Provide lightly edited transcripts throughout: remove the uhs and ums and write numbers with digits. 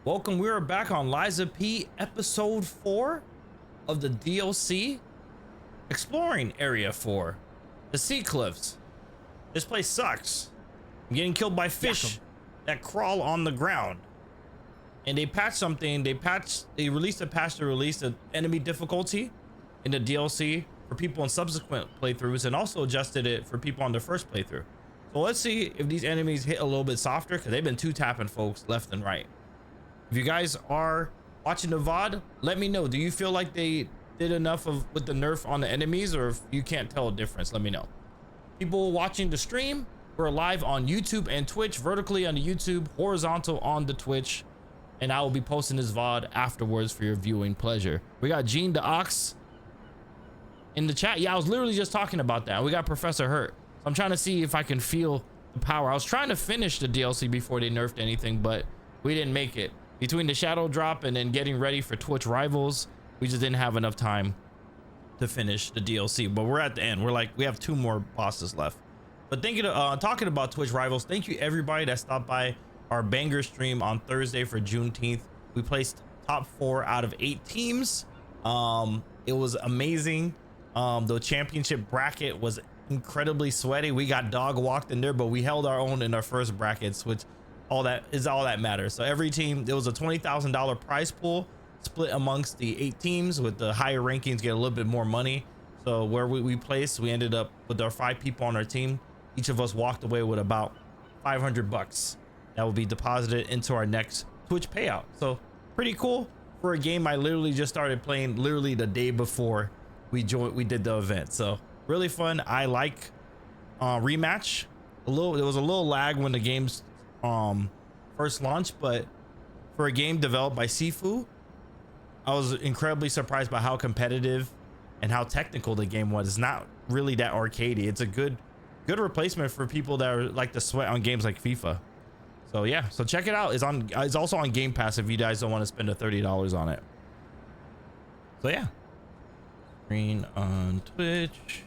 Welcome. We are back on Liza P episode 4 of the DLC exploring area 4, the sea cliffs. This place sucks. I'm getting killed by fish that crawl on the ground. And they patched something. They released a patch to release the enemy difficulty in the DLC for people in subsequent playthroughs, and also adjusted it for people on the first playthrough. So let's see if these enemies hit a little bit softer, because they've been two-tapping folks left and right. If you guys are watching the VOD, let me know. Do you feel like they did enough with the nerf on the enemies, or if you can't tell a difference, let me know. People watching the stream, we're live on YouTube and Twitch, vertically on the YouTube, horizontal on the Twitch, and I will be posting this VOD afterwards for your viewing pleasure. We got Gene the Ox in the chat. Yeah, I was literally just talking about that. We got Professor Hurt. So I'm trying to see if I can feel the power. I was trying to finish the DLC before they nerfed anything, but we didn't make it. Between the shadow drop and then getting ready for Twitch Rivals, we just didn't have enough time to finish the DLC. But we're at the end. We have 2 more bosses left. But talking about Twitch Rivals, thank you everybody that stopped by our banger stream on Thursday for Juneteenth. We placed top 4 out of 8 teams. It was amazing. The championship bracket was incredibly sweaty. We got dog walked in there, but we held our own in our first brackets, which all that matters. So every team, there was a $20,000 prize pool split amongst the 8 teams, with the higher rankings get a little bit more money. So where we placed, we ended up with our 5 people on our team. Each of us walked away with about $500 that will be deposited into our next Twitch payout. So pretty cool for a game I literally just started playing literally the day before we did the event. So really fun. I like rematch. There was a little lag when the game's first launch, but for a game developed by Sifu, I was incredibly surprised by how competitive and how technical the game was. It's not really that arcadey. It's a good replacement for people that like to sweat on games like FIFA. So yeah, so check it out. It's also on Game Pass if you guys don't want to spend the $30 on it. So yeah, screen on Twitch.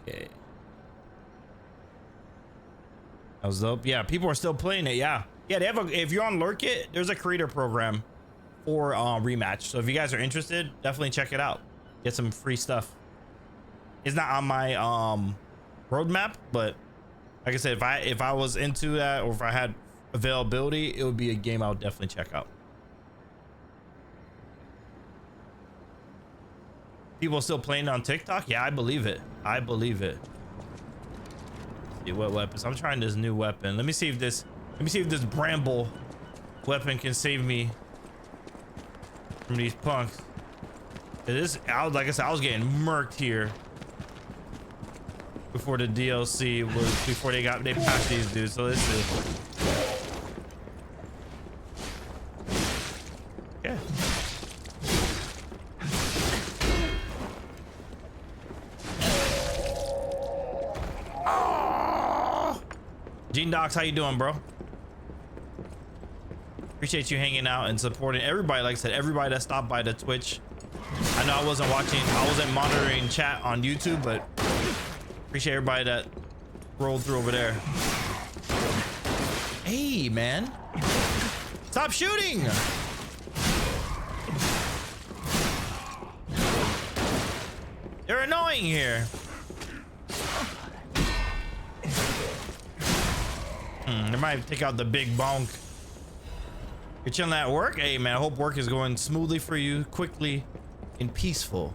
Okay. That was dope. Yeah, people are still playing it. Yeah, they have if you're on Lurk It, there's a creator program for rematch. So if you guys are interested, definitely check it out. Get some free stuff. It's not on my roadmap, but like I said, if I was into that, or if I had availability, it would be a game I would definitely check out. People still playing on TikTok? Yeah, I believe it. See what weapons. I'm trying this new weapon. Let me see if this bramble weapon can save me from these punks. Like I said, I was getting murked here before the DLC before they patched these dudes. So let's see. Yeah. Gene Docs, how you doing, bro? Appreciate you hanging out and supporting everybody. Like I said, everybody that stopped by the Twitch. I know I wasn't monitoring chat on YouTube, but appreciate everybody that rolled through over there. Hey, man, stop shooting. They're annoying here. They might take out the big bonk. You're chilling at work? Hey, man, I hope work is going smoothly for you, quickly and peaceful.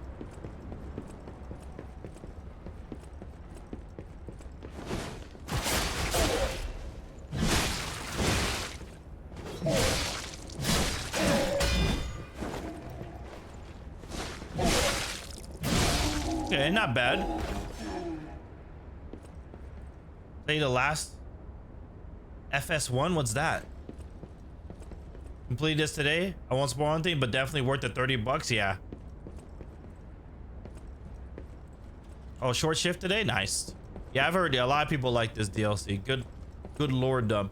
Okay, not bad. Say the last FS1, what's that? Complete this today. I won't spoil anything, but definitely worth the $30. Yeah. Oh, short shift today. Nice. Yeah, I've heard a lot of people like this DLC. Good lore dump.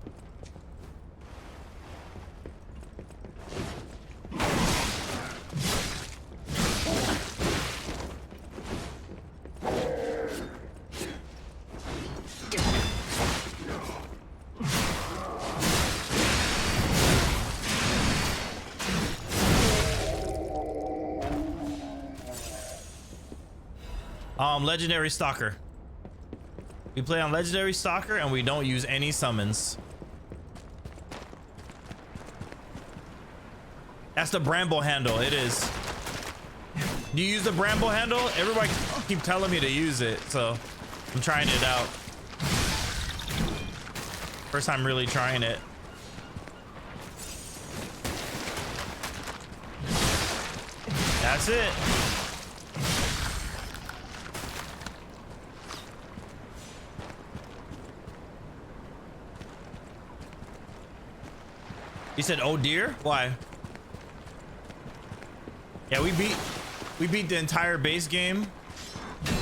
Legendary Stalker. We play on Legendary Stalker and we don't use any summons. That's the Bramble handle. It is. Do you use the Bramble handle? Everybody keep telling me to use it, so I'm trying it out. First time really trying it. That's it. You said, oh dear? Why? Yeah, we beat the entire base game.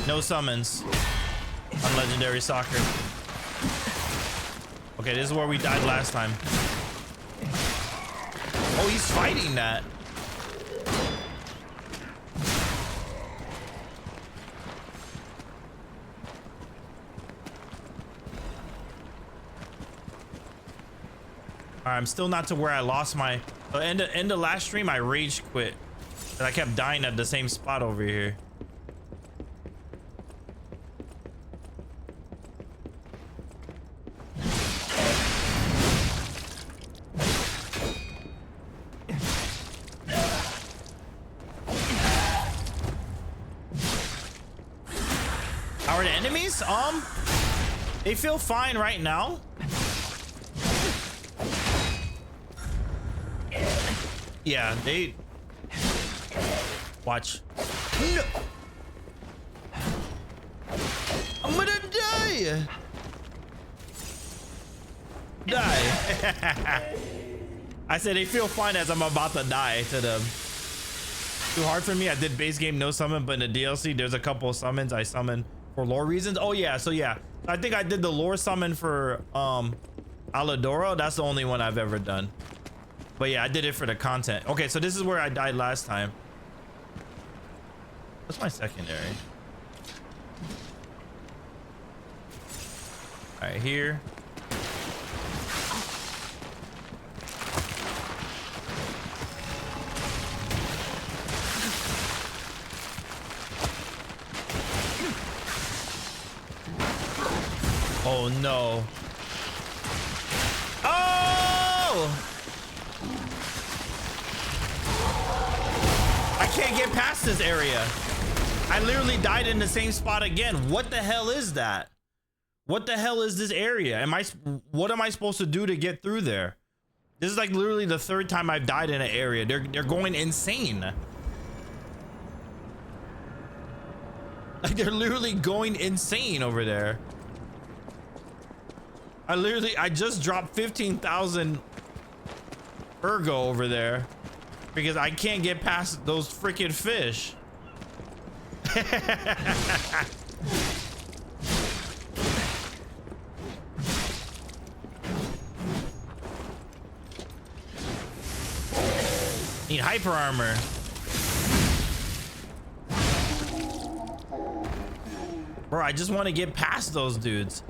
No summons on Legendary Soccer. Okay, this is where we died last time. Oh, he's fighting that. I'm still not to where I lost my end of last stream. I rage quit and I kept dying at the same spot over here. How are the enemies? They feel fine right now. Yeah, they watch. No. I'm gonna die. I said they feel fine as I'm about to die to them. Too hard for me. I did base game no summon, but in the DLC there's a couple of summons I summoned for lore reasons. Oh yeah, so yeah, I think I did the lore summon for Aladoro. That's the only one I've ever done. But yeah, I did it for the content. Okay, so this is where I died last time. What's my secondary? All right, here. Oh no. Oh! I can't get past this area. I literally died in the same spot again. What the hell is that? What the hell is this area? What am I supposed to do to get through there? This is like literally the third time I've died in an area. They're going insane. Like they're literally going insane over there. I just dropped 15,000 ergo over there because I can't get past those freaking fish. Need hyper armor. Bro, I just want to get past those dudes.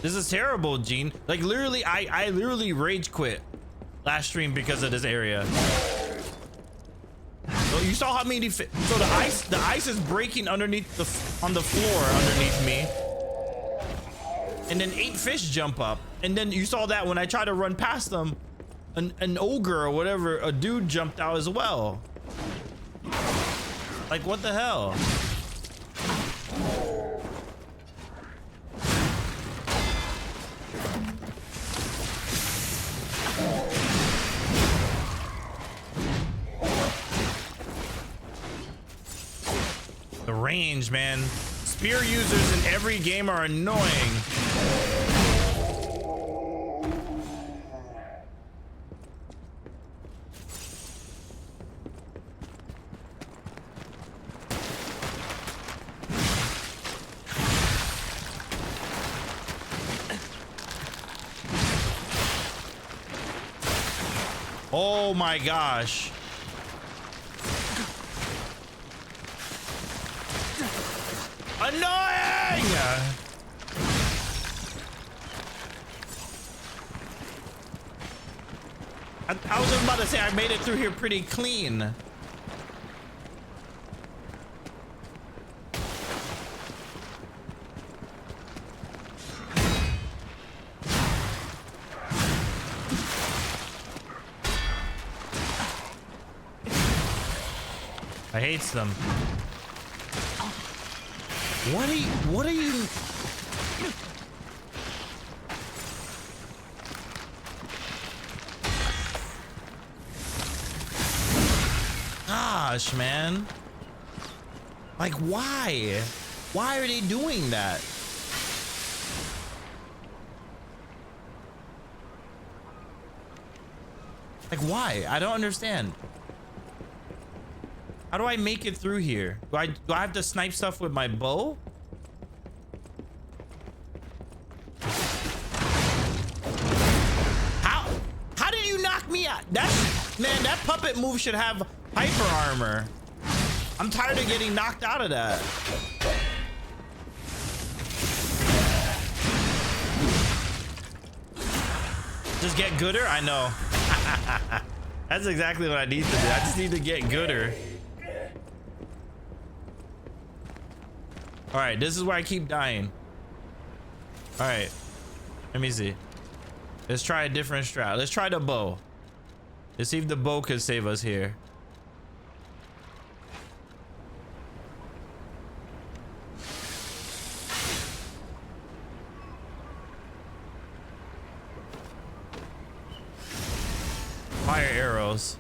This is terrible, Gene. Like literally, I literally rage quit last stream because of this area. So you saw how many, so the ice is breaking underneath on the floor underneath me. And then 8 fish jump up. And then you saw that when I tried to run past them, an ogre or whatever, a dude jumped out as well. Like what the hell? The range, man. Spear users in every game are annoying. Oh my gosh. Annoying! Banga. I was just about to say I made it through here pretty clean. I hates them. What are you? Gosh, man. Like, why? Why are they doing that? Like, why? I don't understand. How do I make it through here? Do I have to snipe stuff with my bow? How did you knock me out? Man, that puppet move should have hyper armor. I'm tired of getting knocked out of that. Just get gooder? I know. That's exactly what I need to do. I just need to get gooder. All right, this is where I keep dying. All right, let me see. Let's try a different strat. Let's try the bow. Let's see if the bow could save us here. Fire arrows.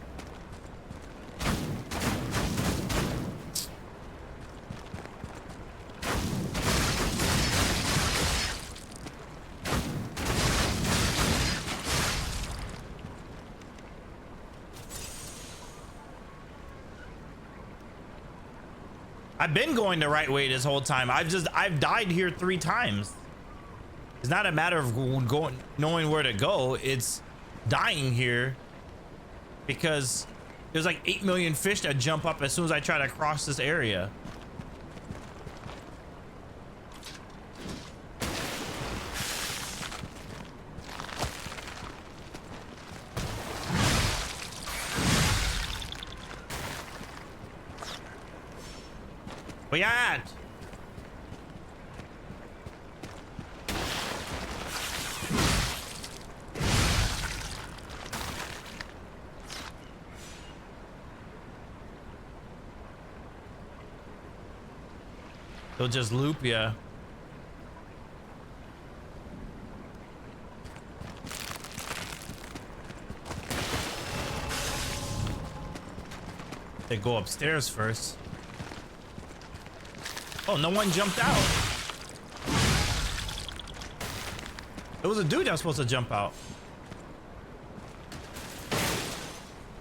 I've been going the right way this whole time. I've died here 3 times. It's not a matter of knowing where to go. It's dying here because there's like 8 million fish that jump up as soon as I try to cross this area. Where you at? They'll just loop ya. They go upstairs first. Oh, no one jumped out. There was a dude that was supposed to jump out.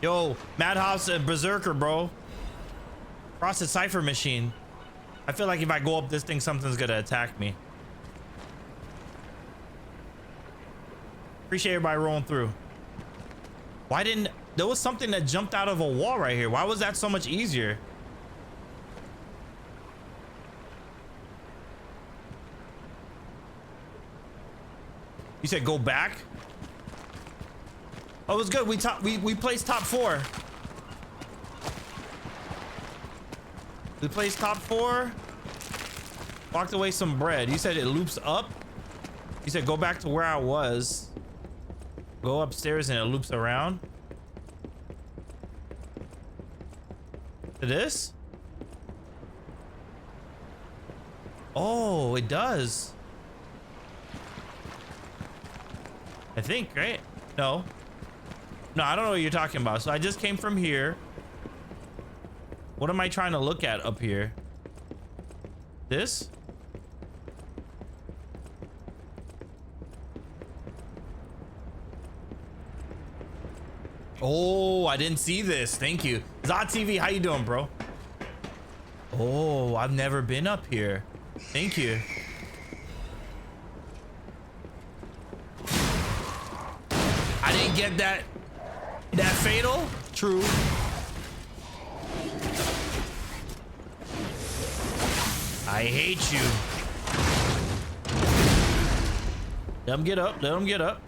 Yo, Madhouse and Berserker, bro. Frosted Cipher Machine. I feel like if I go up this thing, something's gonna attack me. Appreciate everybody rolling through. Why didn't... There was something that jumped out of a wall right here. Why was that so much easier? You said go back? Oh, it was good. We placed top 4. We placed top 4. Walked away some bread. You said it loops up. You said go back to where I was. Go upstairs and it loops around. To this? Oh, it does. I think, right? No. No, I don't know what you're talking about. So I just came from here. What am I trying to look at up here? This? Oh, I didn't see this. Thank you. Zod TV, how you doing, bro? Oh, I've never been up here. Thank you. I didn't get that fatal. True. I hate you. Let him get up. Let him get up.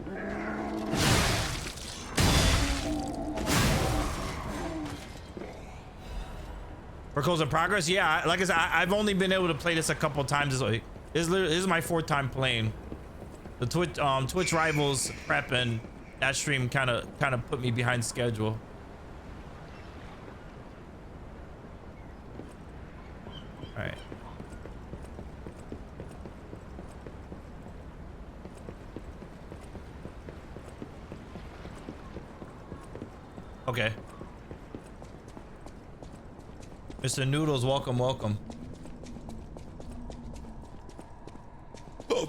Recalls in progress. Yeah, like I said, I've only been able to play this a couple times. This is my 4th time playing the Twitch Rivals prep, and that stream kind of put me behind schedule. All right. Okay. Mr. Noodles, welcome, welcome. Oh.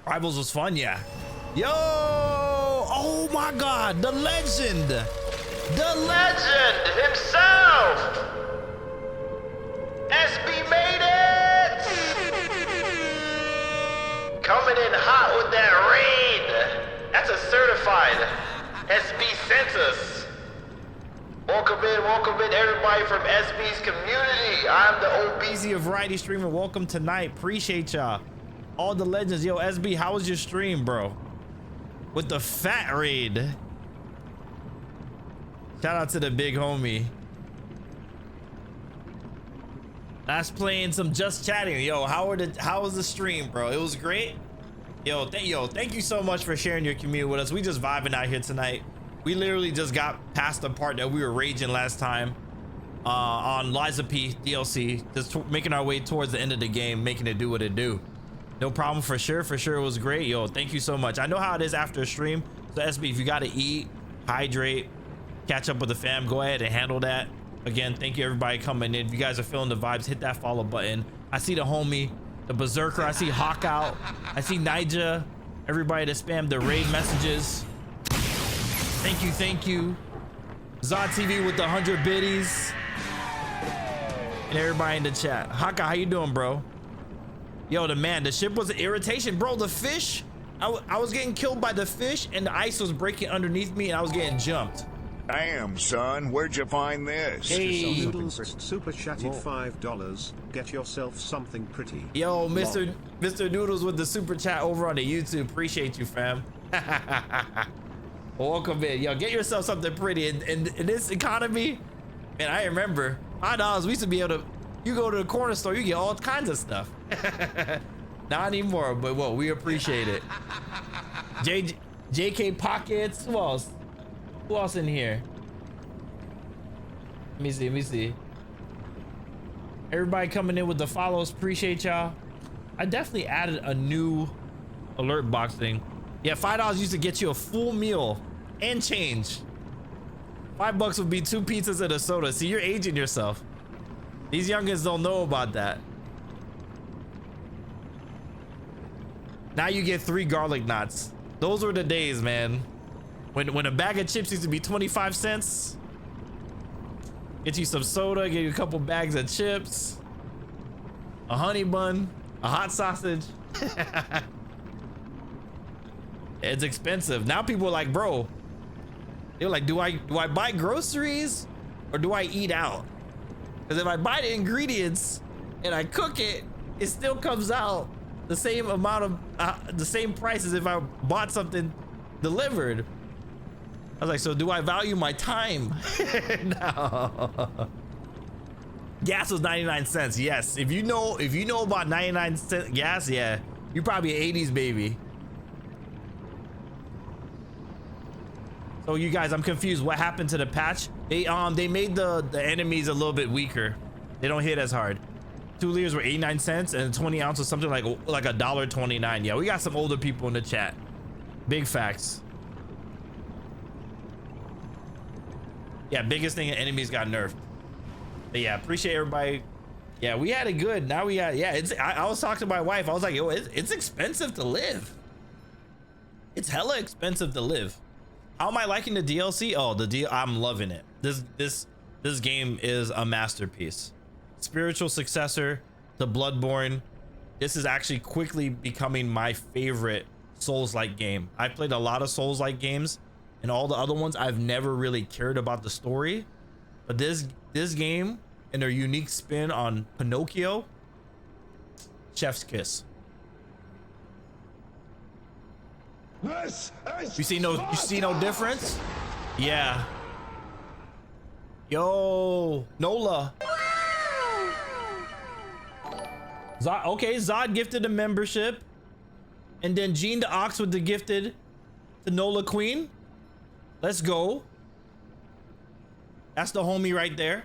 Rivals was fun, yeah. Yo! Oh my God, the legend! The legend himself! SB made it! Coming in hot with that raid! That's a certified SB census. Welcome in everybody from SB's community. I'm the Daobeezy of variety streamer. Welcome tonight. Appreciate y'all. All the legends. Yo, SB, how was your stream, bro? With the fat raid. Shout out to the big homie. Last playing some just chatting. Yo, how was the stream, bro? It was great. Yo, thank you so much for sharing your community with us. We just vibing out here tonight. We literally just got past the part that we were raging last time on Liza P DLC, just making our way towards the end of the game, making it do what it do. No problem, for sure. It was great. Yo, thank you so much. I know how it is after a stream. So SB, if you got to eat, hydrate, catch up with the fam, go ahead and handle that. Again, thank you everybody coming in. If you guys are feeling the vibes, hit that follow button. I see the homie, the Berserker. I see Hawk out. I see Nija. Everybody that spammed the raid messages. Thank you. Zod TV with the 100 biddies. And everybody in the chat. Haka, how you doing, bro? Yo, the ship was an irritation, bro. The fish, I was getting killed by the fish, and the ice was breaking underneath me, and I was getting jumped. Damn, son, where'd you find this? Hey, Noodles super chatted $5. Get yourself something pretty. Yo, Mr. Noodles with the super chat over on the YouTube. Appreciate you, fam. Welcome in. Yo, get yourself something pretty. In this economy, man, I remember $5 we used to be able to, you go to the corner store, you get all kinds of stuff. Not anymore, but well, we appreciate it. JK Pockets. Who else? Who else in here? Let me see. Everybody coming in with the follows. Appreciate y'all. I definitely added a new alert box thing. Yeah, $5 used to get you a full meal and change. $5 would be 2 pizzas and a soda. See, you're aging yourself. These youngins don't know about that. Now you get 3 garlic knots. Those were the days, man. When a bag of chips used to be 25 cents. Get you some soda, get you a couple bags of chips, a honey bun, a hot sausage. It's expensive. Now people are like, bro, they're like, do I buy groceries or do I eat out? Because if I buy the ingredients and I cook it, it still comes out the same amount of the same price as if I bought something delivered. I was like, so do I value my time? No. Gas was 99 cents. Yes. If you know about 99 cent gas, yeah, you're probably an 80s baby. So you guys, I'm confused. What happened to the patch? They made the enemies a little bit weaker. They don't hit as hard. 2 liters were 89 cents and 20 ounces was something like $1.29. Yeah, we got some older people in the chat. Big facts. Yeah, biggest thing, enemies got nerfed. But yeah, appreciate everybody. Yeah, we had it good. Now we got, yeah, I was talking to my wife. I was like, yo, it's expensive to live. It's hella expensive to live. How am I liking the DLC? Oh, I'm loving it. This game is a masterpiece. Spiritual successor to Bloodborne. This is actually quickly becoming my favorite Souls-like game. I played a lot of Souls-like games, and all the other ones I've never really cared about the story. But this game and their unique spin on Pinocchio, chef's kiss. You see no difference? Yeah. Yo, Nola. Zod, okay, Zod gifted a membership. And then Gene the Ox with the gifted to Nola Queen. Let's go. That's the homie right there.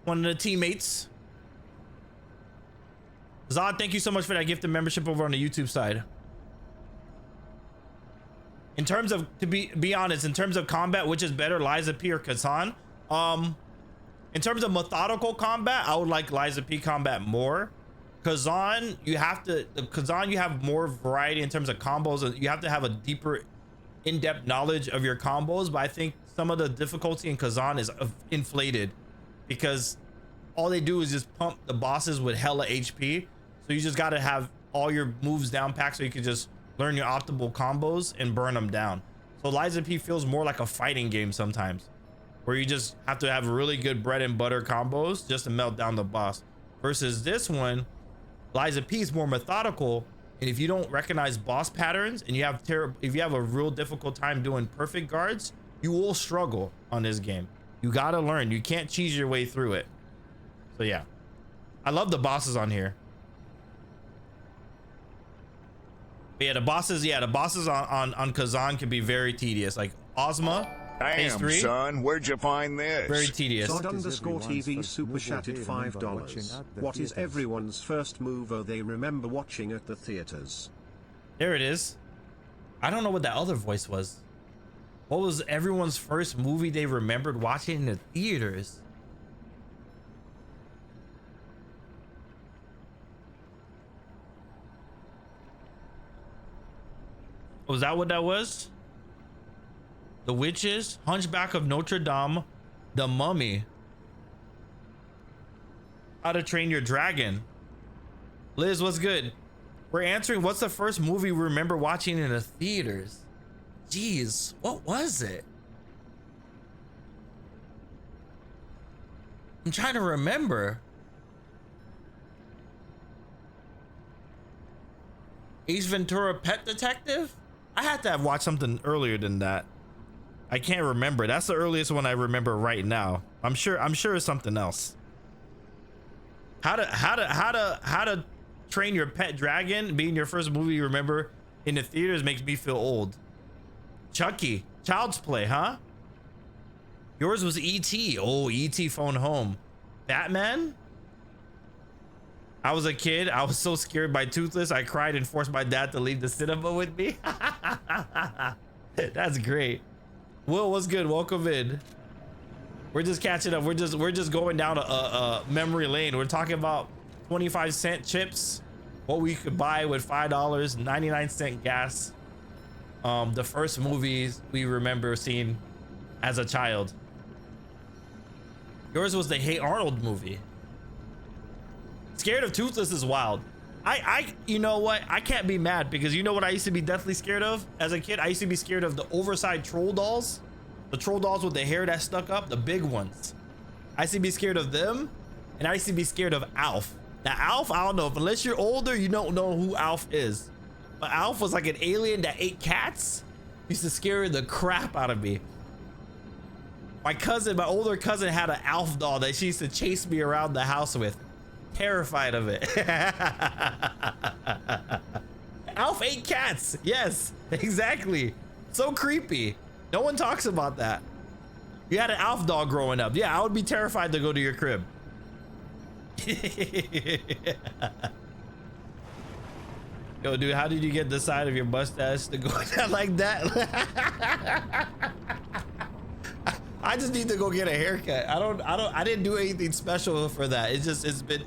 One of the teammates. Zod, thank you so much for that gifted membership over on the YouTube side. In terms of, to be honest, in terms of combat, which is better, Liza P or Kazan? In terms of methodical combat, I would like Liza P combat more. Kazan, you have more variety in terms of combos, and you have to have a deeper, in-depth knowledge of your combos. But I think some of the difficulty in Kazan is inflated because all they do is just pump the bosses with hella HP. So you just got to have all your moves down packed so you can just learn your optimal combos and burn them down. So Liza P feels more like a fighting game sometimes, where you just have to have really good bread and butter combos just to melt down the boss. Versus this one, Liza P is more methodical, and if you don't recognize boss patterns and you have if you have a real difficult time doing perfect guards, you will struggle on this game. You gotta learn. You can't cheese your way through it. So yeah, I love the bosses on here. But yeah, the bosses on Kazan can be very tedious. Like Ozma, phase 3. Son, where'd you find this? Very tedious. Sod_TV super chatted $5. What is everyone's first movie they remember watching at the theaters? There it is. I don't know what that other voice was. What was everyone's first movie they remembered watching in the theaters? Was that what that was? The Witches, Hunchback of Notre Dame, The Mummy, How to Train Your Dragon. Liz, what's good? We're answering what's the first movie we remember watching in the theaters. Jeez, what was it? I'm trying to remember. Ace Ventura Pet Detective? I had to have watched something earlier than that. I can't remember. That's the earliest one I remember right now. I'm sure it's something else. How to Train Your Pet Dragon being your first movie you remember in the theaters makes me feel old. Chucky, Child's Play, huh? Yours was E.T. Oh, E.T. Phone Home. Batman? I was a kid. I was so scared by Toothless. I cried and forced my dad to leave the cinema with me. That's great. Will, what's good? Welcome in. We're just catching up. We're just going down a memory lane. We're talking about 25-cent chips, what we could buy with $5, 99-cent gas. The first movies we remember seeing as a child. Yours was the Hey Arnold movie. Scared of Toothless is wild. You know what? I can't be mad because you know what I used to be deathly scared of as a kid? I used to be scared of the oversized troll dolls. The troll dolls with the hair that stuck up, the big ones. I used to be scared of them, and I used to be scared of Alf. Now Alf, I don't know, if unless you're older, you don't know who Alf is. But Alf was like an alien that ate cats. Used to scare the crap out of me. My older cousin had an Alf doll that she used to chase me around the house with. Terrified of it. Alf ate cats. Yes, exactly. So creepy. No one talks about that. You had an Alf dog growing up. Yeah, I would be terrified to go to your crib. Yo, dude, how did you get the side of your mustache to go down like that? I just need to go get a haircut. I didn't do anything special for that.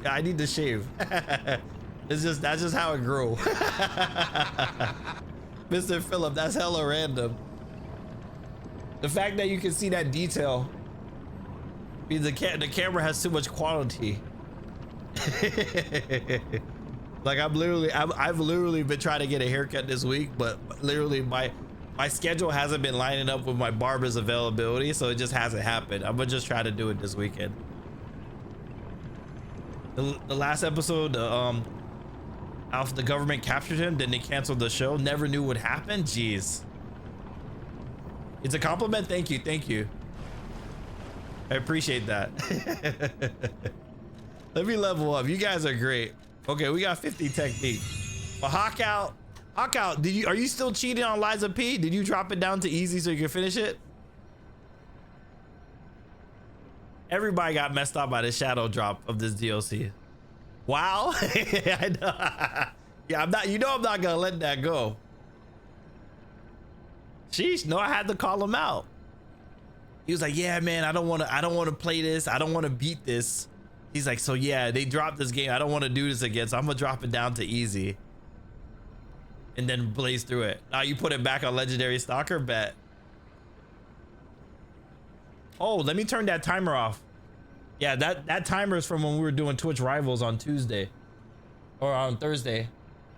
I need to shave. That's just how it grew. Mr. Phillip, that's hella random. The fact that you can see that detail means the camera has too much quality. Like I've literally been trying to get a haircut this week, but literally my schedule hasn't been lining up with my barber's availability, so it just hasn't happened. I'm gonna just try to do it this weekend. The last episode, I Alpha, the government captured him, then they canceled the show. Never knew what happened. Jeez. It's a compliment. Thank you. Thank you. I appreciate that. Let me level up. You guys are great. Okay, we got 50 technique. But Hawk out, are you still cheating on Liza P? Did you drop it down to easy so you can finish it? Everybody got messed up by the shadow drop of this DLC. Wow. I know. Yeah, I'm not, I'm not gonna let that go. Sheesh, no, I had to call him out. He was like, yeah, man, I don't want to play this. I don't want to beat this. He's like, so yeah, they dropped this game. I don't want to do this again. So I'm gonna drop it down to easy. And then blaze through it. Now you put it back on Legendary Stalker, bet. Oh, let me turn that timer off. Yeah, that timer is from when we were doing Twitch Rivals on Tuesday. Or on Thursday.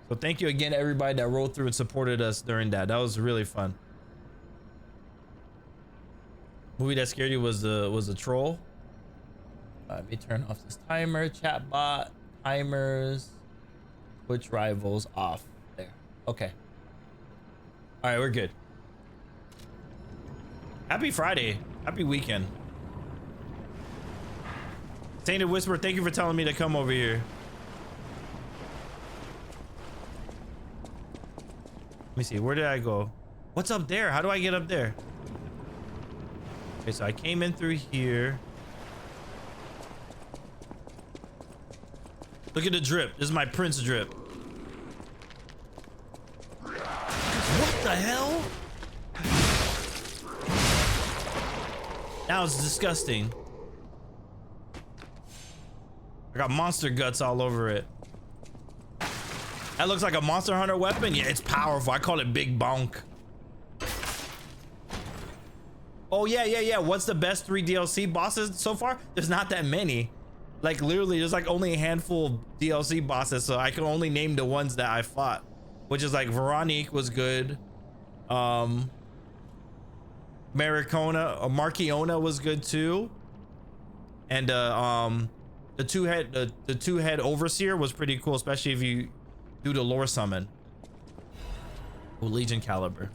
So thank you again, everybody that rolled through and supported us during that. That was really fun. Movie that scared you was the troll. Let me turn off this timer. Chat bot, timers, Twitch Rivals off. There. Okay. All right, we're good. Happy Friday. Happy weekend. Tainted Whisper, thank you for telling me to come over here. Let me see. Where did I go? What's up there? How do I get up there? Okay, so I came in through here. Look at the drip. This is my Prince drip. What the hell? Now it's disgusting. I got monster guts all over it. That looks like a Monster Hunter weapon. Yeah, it's powerful. I call it Big Bonk. Oh yeah. What's the best 3 DLC bosses so far? There's not that many. Like literally, there's like only a handful of DLC bosses, so I can only name the ones that I fought, which is like Veronique was good. Marciona was good too, and the two-head Overseer was pretty cool, especially if you do the lore summon. Oh, Legion Caliber.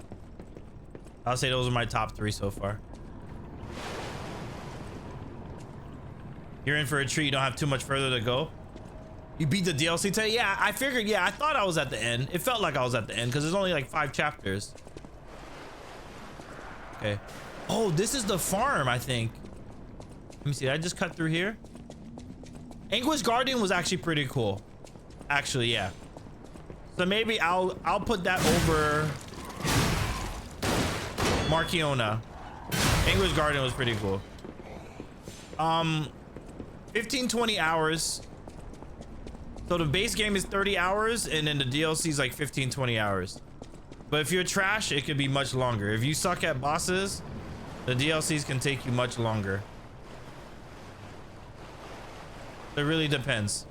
I'll say those are my top 3 so far. You're in for a treat. You don't have too much further to go. You beat the DLC today? Yeah, I figured. Yeah, I thought I was at the end. It felt like I was at the end because there's only like 5 chapters. Okay. Oh, this is the farm, I think. Let me see. Did I just cut through here? Anguish Guardian was actually pretty cool. Actually, yeah. So maybe I'll put that over Marciona. Anguish Guardian was pretty cool. 15-20 hours. So the base game is 30 hours and then the DLC is like 15-20 hours. But if you're trash, it could be much longer. If you suck at bosses, the DLCs can take you much longer. It really depends.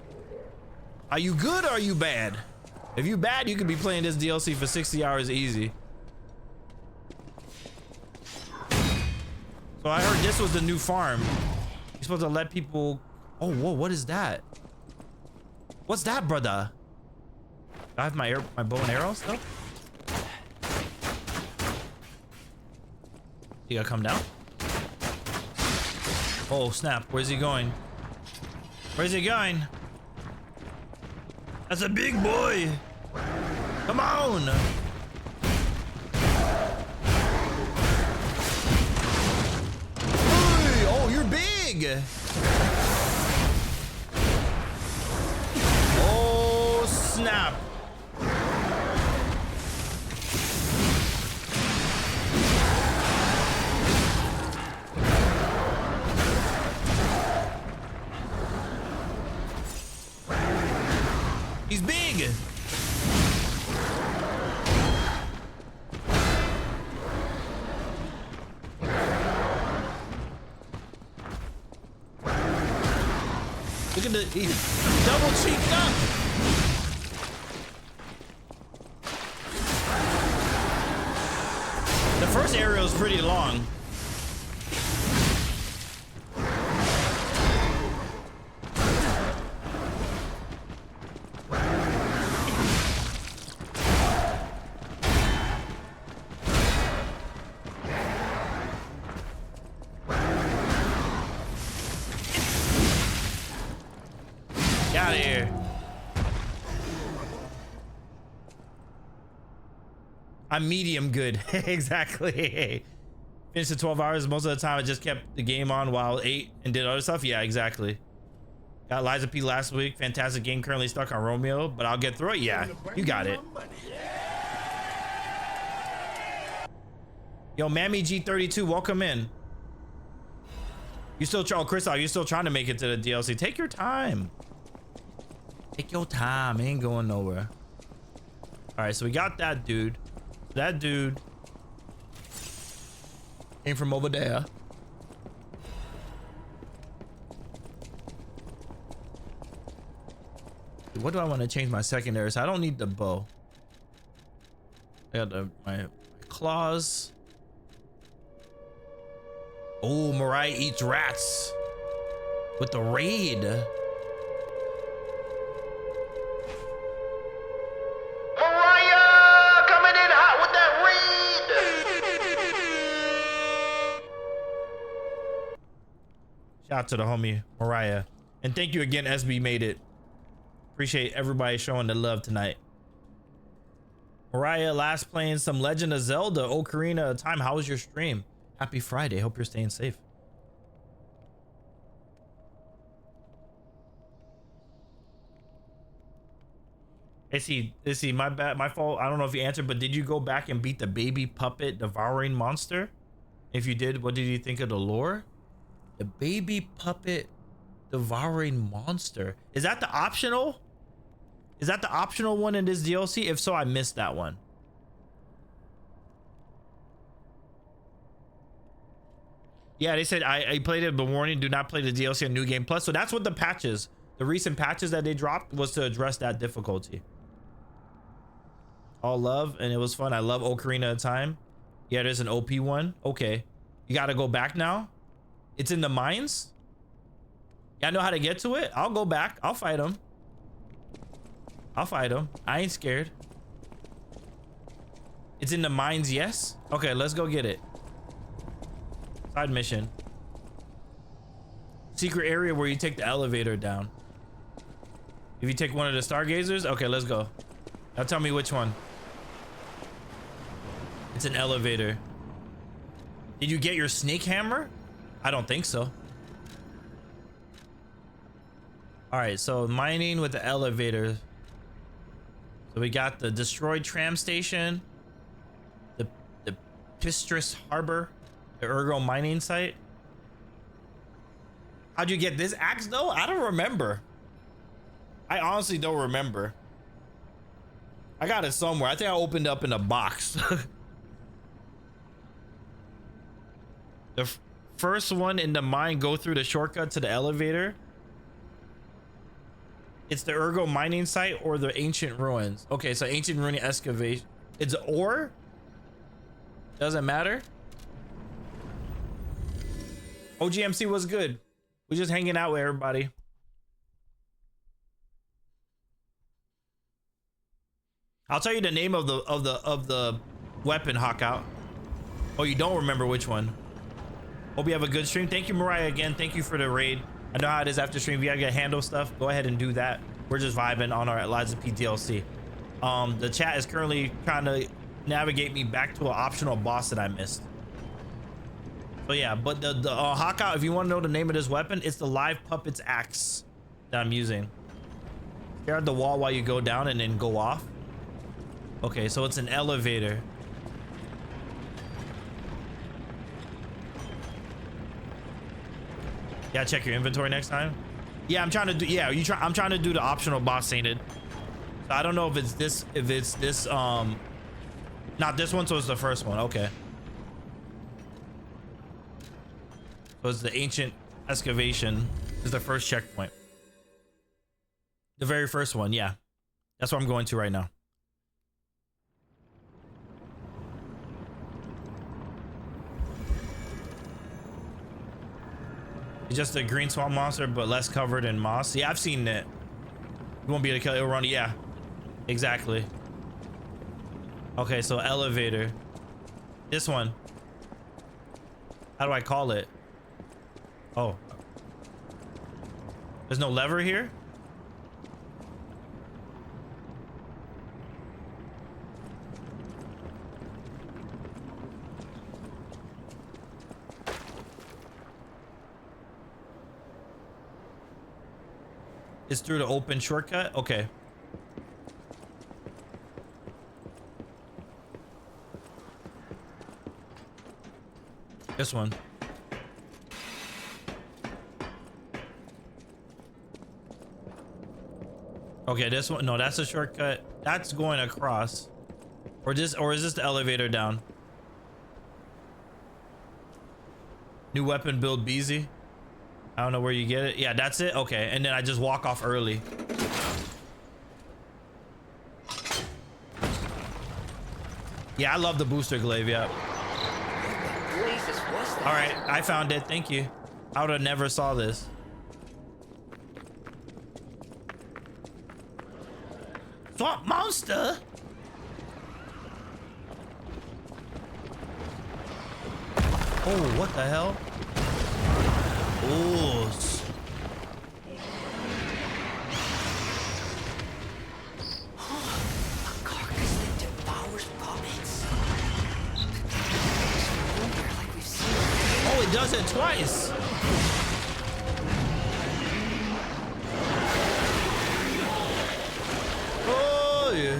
Are you good or are you bad? If you bad, you could be playing this DLC for 60 hours easy. So I heard this was the new farm. You're supposed to let people... Oh, whoa, what is that? What's that, brother? I have my bow and arrow still? You gotta come down? Oh, snap. Where's he going? Where's he going? That's a big boy. Come on. Hey, oh, you're big. Oh, snap. He's big. Look at he's double cheeked up. The first arrow is pretty long. I'm medium good. Exactly. Finished in 12 hours. Most of the time I just kept the game on while I ate and did other stuff. Yeah, exactly. Got Liza P last week. Fantastic game. Currently stuck on Romeo, but I'll get through it. Yeah, you got it. Yo, Mammy G32, welcome in. You still trying, Chris? Are you still trying to make it to the DLC? Take your time. Take your time. Ain't going nowhere. All right, so we got that dude. That dude came from over there. What do I want to change my secondary? So I don't need the bow. I got my claws. Oh, Mariah eats rats with the raid. Mariah coming in hot with that raid. Shout out to the homie Mariah, and thank you again, SB made it. Appreciate everybody showing the love tonight. Mariah, last playing some Legend of Zelda Ocarina of Time. How was your stream? Happy Friday. Hope you're staying safe. Is he, my bad, my fault. I don't know if you answered, but did you go back and beat the baby puppet devouring monster? If you did, what did you think of the lore? The baby puppet devouring monster. Is that the optional? Is that the optional one in this DLC? If so, I missed that one. Yeah, they said I played it, but warning, do not play the DLC on New Game Plus. So that's what the patches, the recent patches that they dropped was to address that difficulty. All love, and it was fun. I love Ocarina of Time. Yeah, there's an OP one. Okay. You got to go back now. It's in the mines. Yeah, I know how to get to it. I'll go back. I'll fight him. I'll fight him. I ain't scared. It's in the mines, yes? Okay, let's go get it. Side mission. Secret area where you take the elevator down. If you take one of the stargazers, okay, let's go. Now tell me which one. It's an elevator. Did you get your snake hammer? I don't think so. All right, so mining with the elevator. So we got the destroyed tram station, the Pistris Harbor, the Ergo mining site. How'd you get this axe though? I don't remember. I honestly don't remember. I got it somewhere. I think I opened up in a box. The first one in the mine, go through the shortcut to the elevator. It's the Ergo mining site or the ancient ruins. Okay, so ancient ruin excavation. It's ore? Doesn't matter. OGMC was good. We're just hanging out with everybody. I'll tell you the name of the weapon, Hawkout. Oh, you don't remember which one. Hope you have a good stream. Thank you, Mariah, again. Thank you for the raid. I know how it is after stream. If you gotta handle stuff, go ahead and do that. We're just vibing on our Eliza P DLC. The chat is currently trying to navigate me back to an optional boss that I missed. So yeah, but the Hawkout, if you want to know the name of this weapon, it's the live puppets axe that I'm using. Stare at the wall while you go down and then go off. Okay, so it's an elevator. Yeah, check your inventory next time. Yeah, I'm trying to do. Yeah, I'm trying to do the optional boss sainted. So I don't know if it's this. If it's this. Not this one. So it's the first one. Okay. So it's the ancient excavation. Is the first checkpoint. The very first one. Yeah, that's what I'm going to right now. It's just a green swamp monster, but less covered in moss. Yeah, I've seen it. You won't be able to kill it. It'll run. Yeah, exactly. Okay, so elevator. This one. How do I call it? Oh. There's no lever here? is through the open shortcut. Okay. This one. Okay, this one. No, that's a shortcut. That's going across. Or is this the elevator down? New weapon build Beezy. I don't know where you get it. Yeah, that's it. Okay, and then I just walk off early. Yeah, I love the booster glaive. Yeah. All right, I found it. Thank you. I would have never saw this. Swamp monster. Oh, what the hell? Oh. A carcass that devours puppets. Like we've seen. Oh, it does it twice. Oh, yeah.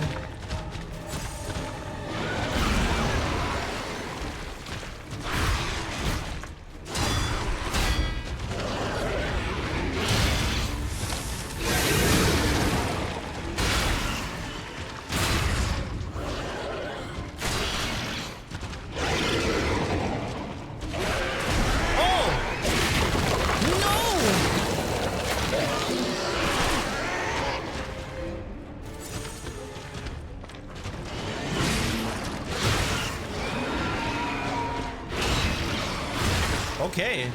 Okay.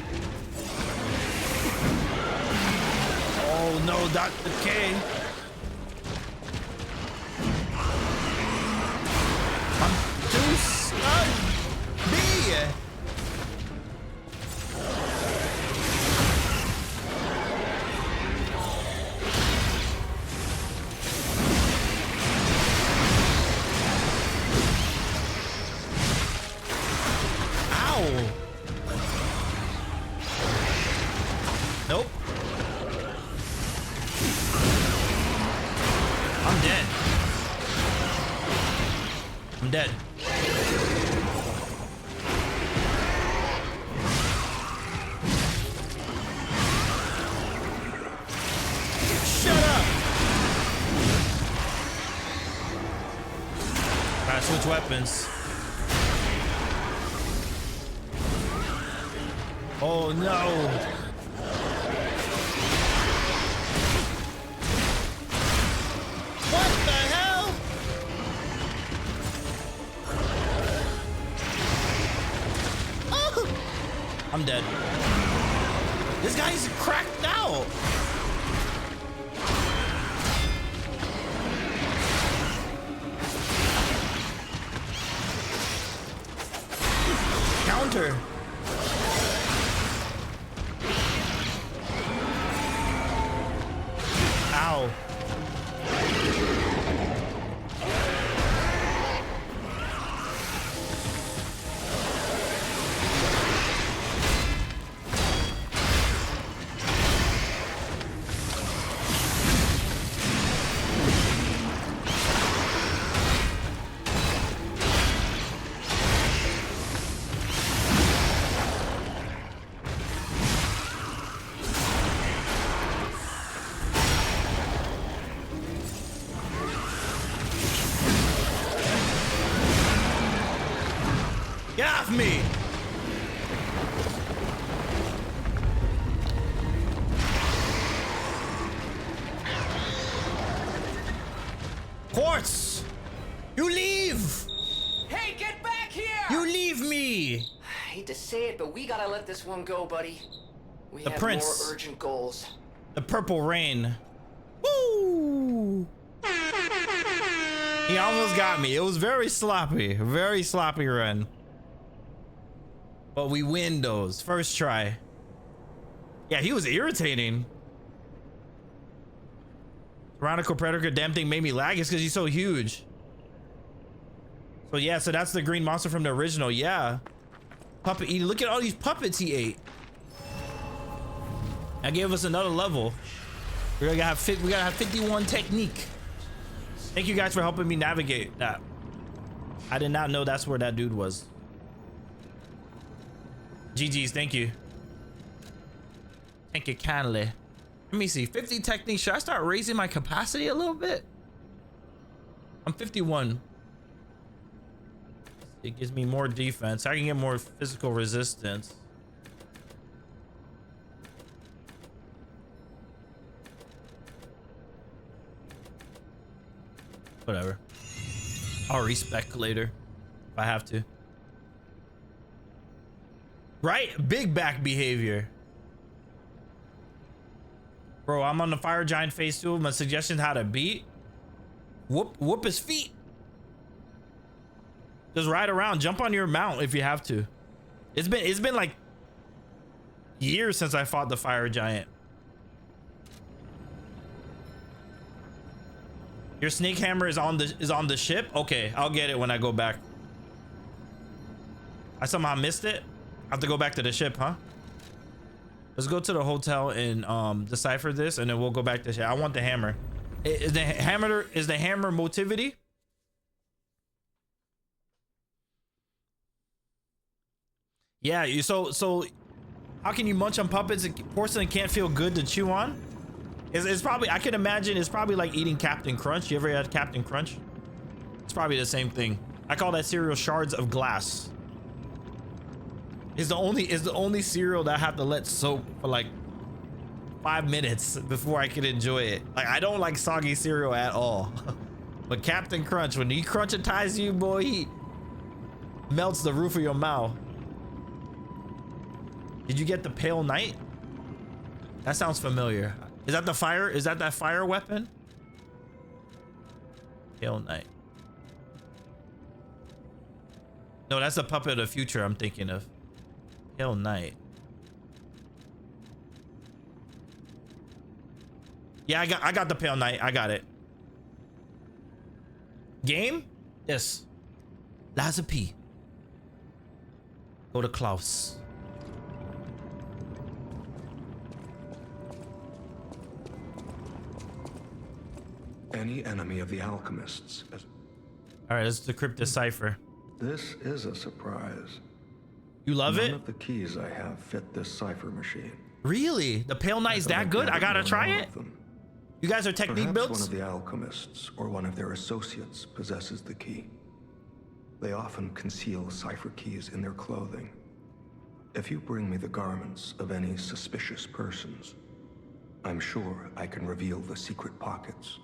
Oh no, Dr. K. I'm too stunned. B. Ow. Nope. I'm dead. I'm dead. Shut up. Alright, switch weapons. Oh no. I'm dead. This guy's cracked out. Counter. Ow. Get off me! Quartz! You leave! Hey, get back here! You leave me! I hate to say it, but we gotta let this one go, buddy. We The have prince. more urgent goals. The purple rain. Woo! He almost got me. It was very sloppy run. But we win those. First try. Yeah, he was irritating. Tyrannical Predator, damn thing made me lag. It's because he's so huge. So yeah, so that's the green monster from the original. Yeah. Puppet eating. Look at all these puppets he ate. That gave us another level. We gotta have 51 technique. Thank you guys for helping me navigate that. I did not know that's where that dude was. GG's, thank you. Thank you kindly. Let me see, 50 technique. Should I start raising my capacity a little bit? I'm 51. It gives me more defense. I can get more physical resistance. Whatever. I'll respec later if I have to. Right? Big back behavior. Bro, I'm on the fire giant phase 2. My suggestion how to beat. Whoop his feet. Just ride around, jump on your mount if you have to. It's been like years since I fought the fire giant. Your snake hammer is on the ship? Okay, I'll get it when I go back. I somehow missed it. I have to go back to the ship, huh? Let's go to the hotel and decipher this, and then we'll go back to the ship. I want the hammer. Is the hammer motivity? Yeah, so how can you munch on puppets and porcelain can't feel good to chew on? It's probably, I can imagine it's probably like eating Captain Crunch. You ever had Captain Crunch? It's probably the same thing. I call that cereal shards of glass. Is the only cereal that I have to let soak for like 5 minutes before I can enjoy it. Like, I don't like soggy cereal at all. But Captain Crunch, when he crunchitize you, boy, he melts the roof of your mouth. Did you get the Pale Knight? That sounds familiar. Is that the fire? Is that fire weapon? Pale Knight. No, that's the puppet of the future I'm thinking of. Pale Knight. Yeah, I got the Pale Knight. I got it. Game? Yes. Laza P. Go to Klaus. Any enemy of the alchemists. All right, let's decrypt this cipher. This is a surprise. You love it? None of the keys I have fit this cipher machine. Really? The Pale Knight's that good? I gotta try it? You guys are technique Perhaps builds? one of the alchemists or one of their associates possesses the key. They often conceal cipher keys in their clothing. If you bring me the garments of any suspicious persons, I'm sure I can reveal the secret pockets.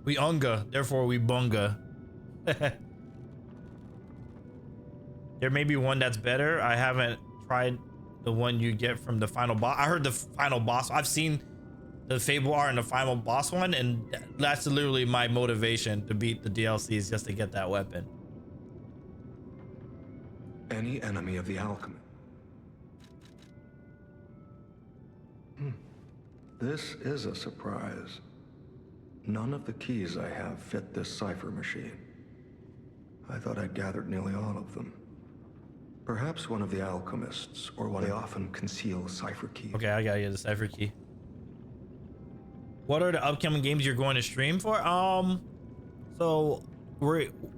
We unga, therefore we bunga. There may be one that's better. I haven't tried the one you get from the final boss. I heard the final boss. I've seen the Fable R and the final boss one, and that's literally my motivation to beat the DLCs, just to get that weapon. Any enemy of the alchemist. This is a surprise. None of the keys I have fit this cipher machine. I thought I'd gathered nearly all of them. Perhaps one of the alchemists, or one they often conceal cipher keys. Okay, I gotta get the cipher key. What are the upcoming games you're going to stream for? So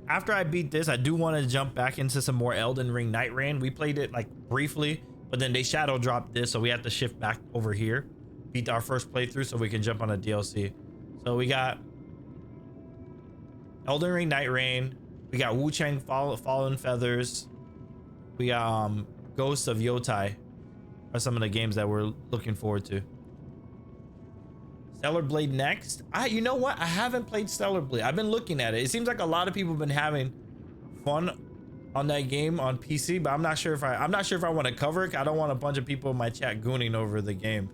after I beat this, I do want to jump back into some more Elden Ring Night Rain. We played it like briefly, but then they shadow dropped this, so we have to shift back over here, beat our first playthrough, so we can jump on a DLC. So we got Elden Ring Night Rain, we got Wu Chang Fallen Feathers, we got Ghosts of Yotai are some of the games that we're looking forward to. Stellar Blade next. You know what? I haven't played Stellar Blade. I've been looking at it. It seems like a lot of people have been having fun on that game on PC, but I'm not sure if I want to cover it. I don't want a bunch of people in my chat gooning over the game.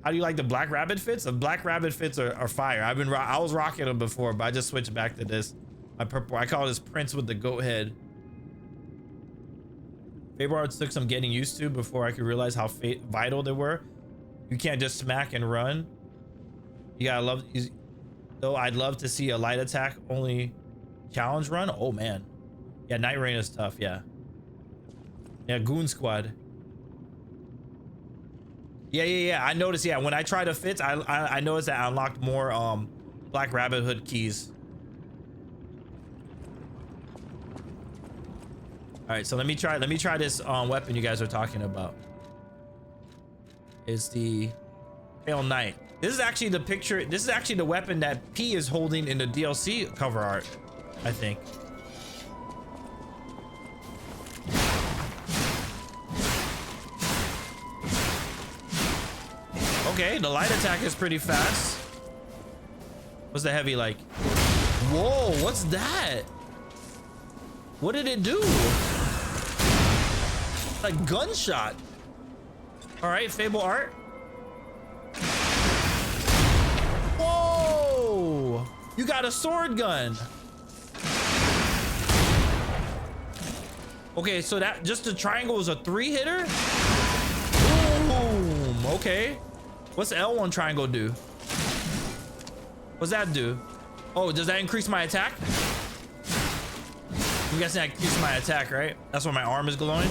How do you like the Black Rabbit fits? The Black Rabbit fits are fire. I was rocking them before, but I just switched back to this. My purple. I call this Prince with the goat head. Fable Arts took some getting used to before I could realize how vital they were. You can't just smack and run. You gotta love. Though I'd love to see a light attack only challenge run. Oh man, yeah, Night Rain is tough. Yeah. Yeah, Goon Squad. Yeah. I noticed. Yeah, when I tried to fit, I noticed that I unlocked more Black Rabbit Hood keys. All right, so let me try this weapon you guys are talking about. It's the Pale Knight. This is actually the picture. This is actually the weapon that P is holding in the DLC cover art, I think. Okay, the light attack is pretty fast. What's the heavy like? Whoa, what's that? What did it do? Like gunshot. All right, Fable art. Whoa! You got a sword gun. Okay, so that just the triangle is a 3-hitter? Boom. Okay. What's the L1 triangle do? What's that do? Oh, does that increase my attack? I'm guessing that increases my attack, right? That's why my arm is glowing.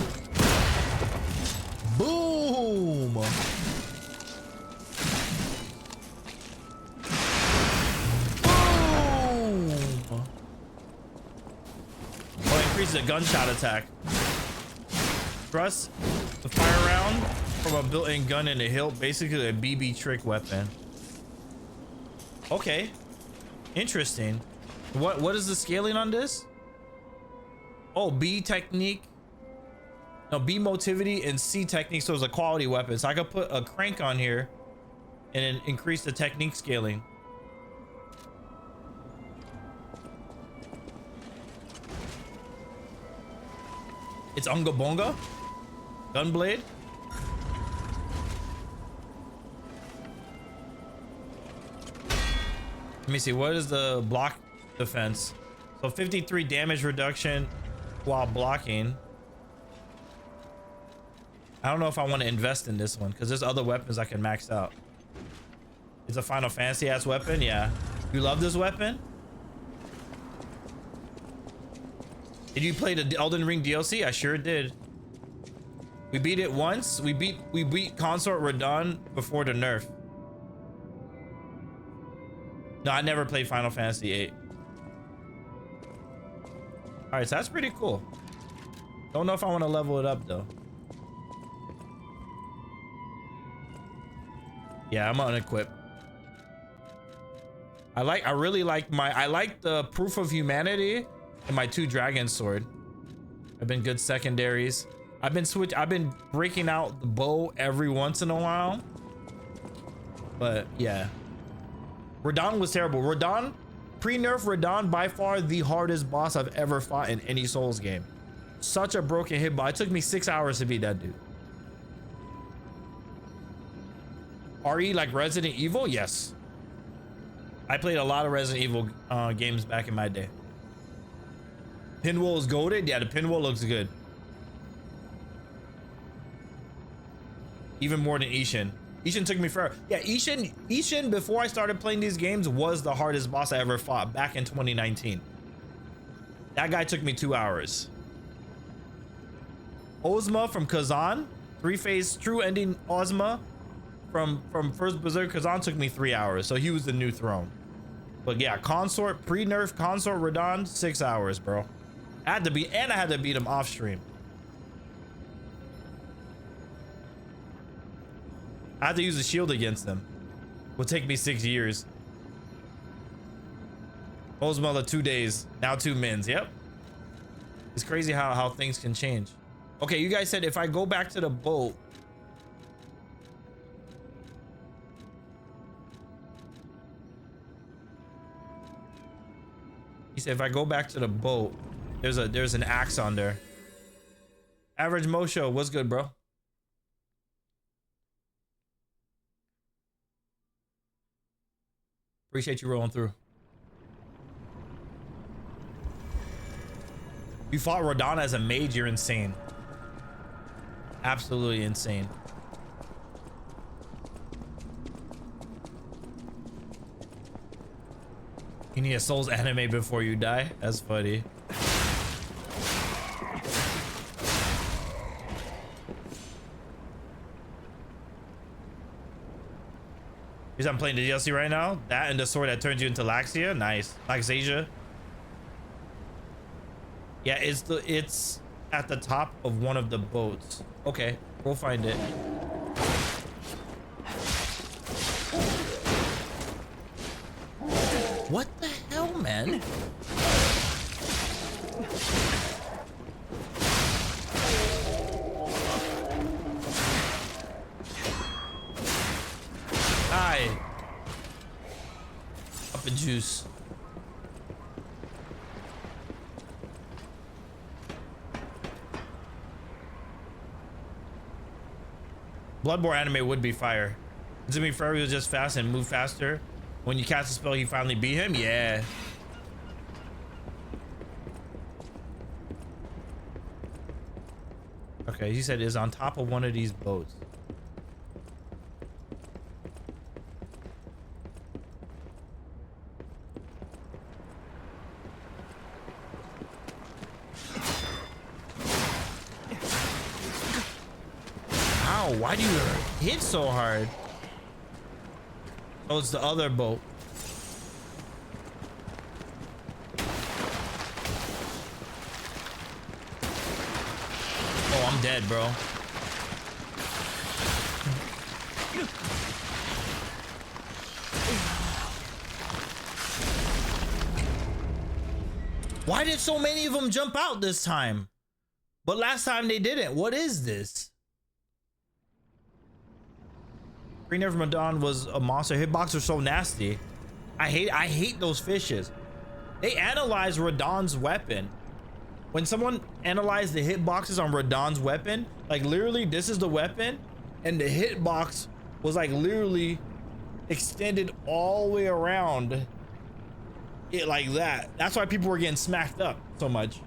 Boom! Boom! Oh, it increases the gunshot attack. Thrust the fire round from a built-in gun in the hilt, basically a BB trick weapon. Okay, interesting. What is the scaling on this? Oh, B technique. No, B motivity and C technique, so it's a quality weapon. So I could put a crank on here and then increase the technique scaling. It's Unga Bonga Gunblade. Let me see, what is the block defense? So 53 damage reduction while blocking. I don't know if I want to invest in this one because there's other weapons I can max out. It's a Final Fantasy ass weapon. Yeah. You love this weapon? Did you play the Elden Ring DLC? I sure did. We beat it once. We beat Consort Radon before the nerf. No, I never played Final Fantasy 8. All right, so that's pretty cool. Don't know if I want to level it up though. Yeah, I'm unequipped. I really like I like the Proof of Humanity and my 2 dragon sword. I've been good secondaries. I've been breaking out the bow every once in a while. But yeah. Radon was terrible. Radon, pre-nerf Radon, by far the hardest boss I've ever fought in any Souls game. Such a broken hitbox. It took me 6 hours to beat that dude. RE like Resident Evil? Yes. I played a lot of Resident Evil games back in my day. Pinwheel is goated? Yeah, the pinwheel looks good. Even more than Ishin. Ishin took me forever. Yeah, Ishin, before I started playing these games, was the hardest boss I ever fought back in 2019. That guy took me 2 hours. Ozma from Kazan, 3-phase true ending Ozma from first Berserk Kazan took me 3 hours, so he was the new throne. But yeah, Consort, pre-nerf Consort Radon, 6 hours, bro. I had to beat him off stream. I had to use a shield against them. Would take me 6 years. Ozma 2 days, now 2 mins. Yep. It's crazy how things can change. Okay, you guys said if I go back to the boat. He said if I go back to the boat, there's an axe on there. Average Mosho, what's good, bro? Appreciate you rolling through. You fought Radon as a mage, you're insane. Absolutely insane. You need a Souls anime before you die? That's funny. Because I'm playing the DLC right now. That and the sword that turns you into Laxia. Nice. Laxasia. Yeah, it's at the top of one of the boats. Okay, we'll find it. What the hell, man? Hi. Up a juice. Bloodborne anime would be fire. Does it mean Furry was just fast and move faster? When you cast a spell, he finally beat him? Yeah. Okay, he said it's on top of one of these boats. Ow, why do you hit so hard? Oh, it's the other boat. Oh, I'm dead, bro. Why did so many of them jump out this time? But last time they didn't. What is this? Green Hunter Lumacchio was a monster. Hitboxes are so nasty. I hate those fishes. They analyzed Radon's weapon. When someone analyzed the hitboxes on Radon's weapon, like literally this is the weapon and the hitbox was like literally extended all the way around it like that. That's why people were getting smacked up so much.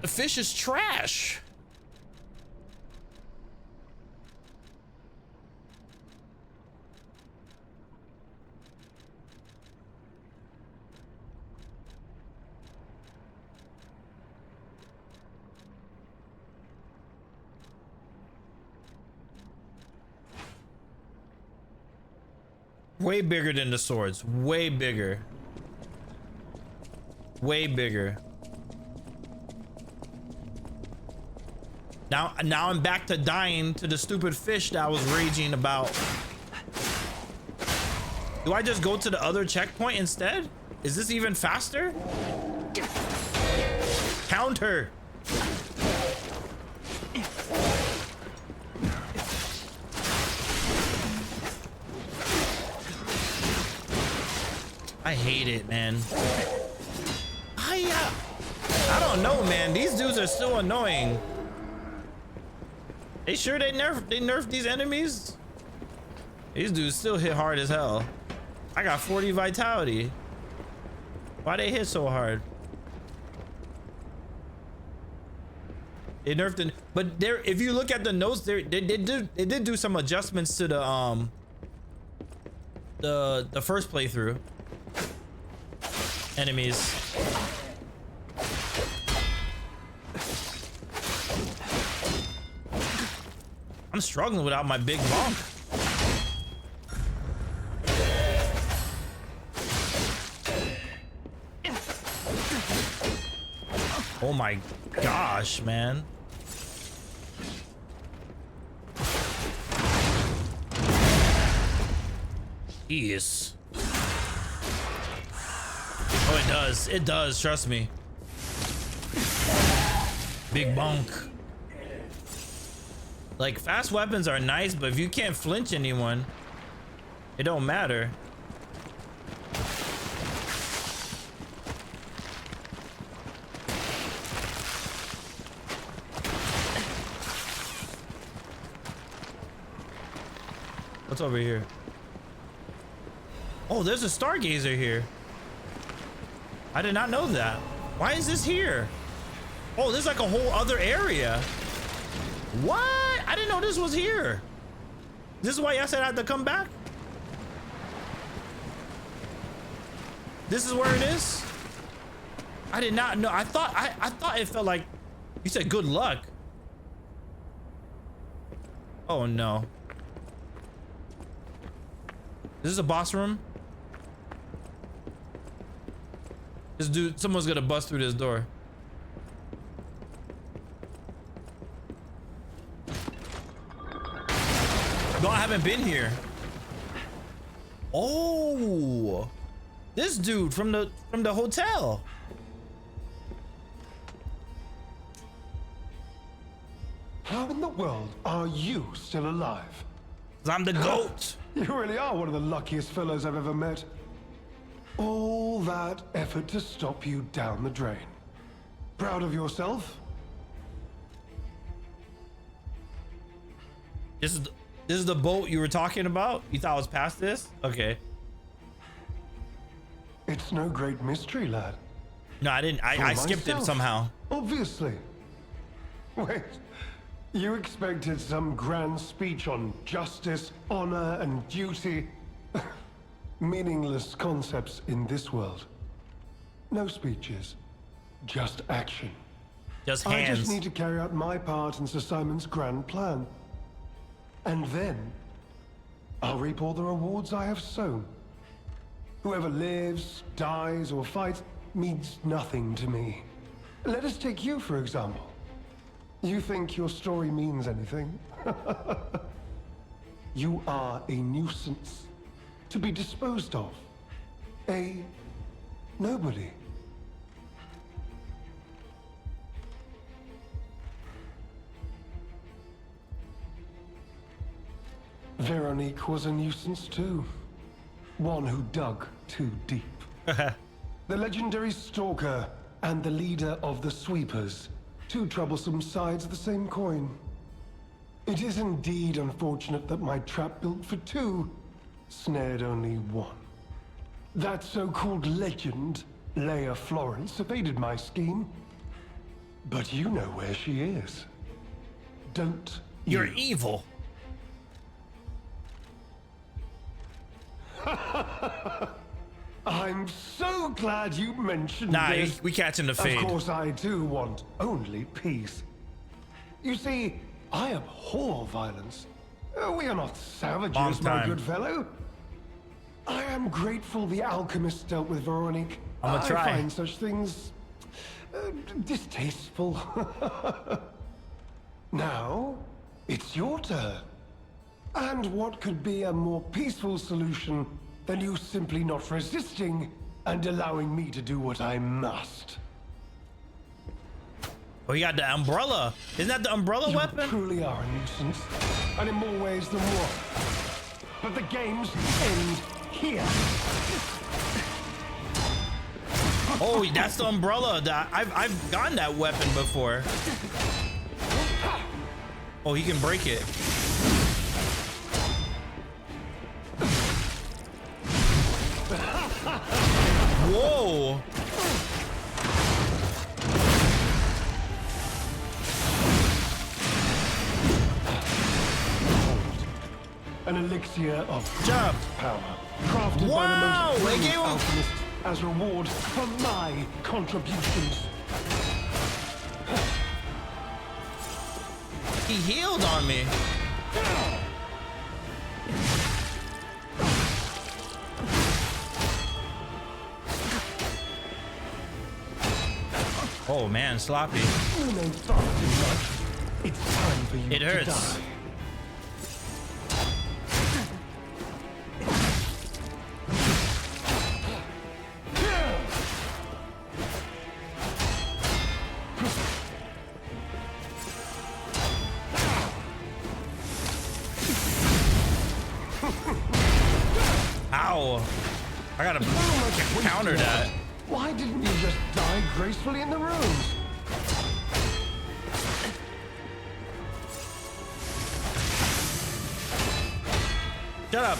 The fish is trash. Way bigger than the swords. Way bigger. Way bigger. Now I'm back to dying to the stupid fish that I was raging about. Do I just go to the other checkpoint instead? Is this even faster? Counter. I hate it, man. I don't know, man. These dudes are still annoying. They sure they nerfed these enemies? These dudes still hit hard as hell. I got 40 vitality. Why they hit so hard? They nerfed it, but there. If you look at the notes, they did do some adjustments to the first playthrough. Enemies. I'm struggling without my big bonk. Oh my gosh, man. Jeez. Oh, it does. It does. Trust me. Big bonk. Like, fast weapons are nice, but if you can't flinch anyone, it don't matter. What's over here? Oh, there's a stargazer here. I did not know that. Why is this here? Oh, there's like a whole other area. What? I didn't know this was here. This is why y'all said I had to come back? This is where it is? I did not know. I thought it felt like you said good luck. Oh no. Is this a boss room? This dude, someone's gonna bust through this door. No, I haven't been here. Oh, this dude from the hotel. How in the world are you still alive? 'Cause I'm the GOAT. You really are one of the luckiest fellows I've ever met. All that effort to stop you down the drain. Proud of yourself? This is the boat you were talking about? You thought I was past this? Okay. It's no great mystery, lad. No, I didn't. I skipped it myself, somehow. Obviously. Wait, you expected some grand speech on justice, honor, and duty? Meaningless concepts in this world. No speeches, just action. Just I hands. just need to carry out my part in Sir Simon's grand plan. And then, I'll reap all the rewards I have sown. Whoever lives, dies, or fights means nothing to me. Let us take you, for example. You think your story means anything? You are a nuisance, to be disposed of. A nobody. Veronique was a nuisance too. One who dug too deep. The legendary stalker and the leader of the sweepers. Two troublesome sides of the same coin. It is indeed unfortunate that my trap built for two snared only one. That so-called legend, Leia Florence, evaded my scheme. But you know where she is. Don't you? You're evil. I'm so glad you mentioned Nah, this. we catching the fade. Of course I do want only peace. You see, I abhor violence. We are not savages, Long my time. good fellow. I am grateful the alchemist dealt with Veronique. I'ma try. I find such things distasteful. Now, it's your turn. And what could be a more peaceful solution than you simply not resisting and allowing me to do what I must? Oh, you got the umbrella. Isn't that the umbrella You weapon? truly are a nuisance, and in more ways than one. But the games end here. Oh, that's the umbrella. I've gotten that weapon before. Oh, he can break it. Whoa. An elixir of Jump. power, crafted Wow, by the most they brilliant gave him- alchemist as reward for my contributions. He healed on me. Oh man, sloppy. You may fight too much. It's time for you It to hurts. die. Ow. I gotta counter that. Why didn't you just die gracefully in the rooms? Shut up.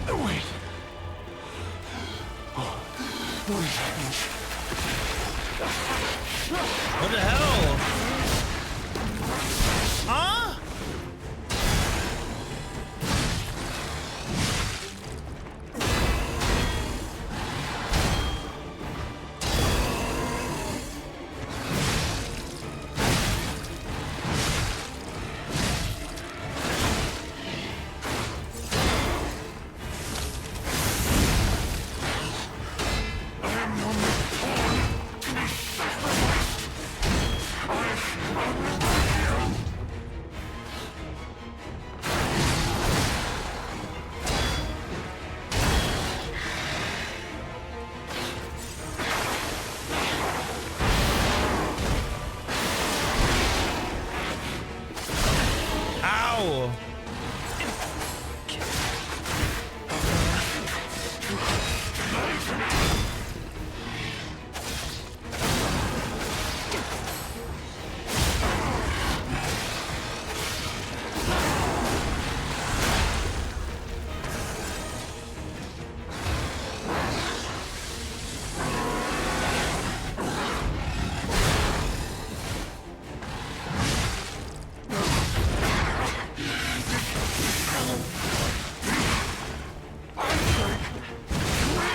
Wait. What is happening? What the hell? Huh?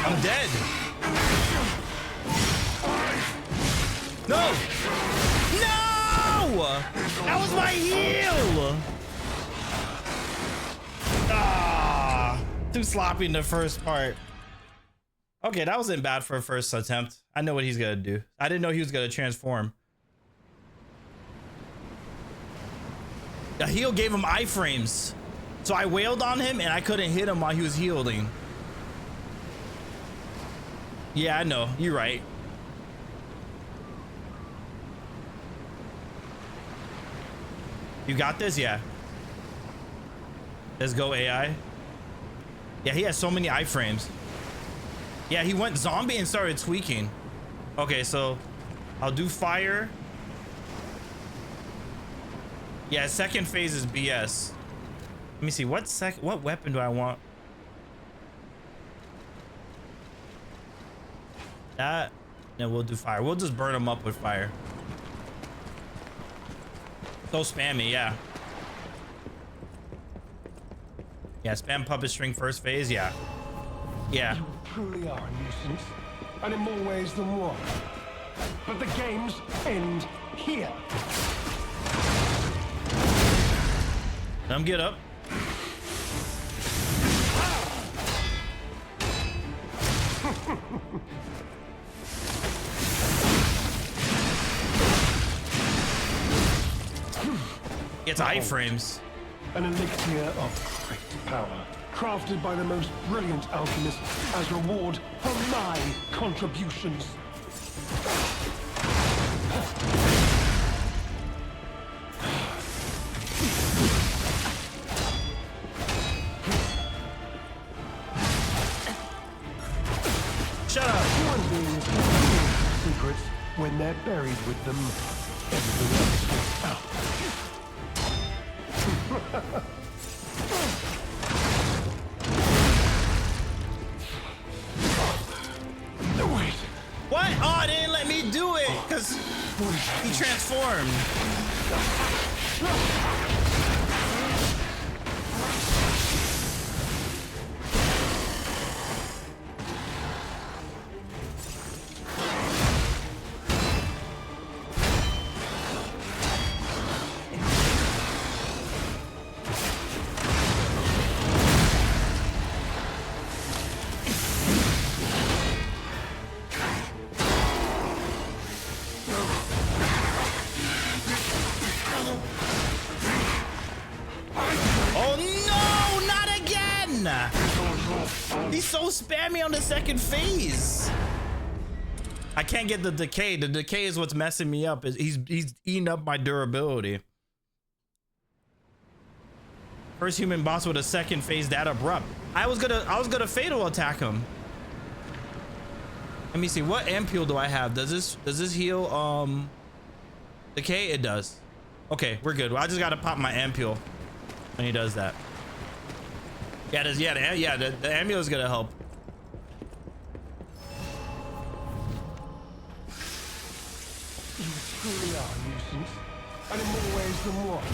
I'm dead. No! No! That was my heal! Ah, too sloppy in the first part. Okay, that wasn't bad for a first attempt. I know what he's gonna do. I didn't know he was gonna transform. The heal gave him iframes. So I wailed on him and I couldn't hit him while he was healing. Yeah, I know. You're right. You got this? Yeah. Let's go, AI. Yeah, he has so many iframes. Yeah, he went zombie and started tweaking. Okay, so I'll do fire. Yeah, second phase is BS. Let me see, what weapon do I want? That, then we'll do fire. We'll just burn him up with fire. So spammy, yeah. Yeah, spam puppet string first phase, yeah. Yeah. You truly are a nuisance, and in more ways than one. But the games end here. Let him get up. It's iframes. An elixir of great power, crafted by the most brilliant alchemist as reward for my contributions. Shut up. Human beings can secrets when they're buried with them. Everything else gets out. Wait. What? Oh, they didn't let me do it because he transformed. He's so spammy on the second phase. I can't get the decay. The decay is what's messing me up. He's eating up my durability. First human boss with a second phase that abrupt. I was gonna fatal attack him. Let me see, what ampule do I have? Does this heal decay? It does. Okay, we're good. I just gotta pop my ampule when he does that. Yeah, the ampule is gonna help. You truly are a nuisance, and in more ways than one.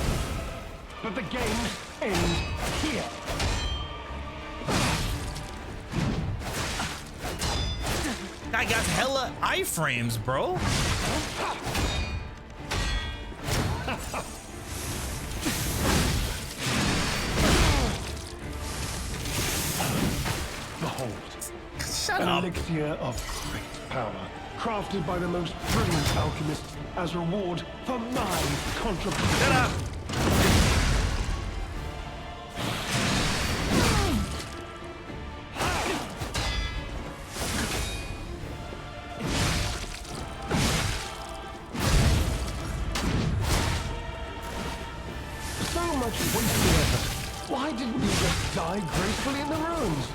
But the games end here. I got hella iframes, bro. Behold, Shut an up. elixir of great power, crafted by the most brilliant alchemist as reward for my contribution. Shut up. So much wasted effort. Why didn't you just die gracefully in the ruins?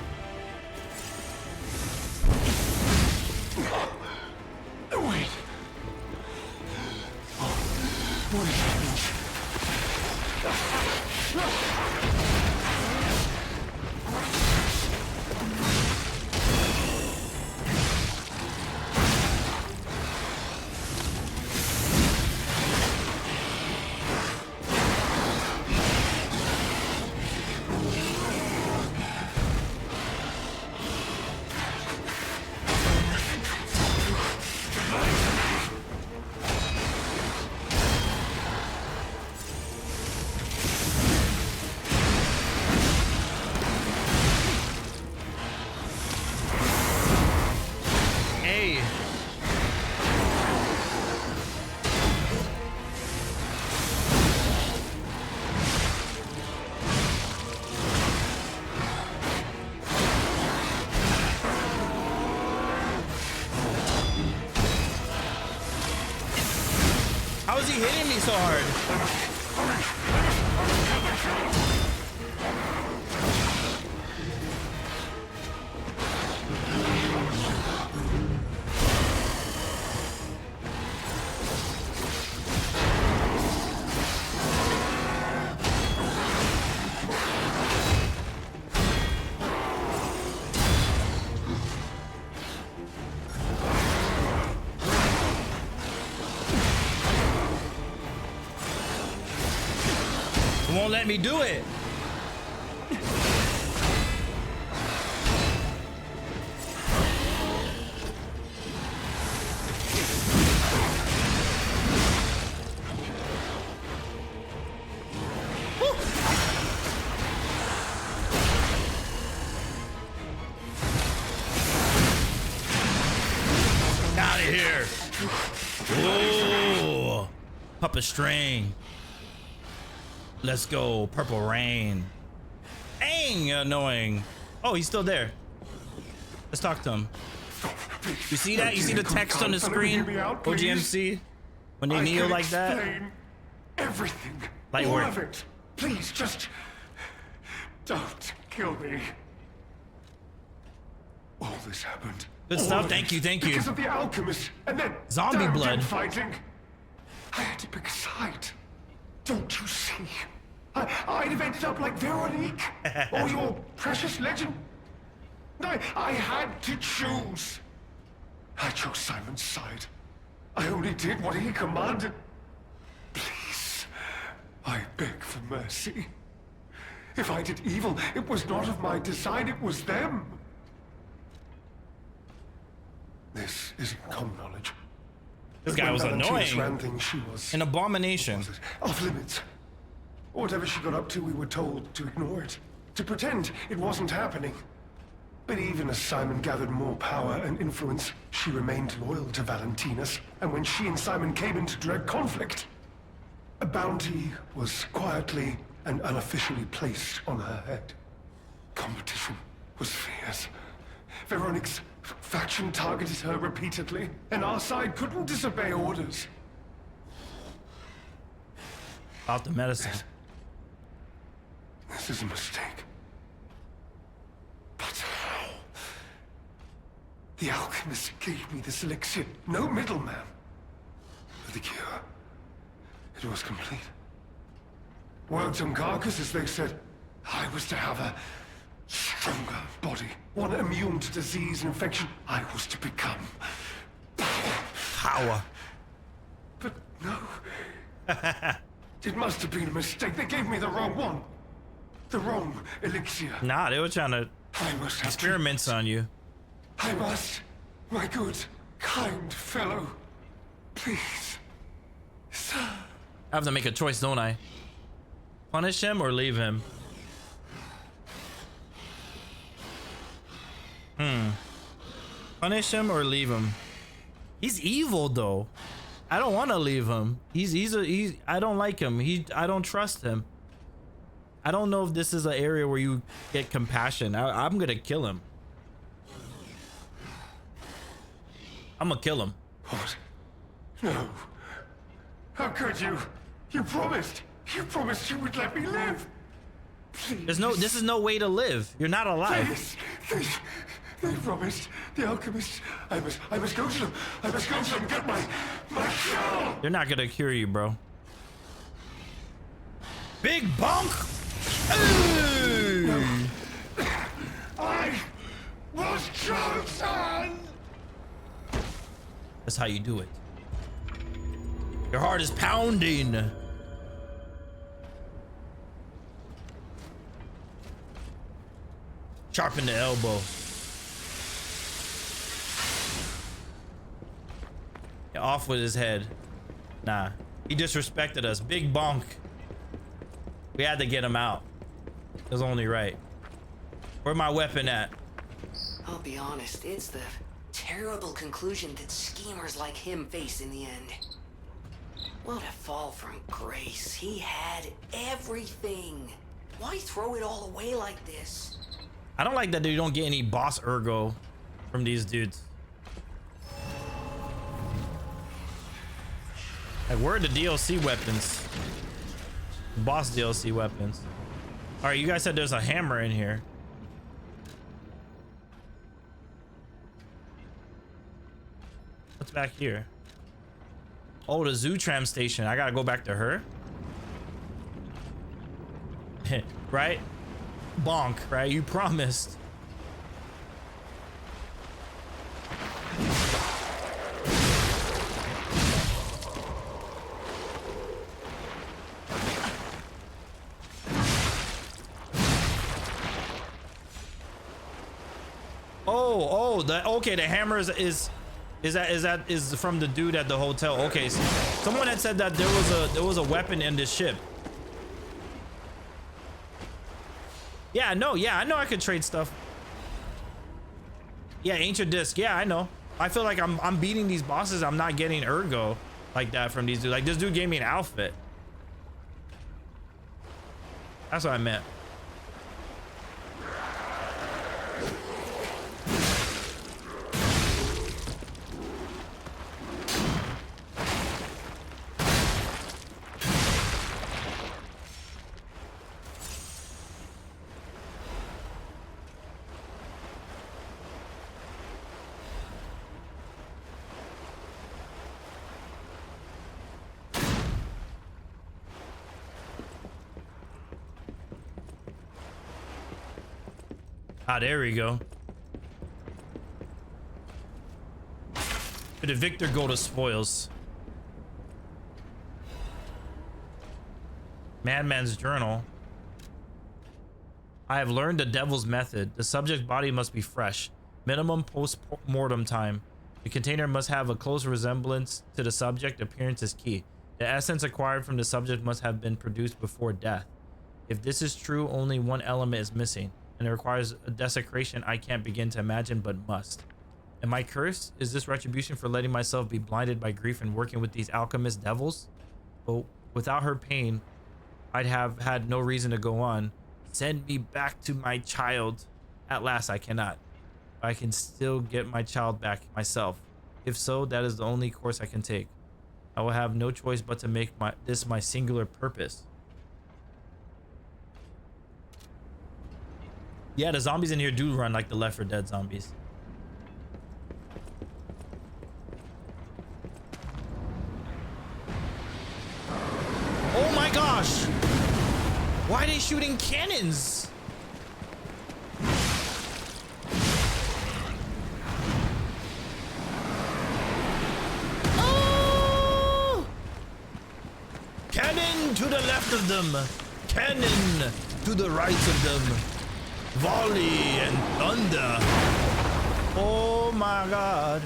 Wait. What is happening? is he hitting me so hard? Won't let me do it. Out of here. Ooh, puppet string. Let's go, purple rain. Dang, annoying. Oh, he's still there. Let's talk to him. You see that? You see the text on the screen? OGMC? When they kneel like that? Everything. Light All work. of it. Please, just don't kill me. All this happened. Good All stuff. of Thank it you, thank you. Because of the alchemist, and then Zombie damn blood. fighting. I had to pick a side. Don't you see? I'd have ended up like Veronique, or your precious legend. I had to choose. I chose Simon's side. I only did what he commanded. Please, I beg for mercy. If I did evil, it was not of my design, it was them. This isn't common knowledge. This guy was Valentina's ran annoying. things, she was An abomination. off limits. Whatever she got up to, we were told to ignore it, to pretend it wasn't happening. But even as Simon gathered more power and influence, she remained loyal to Valentinus, and when she and Simon came into direct conflict, a bounty was quietly and unofficially placed on her head. Competition was fierce. Veronique's faction targeted her repeatedly, and our side couldn't disobey orders. About the medicine. This is a mistake. But how? The alchemist gave me this elixir, no middleman. For the cure, it was complete. Words on carcass, as they said, I was to have a stronger body, one immune to disease and infection. I was to become Power. But no. It must have been a mistake. They gave me the wrong one. The wrong elixir. Nah, they were trying to I must have experiments on you. I must. My good, kind fellow. Please. Sir. I have to make a choice, don't I? Punish him or leave him? Punish him or leave him? He's evil though. I don't want to leave him. I don't like him. I don't trust him. I don't know if this is an area where you get compassion. I'm gonna kill him. I'm gonna kill him. What? No. How could you? You promised. You promised you would let me live. Please. This is no way to live. You're not alive. Please. They promised. The alchemist. I must go to them. I must go to them and get my cure. They're not gonna cure you, bro. Big bonk. Hey! I was chosen. That's how you do it. Your heart is pounding. Sharpen the elbow. Yeah, off with his head. Nah, he disrespected us. Big bonk. We had to get him out. It was only right. Where my weapon at? I'll be honest, it's the terrible conclusion that schemers like him face in the end. What a fall from grace. He had everything. Why throw it all away like this? I don't like that you don't get any boss ergo from these dudes. Like, where are the DLC weapons? Boss DLC weapons. All right, you guys said there's a hammer in here. What's back here? Oh, the zoo tram station. I gotta go back to her. Right? Bonk, right? You promised. Okay, the hammer is from the dude at the hotel. Okay, so someone had said that there was a weapon in this ship. Yeah, I know I could trade stuff. Yeah, ancient disc. Yeah, I know. I feel like I'm beating these bosses. I'm not getting ergo like that from these dudes. Like, this dude gave me an outfit. That's what I meant. Ah, there we go. Did Victor go to spoils? Madman's journal. I have learned the devil's method. The subject's body must be fresh. Minimum post-mortem time. The container must have a close resemblance to the subject. Appearance is key. The essence acquired from the subject must have been produced before death. If this is true, only one element is missing, and it requires a desecration I can't begin to imagine, but must. Am I cursed? Is this retribution for letting myself be blinded by grief and working with these alchemist devils? But without her pain, I'd have had no reason to go on. Send me back to my child. At last, I cannot. I can still get my child back myself. If so, that is the only course I can take. I will have no choice but to make this my singular purpose. Yeah, the zombies in here do run like the Left 4 Dead zombies. Oh my gosh! Why are they shooting cannons? Oh! Cannon to the left of them. Cannon to the right of them. Volley and thunder. Oh my god.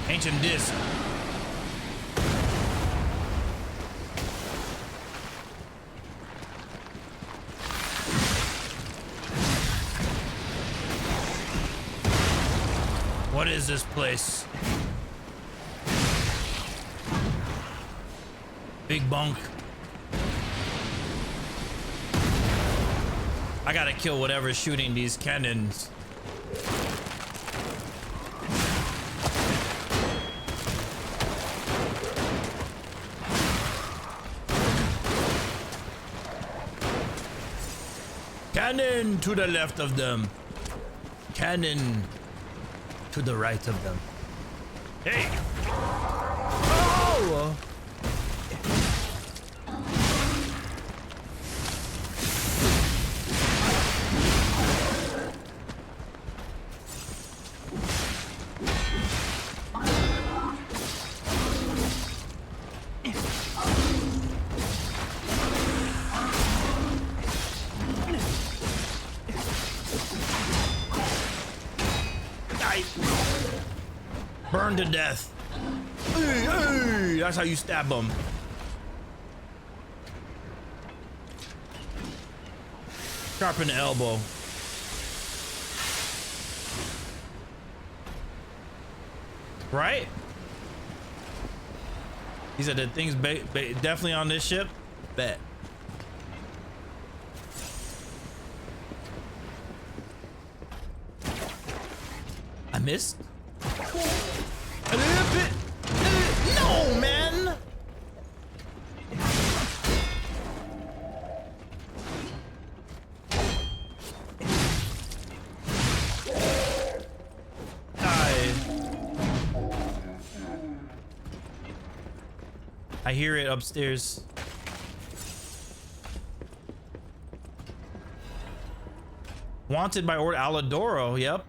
Ancient disc. What is this place? Big bunk. I gotta kill whatever's shooting these cannons. Cannon to the left of them. Cannon to the right of them. Hey! Oh! Burn to death. Hey, hey, that's how you stab them. Sharpen the elbow. Right? He said that things definitely on this ship. Bet. I missed. A little bit. No, man. Die. I hear it upstairs. Wanted by order Alidoro. Yep.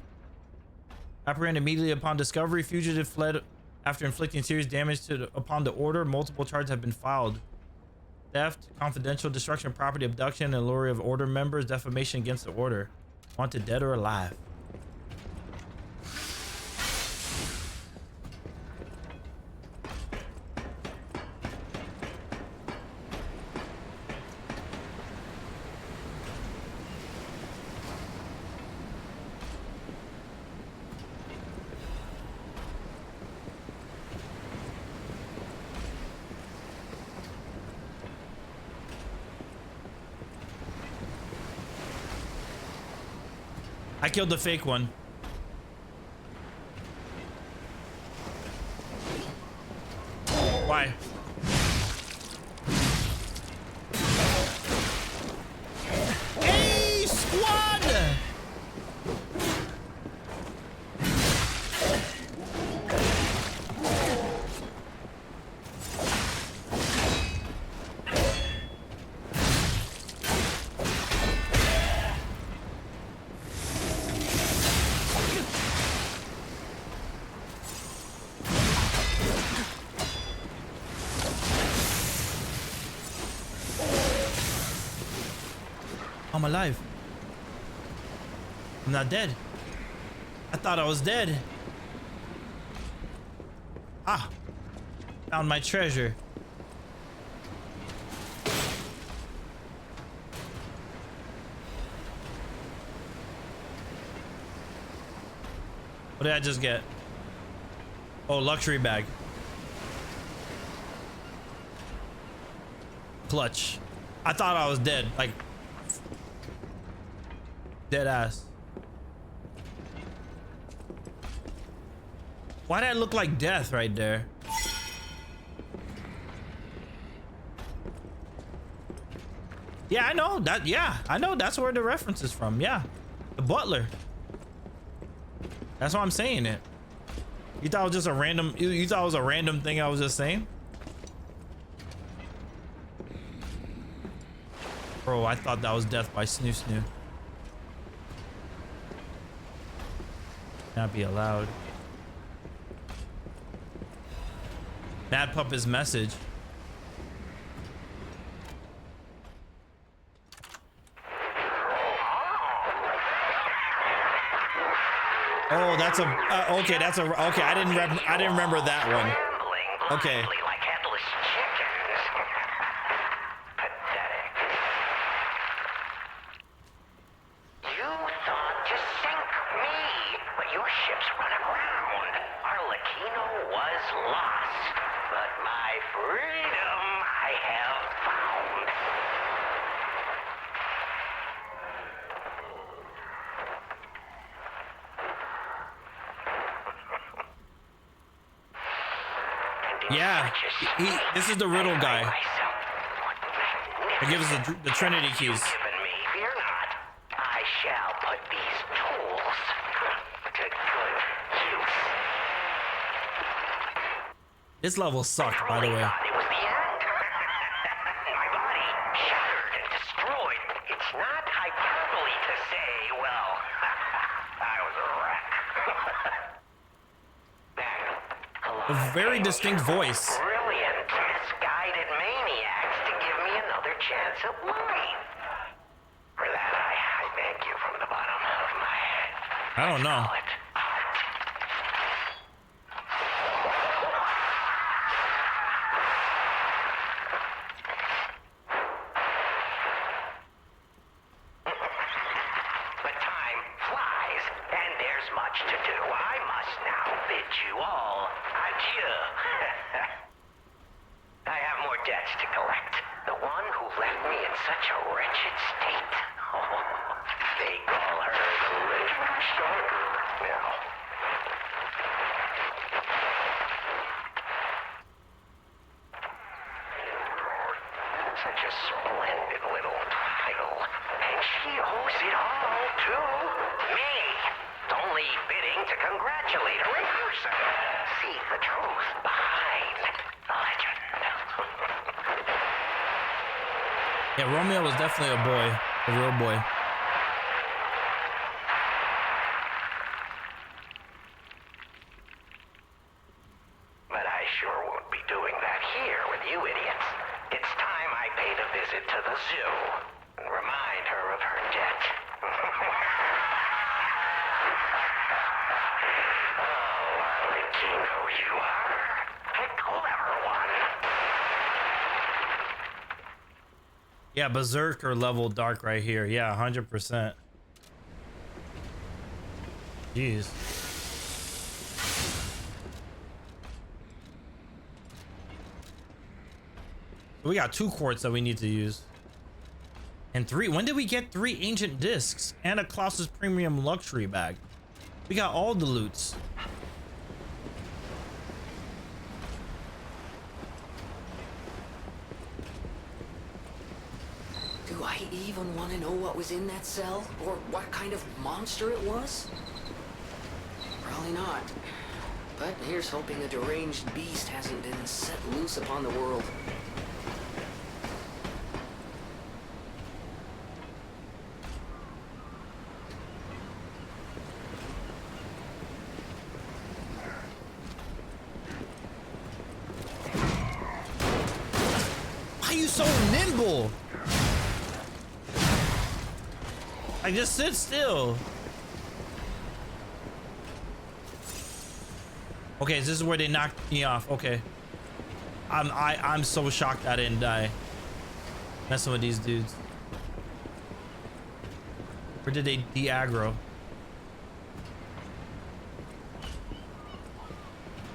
Apprehended immediately upon discovery. Fugitive fled after inflicting serious damage upon the order. Multiple charges have been filed. Theft, confidential destruction of property, abduction, and lure of order members, defamation against the order. Wanted dead or alive. I killed the fake one. Why? Hey, squad! I'm alive. I'm not dead. I thought I was dead. Ah, found my treasure. What did I just get? Oh, luxury bag. Clutch. I thought I was dead. Like, dead ass. Why did I look like death right there? Yeah, I know that. Yeah, I know that's where the reference is from. Yeah, the butler. That's why I'm saying it. You thought it was just a random. You thought it was a random thing I was just saying. Bro, I thought that was death by Snoo Snoo. Not be allowed. Mad Puppet's message. Oh, that's a okay. That's a okay. I didn't remember that one. Okay. You thought to sink me, but your ships run aground. Yeah, this is the riddle guy. He gives us the Trinity keys. Fear not. I shall put these tools to good use. This level sucked, by the way. Thought it was the end. My body shattered and destroyed. It's not hyperbole to say, well, I was a wreck. A very distinct voice. Brilliant, misguided maniacs to give me another chance at life. For that, I thank you from the bottom of my head. I don't know. But time flies, and there's much to do. I must now bid you all adieu. I have more debts to collect. The one who left me in such a wretched state. They call her the Legend Stalker now. Such a splendid little title. And she owes it all to me. It's only fitting to congratulate her in person. See the truth behind the legend. Yeah, Romeo was definitely a boy, a real boy. But I sure won't be doing that here with you idiots. It's time I paid a visit to the zoo and remind her of her debt. Oh, I think you know who you are. A clever one. Yeah, Berserker level dark right here. Yeah, 100%. Jeez. We got 2 quartz that we need to use. And 3. When did we get 3 ancient discs and a Colossus premium luxury bag? We got all the loots. Do I even want to know what was in that cell? Or what kind of monster it was? Probably not. But here's hoping a deranged beast hasn't been set loose upon the world. Why are you so nimble? Like, just sit still. Okay, this is where they knocked me off. Okay. I'm so shocked I didn't die. Messing with these dudes. Or did they de-aggro?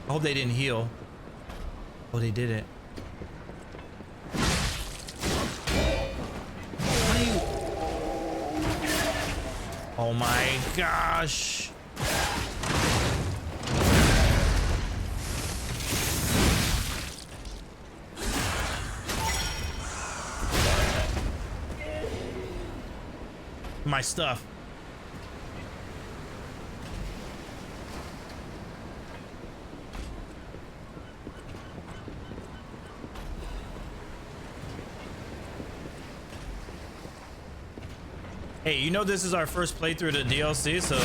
I hope they didn't heal. Oh, they didn't. What are you? Oh my gosh. My stuff. Hey, you know this is our first playthrough of the DLC, so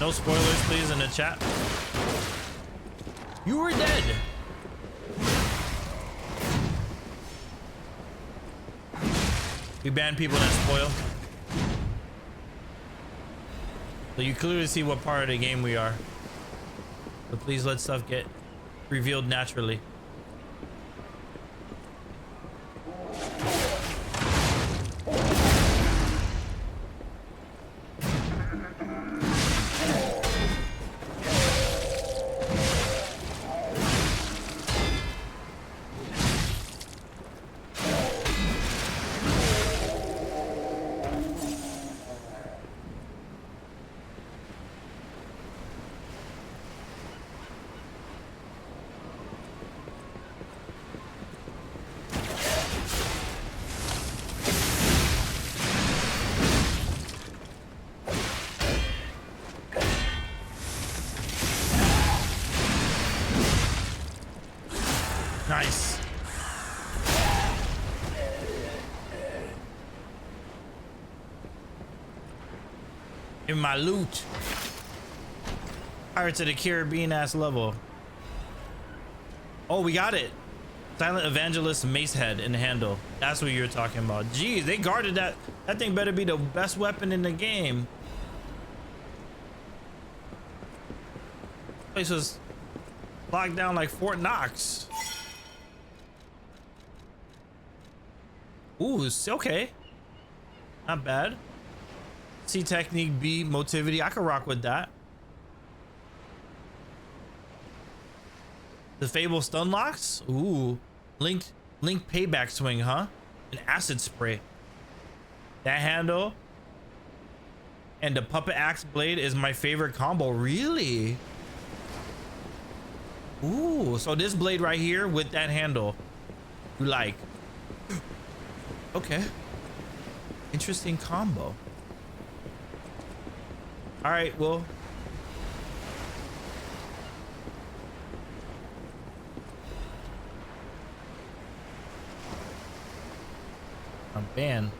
no spoilers please in the chat. You were dead. We ban people that spoil. So you clearly see what part of the game we are. So please let stuff get revealed naturally. In my loot. Pirates of the Caribbean ass level. Oh, we got it. Silent Evangelist Mace Head and handle. That's what you're talking about. Jeez, they guarded that. That thing better be the best weapon in the game. Place was locked down like Fort Knox. Ooh, it's okay. Not bad. C technique, B motivity. I could rock with that. The Fable stun locks. Ooh, Link payback swing, huh? An acid spray. That handle and the puppet axe blade is my favorite combo. Really? Ooh, so this blade right here with that handle, you like? Okay. Interesting combo. All right, well. I'm banned.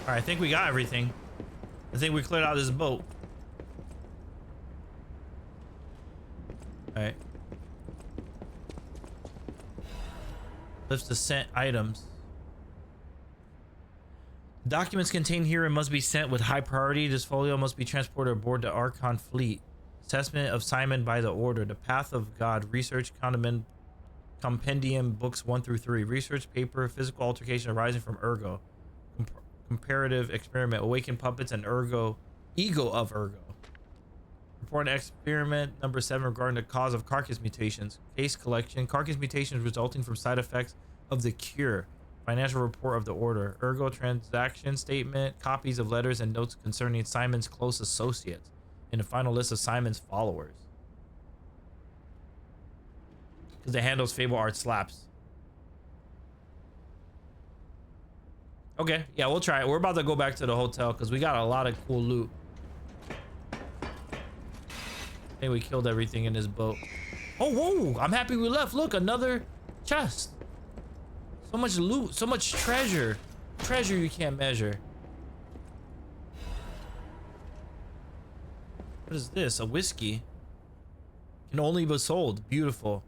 All right, I think we got everything. I think we cleared out this boat. All right. Lifts the sent items. Documents contained herein must be sent with high priority. This folio must be transported aboard the Archon fleet. Assessment of Simon by the Order. The Path of God. Research Compendium books 1 through 3. Research paper. Physical altercation arising from Ergo. Comparative experiment. Awaken puppets and ego of Ergo. Report experiment number 7 regarding the cause of carcass mutations. Case collection. Carcass mutations resulting from side effects of the cure. Financial report of the Order. Ergo transaction statement. Copies of letters and notes concerning Simon's close associates. And a final list of Simon's followers. Because the handles Fable art slaps. Okay, yeah, we'll try it. We're about to go back to the hotel because we got a lot of cool loot. I think we killed everything in this boat. Oh, whoa, I'm happy we left. Look, another chest. So much loot, so much treasure. Treasure you can't measure. What is this? A whiskey. Can only be sold. Beautiful.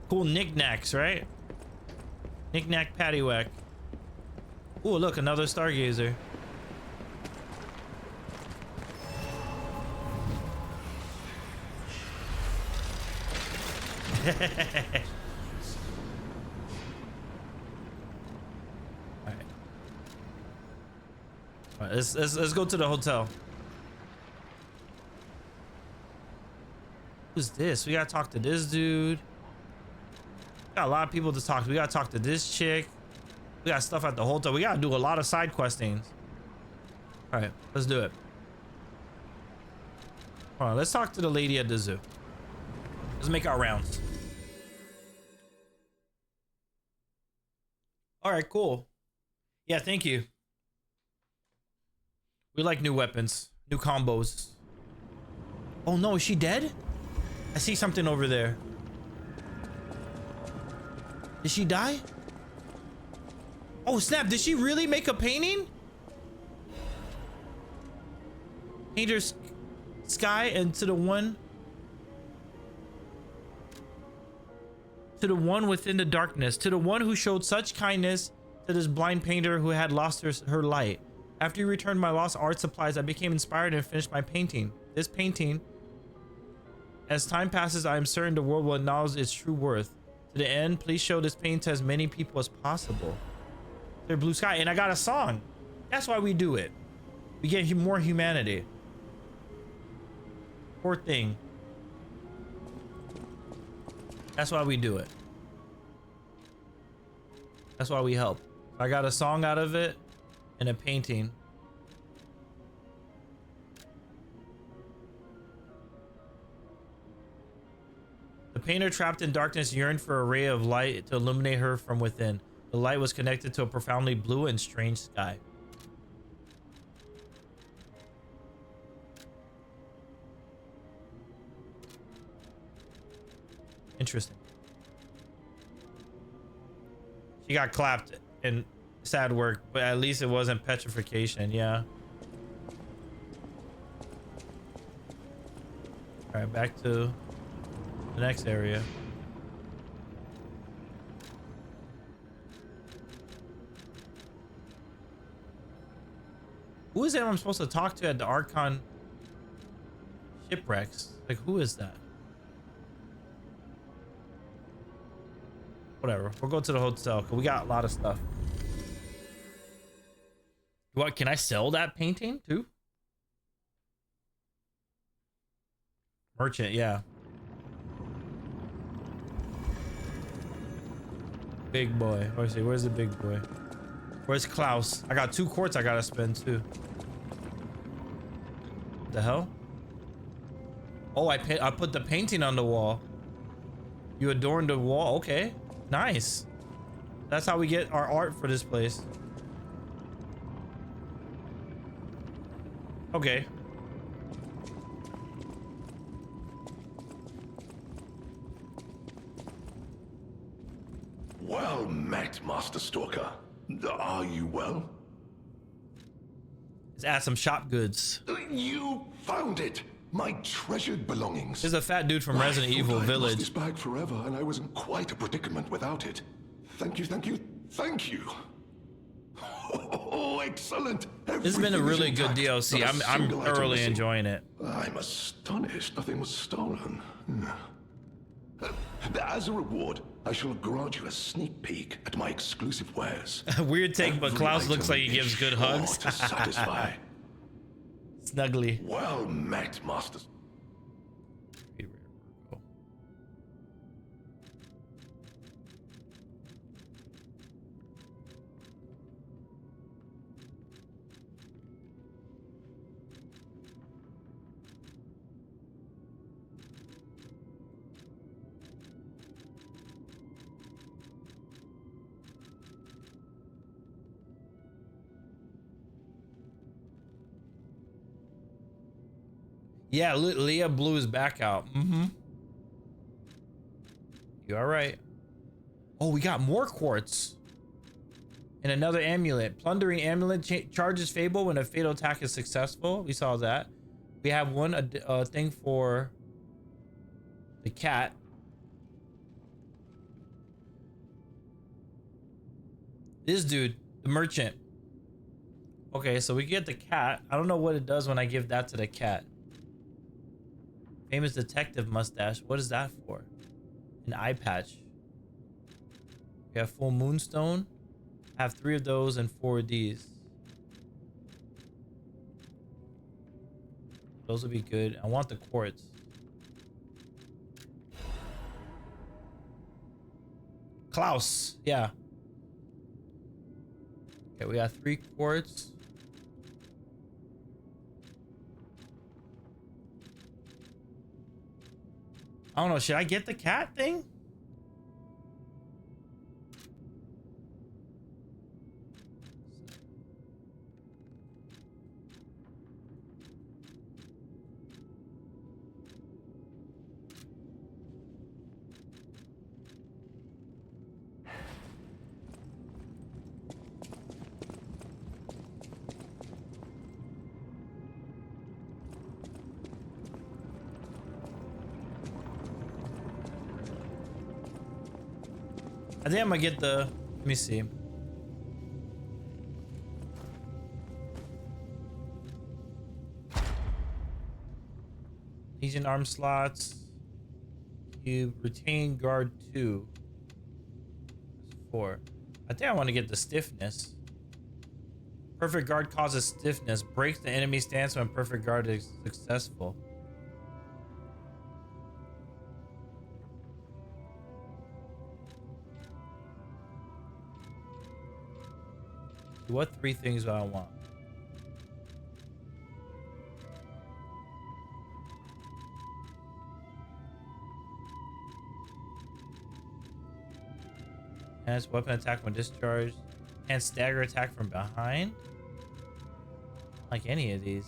Cool knickknacks, right? Knick-knack paddywhack. Ooh, look, another stargazer. All right, let's go to the hotel. Who's this? We gotta talk to this dude. Got a lot of people to talk to. We gotta talk to this chick. We got stuff at the hotel. We gotta do a lot of side questings. All right, let's do it. Hold on, let's talk to the lady at the zoo. Let's make our rounds. All right, cool. Yeah, thank you. We like new weapons, new combos. Oh no, is she dead? I see something over there. Did she die? Oh snap, did she really make a painting? Painter's sky and to the one within the darkness, to the one who showed such kindness to this blind painter who had lost her light. After you returned my lost art supplies, I became inspired and finished my painting. This painting, as time passes, I am certain the world will acknowledge its true worth. To the end, please show this painting to as many people as possible. Their blue sky, and I got a song. That's why we do it. We get more humanity. Poor thing. That's why we do it. That's why we help. I got a song out of it and a painting. The painter trapped in darkness yearned for a ray of light to illuminate her from within. The light was connected to a profoundly blue and strange sky. Interesting. got clapped and sad work, but at least it wasn't petrification. Yeah. All right, back to the next area. Who is anyone supposed to talk to at the Archon shipwrecks? Like, who is that? Whatever. We'll go to the hotel because we got a lot of stuff. What, can I sell that painting too? Merchant, yeah. Big boy. Let me see. Where's the big boy? Where's Klaus? I got 2 quartz I gotta spend too. What the hell? Oh, I put the painting on the wall. You adorned the wall. Okay, nice. That's how we get our art for this place. Okay. Well met, Master Stalker. Are you well? Let's add some shop goods. You found it! My treasured belongings. There's a fat dude from Resident Evil I Village. lost this bag forever, and I was in quite a predicament without it. Thank you, thank you, thank you. Oh, excellent! This has been a really good DLC. I'm thoroughly enjoying it. I'm astonished nothing was stolen. As a reward, I shall grant you a sneak peek at my exclusive wares. Weird take, but Klaus looks like he gives good hugs. To satisfy. Snuggly. Well met, Master. Yeah, Leah blew his back out. Mm-hmm. You all right? Oh, we got more quartz. And another amulet. Plundering amulet charges Fable when a fatal attack is successful. We saw that. We have one thing for the cat. This dude, the merchant. Okay, so we get the cat. I don't know what it does when I give that to the cat. Famous detective mustache. What is that for? An eye patch. We have full moonstone. I have 3 of those and 4 of these. Those would be good. I want the quartz. Klaus. Yeah. Okay, we got 3 quartz. I don't know. Should I get the cat thing? I think I'm gonna get the, let me see. Legion arm slots. You retain guard 2. That's 4. I think I want to get the stiffness. Perfect guard causes stiffness. Breaks the enemy stance when perfect guard is successful. What 3 things do I want? Enhanced weapon attack when discharged. And stagger attack from behind. Like any of these.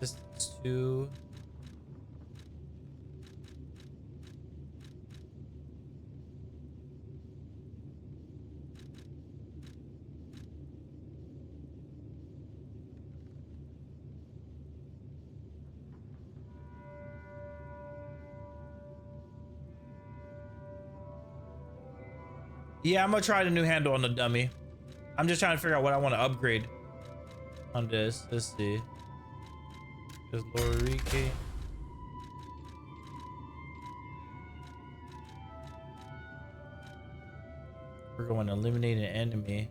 Resistance 2. Yeah, I'm gonna try the new handle on the dummy. I'm just trying to figure out what I want to upgrade on this. Let's see. There's Lorike. We're going to eliminate an enemy.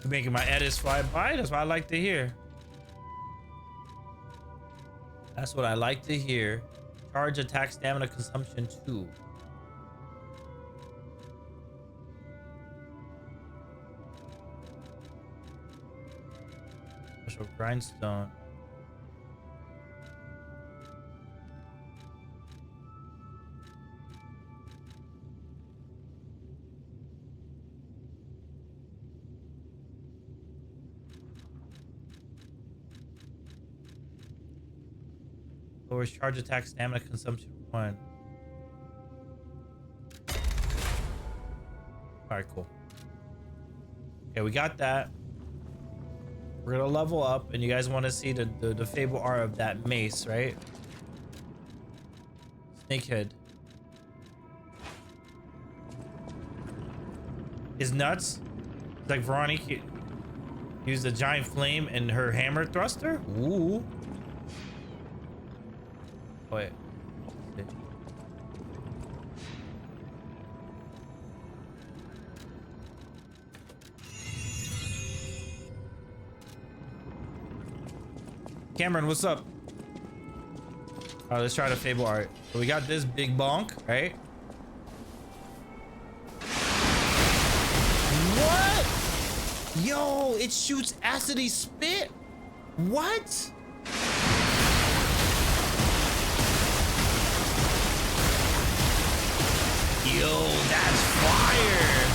Making my edits fly by. That's what I like to hear. That's what I like to hear. Charge attack stamina consumption 2. Special grindstone. Lowers charge attack stamina consumption 1. Alright, cool. Okay, we got that. We're gonna level up, and you guys want to see the fable art of that mace, right? Snakehead. Is nuts. It's like Veronique used a giant flame in her hammer thruster. Ooh. Wait. Cameron, what's up? Alright, let's try the fable art. So we got this big bonk, right? What? Yo, it shoots acidy spit. What? Yo, that's fire.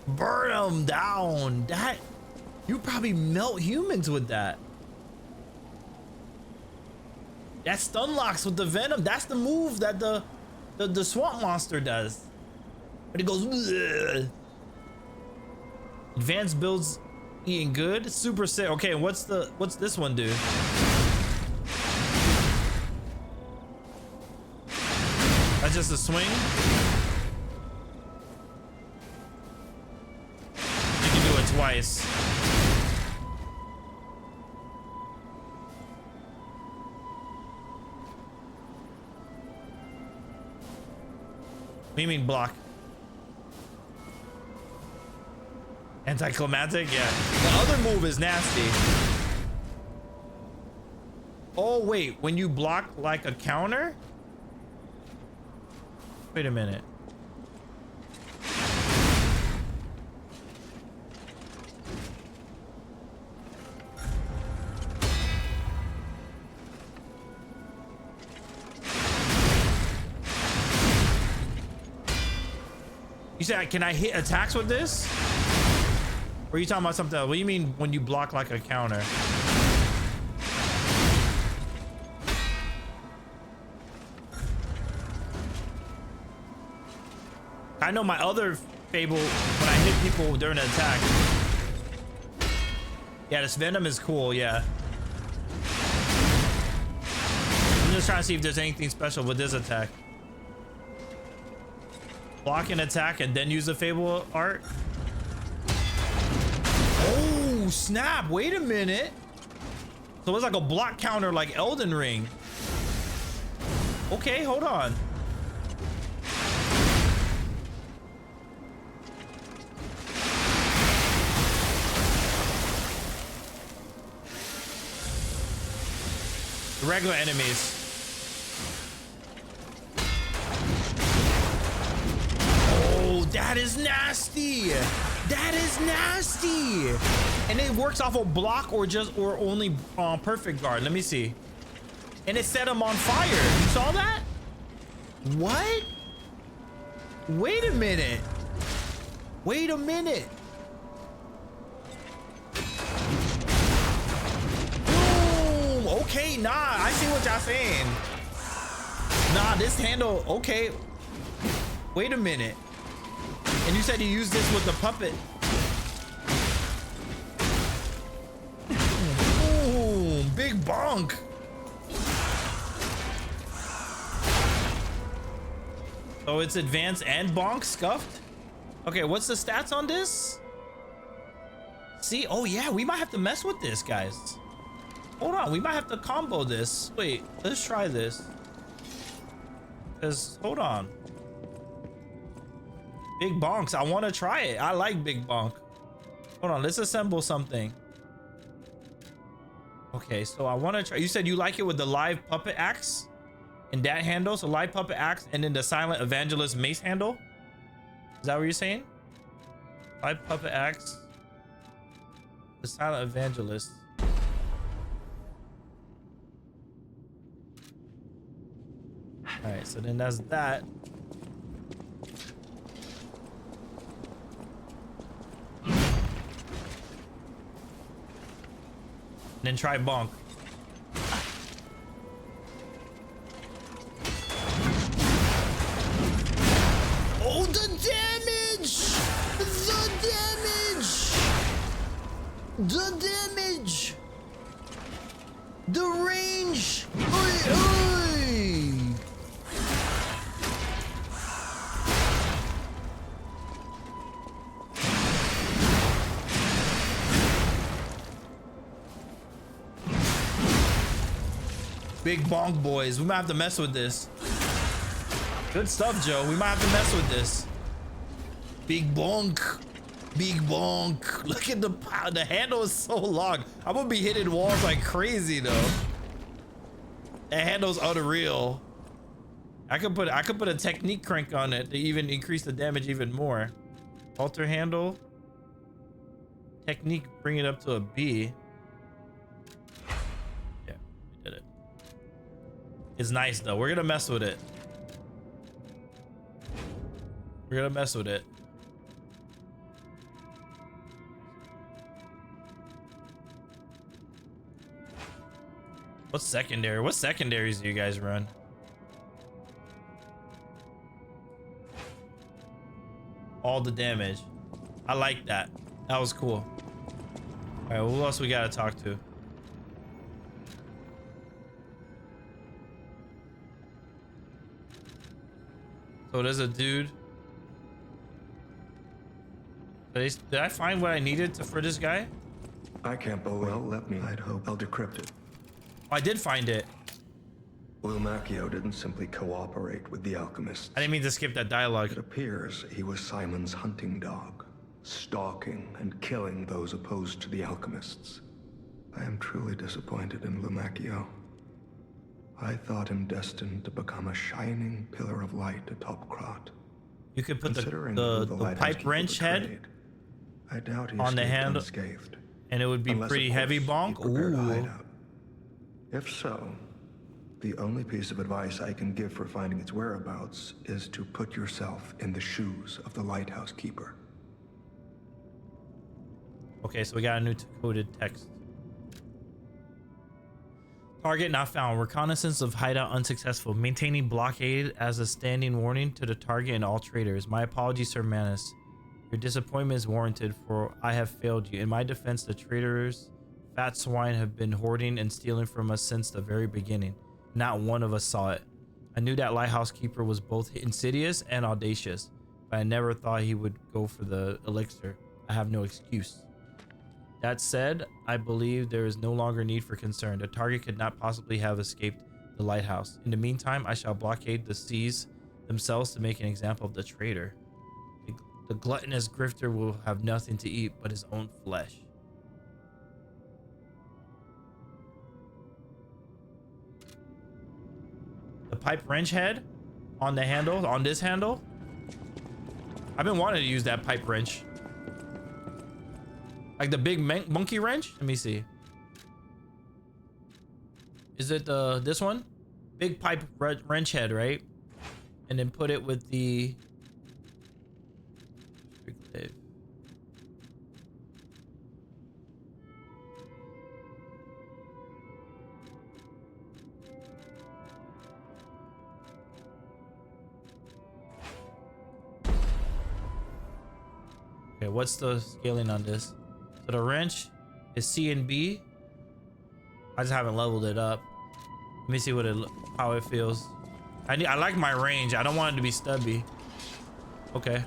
Burn them down. That, you probably melt humans with that. That stun locks with the venom. That's the move that the swamp monster does. But it goes. Ugh. Advanced builds eating good. Super sick. Okay, what's this one do? That's just a swing. You can do it twice. What do you mean block? Anticlimactic? Yeah. The other move is nasty. Oh wait, when you block like a counter? Wait a minute. You said, can I hit attacks with this? Or are you talking about something else? What do you mean when you block like a counter? I know my other fable when I hit people during an attack. Yeah, this venom is cool, yeah. I'm just trying to see if there's anything special with this attack. Block an attack and then use the fable art. Oh, snap. Wait a minute. So it's like a block counter like Elden Ring. Okay, hold on. Regular enemies. Oh, that is nasty. That is nasty. And it works off a block or only perfect guard. Let me see. And it set him on fire. You saw that? What? Wait a minute. Wait a minute. okay, nah, I see what y'all saying. Nah, this handle, okay. Wait a minute. And you said you used this with the puppet. Ooh, big bonk. So it's advanced and bonk scuffed. Okay, what's the stats on this? See, oh yeah, we might have to mess with this, guys. Hold on, we might have to combo this. Wait, let's try this. Cause hold on. Big bonks, I want to try it. I like big bonk. Hold on, let's assemble something. Okay, so I want to try. You said you like it with the live puppet axe and that handle. So live puppet axe and then the silent evangelist mace handle. Is that what you're saying? Live puppet axe. The silent evangelist. All right, so then that's that. And then try bonk. Oh, the damage! The damage! The range! Oi, oi! Big bonk, boys. We might have to mess with this. Good stuff, Joe. We might have to mess with this. Big bonk. Big bonk. Look at the handle is so long. I'm gonna be hitting walls like crazy though. The handle's unreal. I could put a technique crank on it to even increase the damage even more. Alter handle. Technique, bring it up to a B. Yeah, we did it. It's nice though. We're gonna mess with it. We're gonna mess with it. What's secondary? What secondaries do you guys run? All the damage. I like that. That was cool. All right, who else we gotta talk to? So there's a dude. Did I find what I needed for this guy? I can't believe. Well, let me. I'd hope I'll decrypt it. Oh, I did find it. Lumacchio didn't simply cooperate with the alchemists. I didn't mean to skip that dialogue. It appears he was Simon's hunting dog, stalking and killing those opposed to the alchemists. I am truly disappointed in Lumacchio. I thought him destined to become a shining pillar of light atop Krat. You could put Considering the pipe wrench head I doubt he on the escaped handle, unscathed. and it would be Unless, pretty of heavy course, bonk. he prepared a Ooh. hideout. If so, the only piece of advice I can give for finding its whereabouts is to put yourself in the shoes of the lighthouse keeper. Okay, so we got a new coded text. Target not found. Reconnaissance of hideout unsuccessful. Maintaining blockade as a standing warning to the target and all traders. My apologies, Sir Manus. Your disappointment is warranted, for I have failed you. In my defense, the traders, fat swine, have been hoarding and stealing from us since the very beginning. Not one of us saw it. I knew that lighthouse keeper was both insidious and audacious, but I never thought he would go for the elixir. I have no excuse. That said, I believe there is no longer need for concern. The target could not possibly have escaped the lighthouse. In the meantime, I shall blockade the seas themselves to make an example of the traitor. The gluttonous grifter will have nothing to eat but his own flesh. The pipe wrench head on the handle, on this handle. I've been wanting to use that pipe wrench. Like the big monkey wrench. Let me see. Is it this one? Big pipe wrench head, right? And then put it with the glaive. Okay, what's the scaling on this? So the wrench is C and B. I just haven't leveled it up. Let me see what how it feels. I like my range. I don't want it to be stubby. Okay.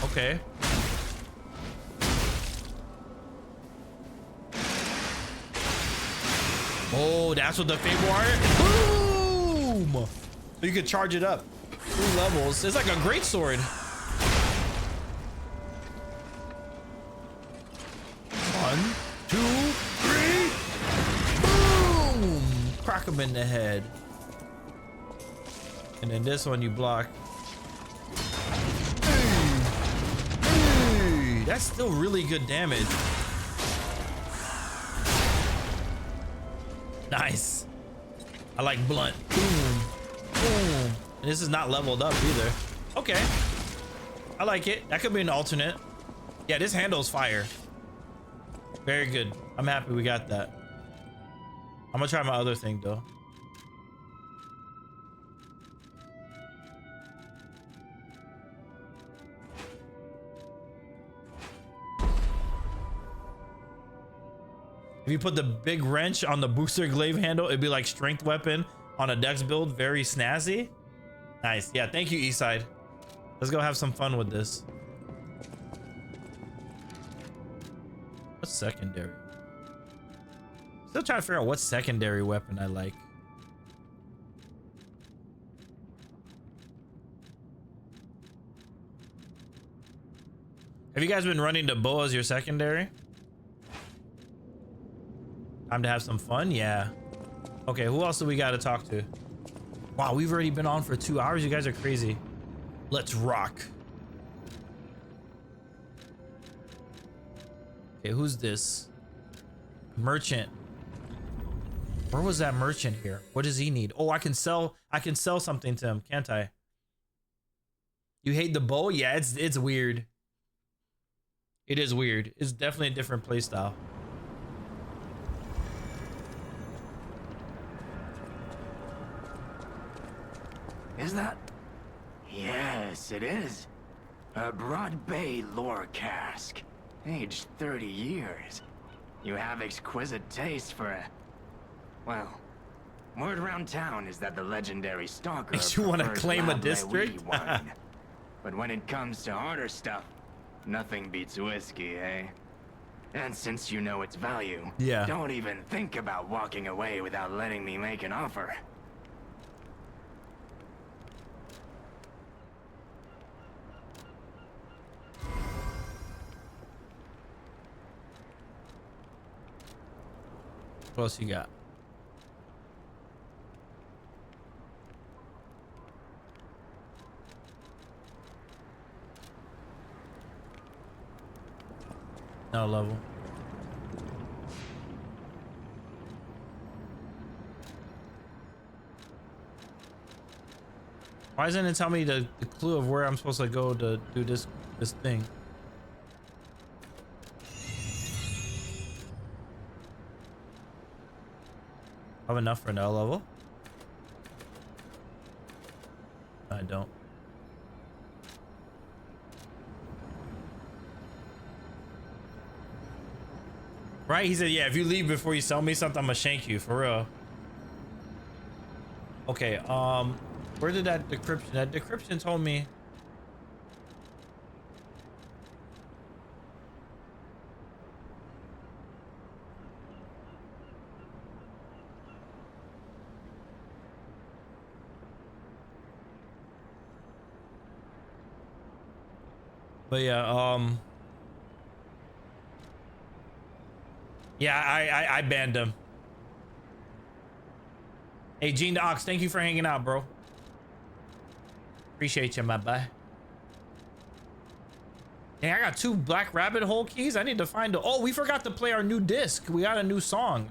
Okay. Oh, that's what the Fable are. Boom! So you could charge it up 3 levels. It's like a great sword. One, 2, 3. Boom! Crack him in the head. And then this one you block. Hey, that's still really good damage. Nice. I like blunt. Boom. Boom. And this is not leveled up either. Okay. I like it. That could be an alternate. Yeah, this handles fire. Very good. I'm happy we got that. I'm gonna try my other thing though. If you put the big wrench on the booster glaive handle, it'd be like strength weapon on a dex build. Very snazzy. Nice. Yeah, thank you, Eastside. Let's go have some fun with this. What's secondary? Still trying to figure out what secondary weapon I like. Have you guys been running the bow as your secondary? Time to have some fun? Yeah. Okay, who else do we got to talk to? Wow, we've already been on for 2 hours. You guys are crazy. Let's rock. Okay, who's this? Merchant. Where was that merchant here? What does he need? Oh, I can sell something to him, can't I? You hate the bow? Yeah, it's weird. It is weird. It's definitely a different playstyle. Is that? Yes, it is. A Broad Bay lore cask. Aged 30 years. You have exquisite taste for a... Well, word around town is that the legendary stalker Makes you want to prefers claim a Lable district? wine. But when it comes to harder stuff, nothing beats whiskey, eh? And since you know its value, Yeah. don't even think about walking away without letting me make an offer. What else you got? No level. Why doesn't it tell me the clue of where I'm supposed to go to do this thing? Have enough for an L level? I don't. Right? He said, yeah, if you leave before you sell me something, I'm gonna shank you, for real. Okay, where did that decryption? That decryption told me. But yeah, yeah, I banned him. Hey, Gene the Ox, thank you for hanging out, bro. Appreciate you, my boy. Hey, I got 2 Black Rabbit Hole keys. I need to find oh, we forgot to play our new disc. We got a new song.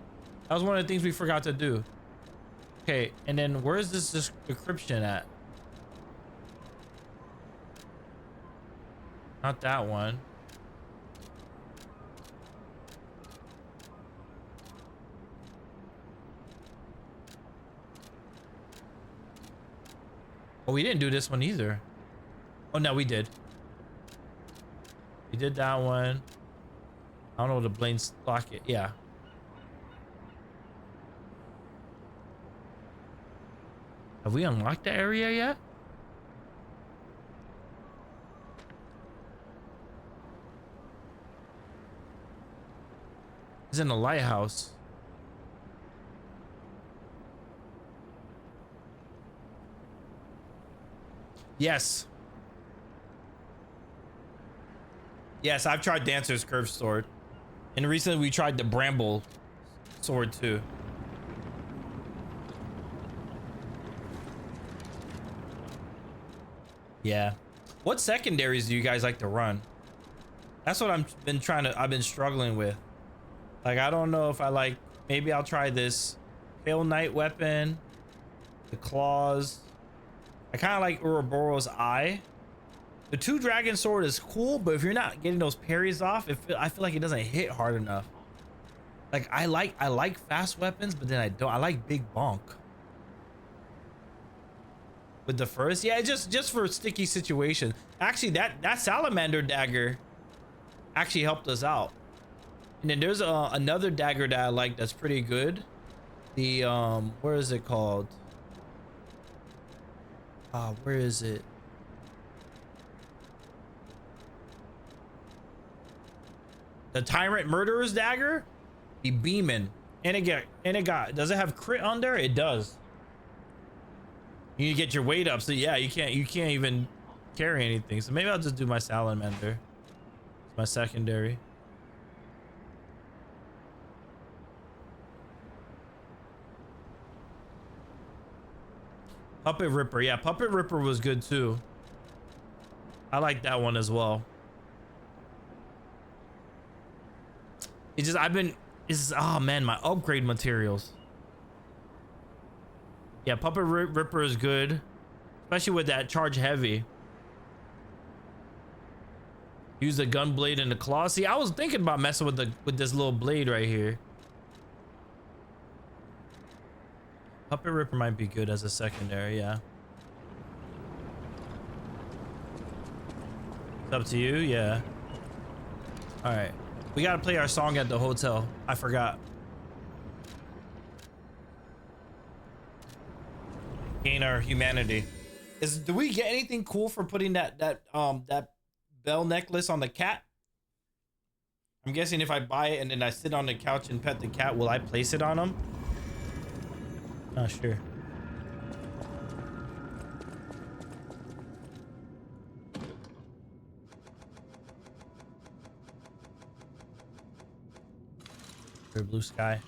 That was one of the things we forgot to do. Okay, and then where's this decryption at? Not that one. Oh, we didn't do this one either. Oh, no, we did. We did that one. I don't know what the Blaine's lock it. Yeah. Have we unlocked the area yet? It's in the lighthouse. Yes. Yes, I've tried Dancer's curved sword. And recently we tried the Bramble sword too. Yeah. What secondaries do you guys like to run? That's what I've been struggling with. Like, I don't know if I like, maybe I'll try this Pale Knight weapon, the claws. I kind of like Ouroboros Eye. The 2 dragon sword is cool, but if you're not getting those parries off, I feel like it doesn't hit hard enough. Like, I like fast weapons, but then I don't. I like big bonk. With the first, yeah, just for sticky situations. Actually, that salamander dagger actually helped us out. And then there's another dagger that I like that's pretty good. The where is it called? Where is it? The Tyrant Murderer's dagger, be beaming, and does it have crit on there? It does. You need to get your weight up, so yeah, you can't even carry anything. So maybe I'll just do my salamander. It's my secondary. Puppet Ripper, yeah, Puppet Ripper was good too. I like that one as well. It's just oh man, my upgrade materials. Yeah, Puppet Ripper is good, especially with that charge heavy. Use the gun blade and the claw. See, I was thinking about messing with this little blade right here. Puppet Ripper might be good as a secondary, yeah. It's up to you, yeah. All right, we gotta play our song at the hotel. I forgot. Gain our humanity. Do we get anything cool for putting that bell necklace on the cat? I'm guessing if I buy it and then I sit on the couch and pet the cat, will I place it on him? Not sure. Blue sky.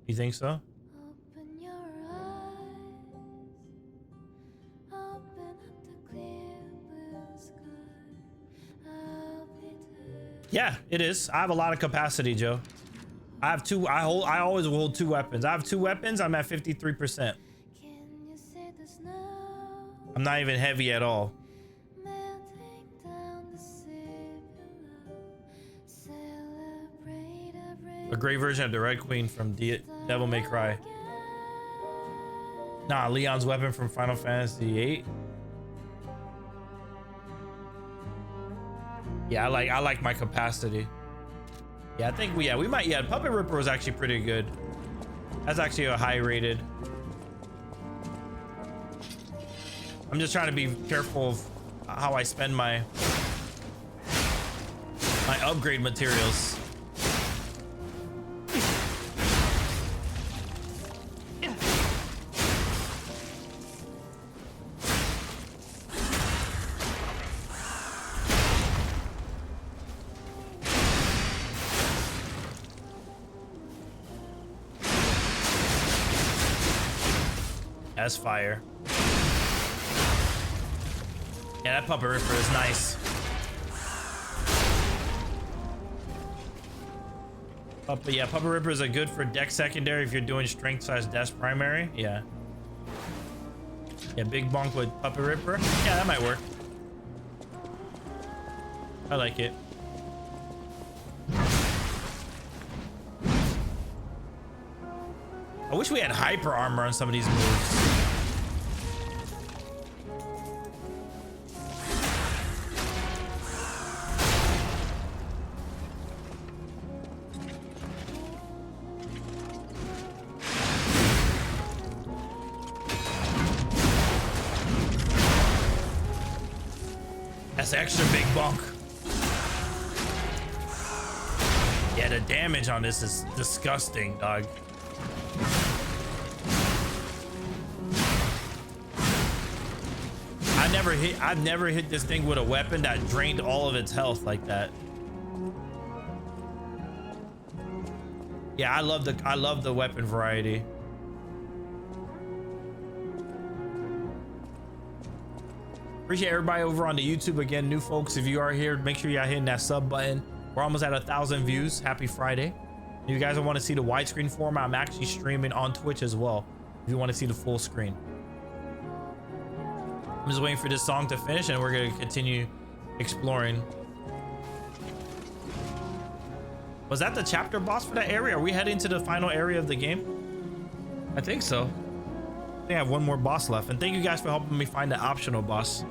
You think so? Open your eyes, open up the clear blue sky. I'll be there. Yeah, it is. I have a lot of capacity, Joe. I have two. I always hold 2 weapons. I have 2 weapons. I'm at 53%. Can you see the snow I'm not even heavy at all. melting down the sea below? Celebrate every A great version of the Red Queen from Devil May Cry. Nah, Leon's weapon from Final Fantasy VIII. Yeah, I like my capacity. Yeah, I think we might. Yeah, Puppet Ripper was actually pretty good. That's actually a high rated. I'm just trying to be careful of how I spend my upgrade materials. That's fire. Yeah, that Puppet Ripper is nice. Yeah, Puppet Ripper is a good for deck secondary if you're doing strength size desk primary. Yeah. Yeah, big bonk with Puppet Ripper. Yeah, that might work. I like it. I wish we had hyper armor on some of these moves. That's extra big bunk. Yeah, the damage on this is disgusting, dog. I've never hit this thing with a weapon that drained all of its health like that. Yeah, I love the weapon variety. Appreciate everybody over on the YouTube again. New folks, if you are here, make sure y'all hitting that sub button. We're almost at 1,000 views. Happy Friday. If you guys want to see the widescreen format, I'm actually streaming on Twitch as well. If you want to see the full screen. I'm just waiting for this song to finish and we're going to continue exploring. Was that the chapter boss for that area? Are we heading to the final area of the game? I think so. I think I have one more boss left. And thank you guys for helping me find the optional boss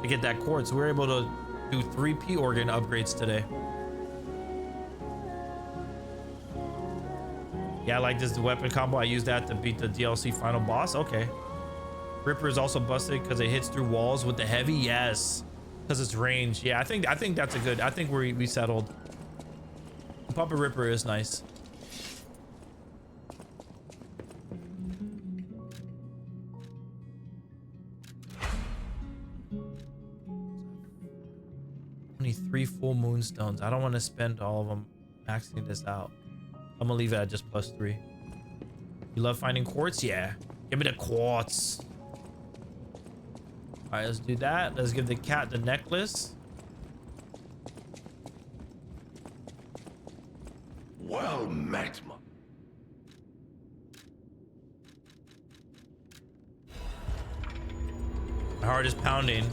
to get that quartz. We were able to do 3 P organ upgrades today. Yeah, I like this weapon combo. I used that to beat the DLC final boss. Okay. Ripper is also busted because it hits through walls with the heavy. Yes, because it's range. Yeah, I think that's a good. I think we settled. Puppet Ripper is nice. Only 3 full moonstones. I don't want to spend all of them maxing this out. I'm gonna leave it at just +3. You love finding quartz? Yeah. Give me the quartz. All right, let's do that. Let's give the cat the necklace. Well met, My heart is pounding.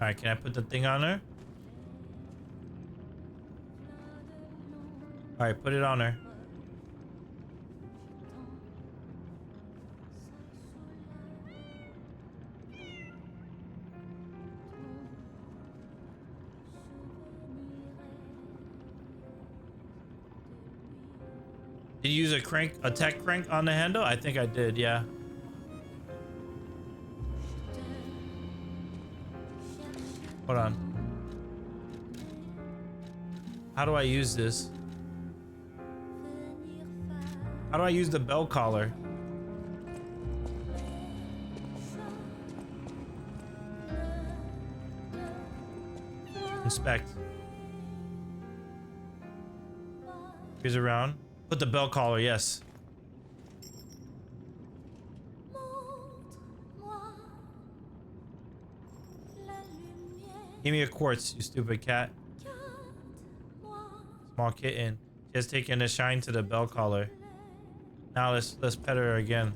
All right, can I put the thing on her? All right, put it on her. Did you use a tech crank on the handle? I think I did, yeah. Hold on. How do I use this? How do I use the bell collar? Inspect. Here's around. Put the bell collar, yes. Give me a quartz, you stupid cat. Small kitten. Just taking a shine to the bell collar. Now let's pet her again.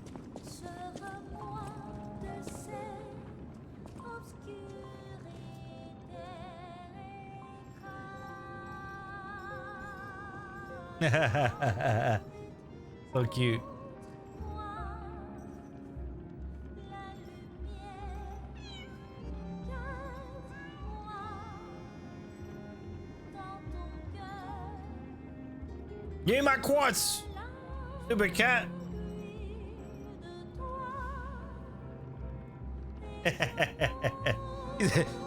So cute. Give me my quartz, stupid cat.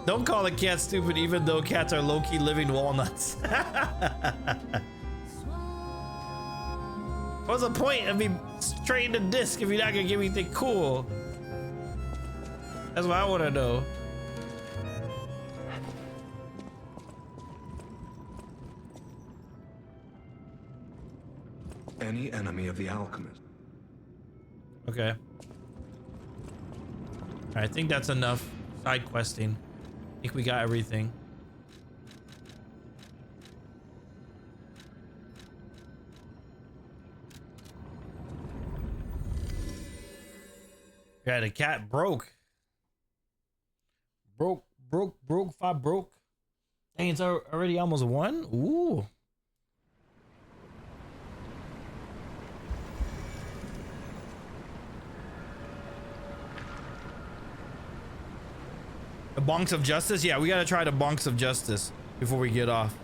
Don't call a cat stupid, even though cats are low-key living walnuts. What's the point of me trading the disc if you're not gonna give me anything cool? That's what I want to know. Any enemy of the alchemist. Okay. I think that's enough side questing. I think we got everything. Yeah, the cat broke. Broke. 5 broke. Dang, it's already almost 1? Ooh. The bonks of justice? Yeah, we gotta try the bonks of justice before we get off.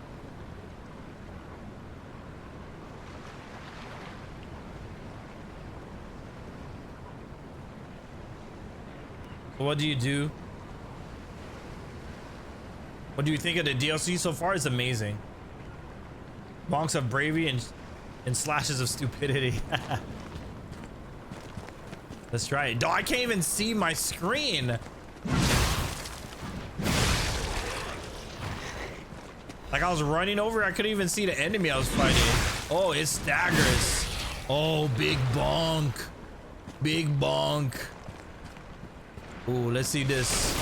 What do you do? What do you think of the DLC so far? It's amazing. Bonks of bravery and slashes of stupidity. That's right. Dog, I can't even see my screen. Like I was running over, I couldn't even see the enemy I was fighting. Oh, it staggers. Oh, big bonk. Big bonk. Ooh, let's see this.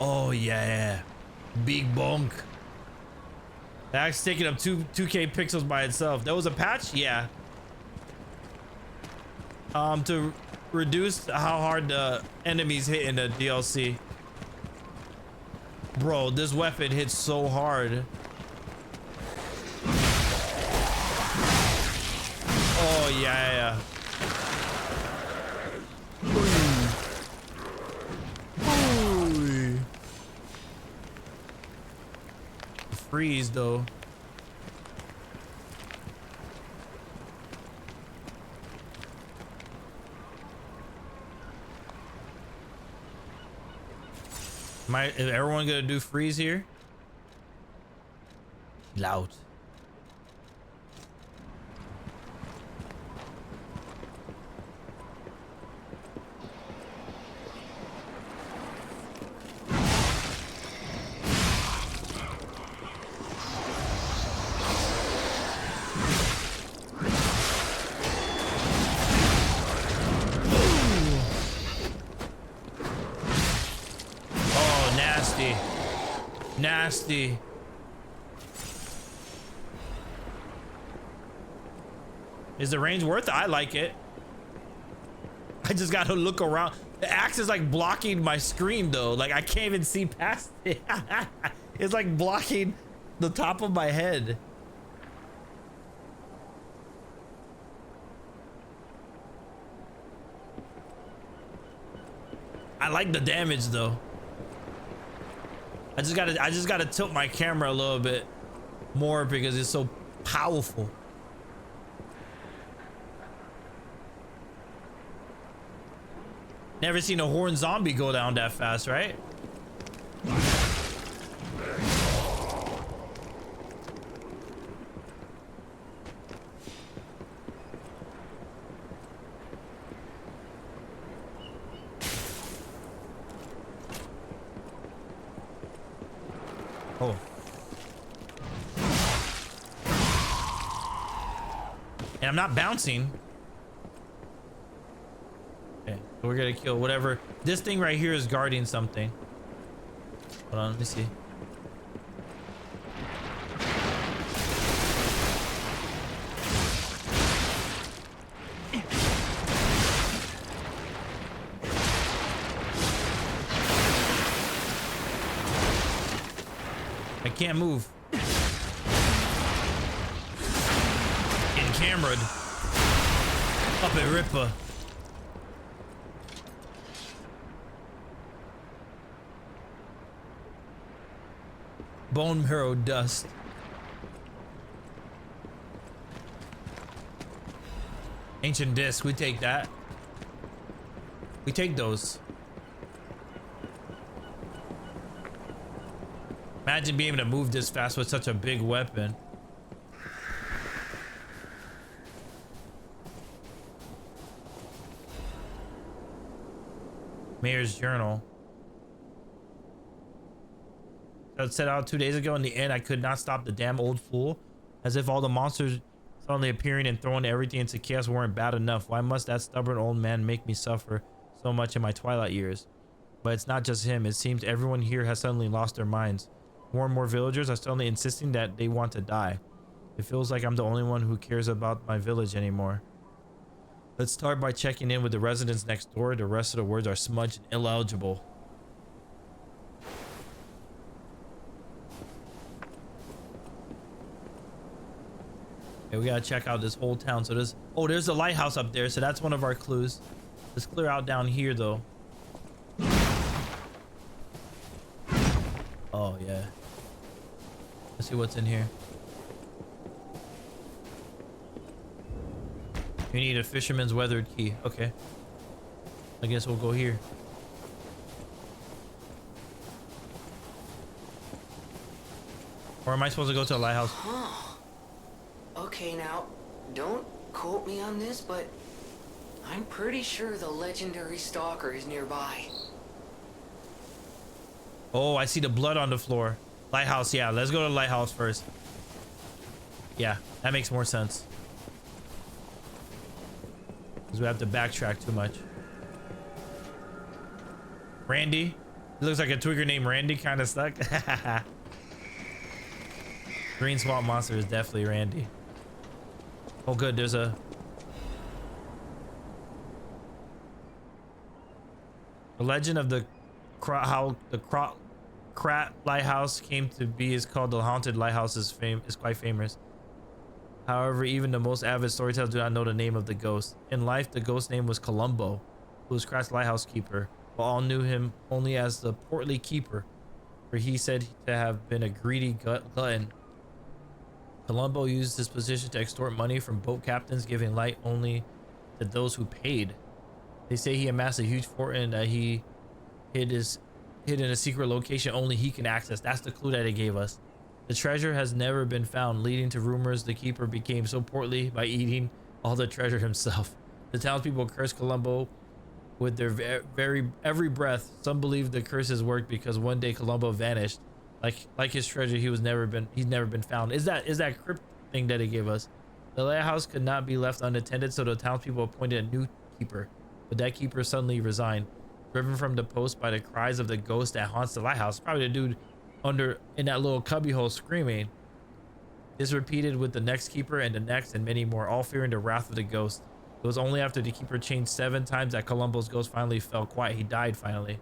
Oh yeah, big bonk. That's taking up 2K pixels by itself. That was a patch, yeah. To reduce how hard the enemies hit in the DLC. Bro, this weapon hits so hard. Oh yeah. Freeze though. Is everyone gonna do freeze here? Loud. Nasty. Is the range worth it? I like it. I just gotta look around. The axe is like blocking my screen though. Like I can't even see past it. It's like blocking the top of my head. I like the damage though. I just gotta tilt my camera a little bit more because it's so powerful. Never seen a horned zombie go down that fast, right? Oh. And I'm not bouncing. Okay, so we're gonna kill whatever. This thing right here is guarding something. Hold on, let me see. I can't move. Getting cameraed. Up at Ripper. Bone marrow dust. Ancient disc, we take that. We take those. Imagine being able to move this fast with such a big weapon. Mayor's journal. That set out 2 days ago. In the end, I could not stop the damn old fool. As if all the monsters suddenly appearing and throwing everything into chaos weren't bad enough. Why must that stubborn old man make me suffer so much in my twilight years? But it's not just him. It seems everyone here has suddenly lost their minds. More and more villagers are suddenly insisting that they want to die. It feels like I'm the only one who cares about my village anymore. Let's start by checking in with the residents next door. The rest of the words are smudged and illegible. Okay, we gotta check out this whole town. So there's a lighthouse up there, so that's one of our clues. Let's clear out down here though. Yeah. Let's see what's in here. You need a fisherman's weathered key. Okay. I guess we'll go here. Or am I supposed to go to a lighthouse? Huh. Okay, now, don't quote me on this, but I'm pretty sure the legendary stalker is nearby. Oh, I see the blood on the floor. Lighthouse, yeah. Let's go to the lighthouse first. Yeah, that makes more sense. Because we have to backtrack too much. Randy. He looks like a twigger named Randy, kind of stuck. Green swamp monster is definitely Randy. Oh, good. There's a... The legend of how the Krat lighthouse came to be is called the haunted lighthouse is quite famous. However, even the most avid storytellers do not know the name of the ghost. In life, the ghost's name was Columbo, who was Krat's lighthouse keeper, but all knew him only as the portly keeper, for he said to have been a greedy glutton. Columbo used his position to extort money from boat captains, giving light only to those who paid. They say he amassed a huge fortune that he hid in a secret location only he can access. That's the clue that it gave us. The treasure has never been found, leading to rumors the keeper became so portly by eating all the treasure himself. The townspeople cursed Columbo with their every breath. Some believe the curses worked because one day Columbo vanished. Like his treasure, he's never been found. Is that crypt thing that it gave us? The lighthouse could not be left unattended, so the townspeople appointed a new keeper. But that keeper suddenly resigned, driven from the post by the cries of the ghost that haunts the lighthouse. Probably the dude in that little cubbyhole screaming. This repeated with the next keeper and the next and many more, all fearing the wrath of the ghost. It was only after the keeper changed 7 times that Columbo's ghost finally fell quiet. He died finally.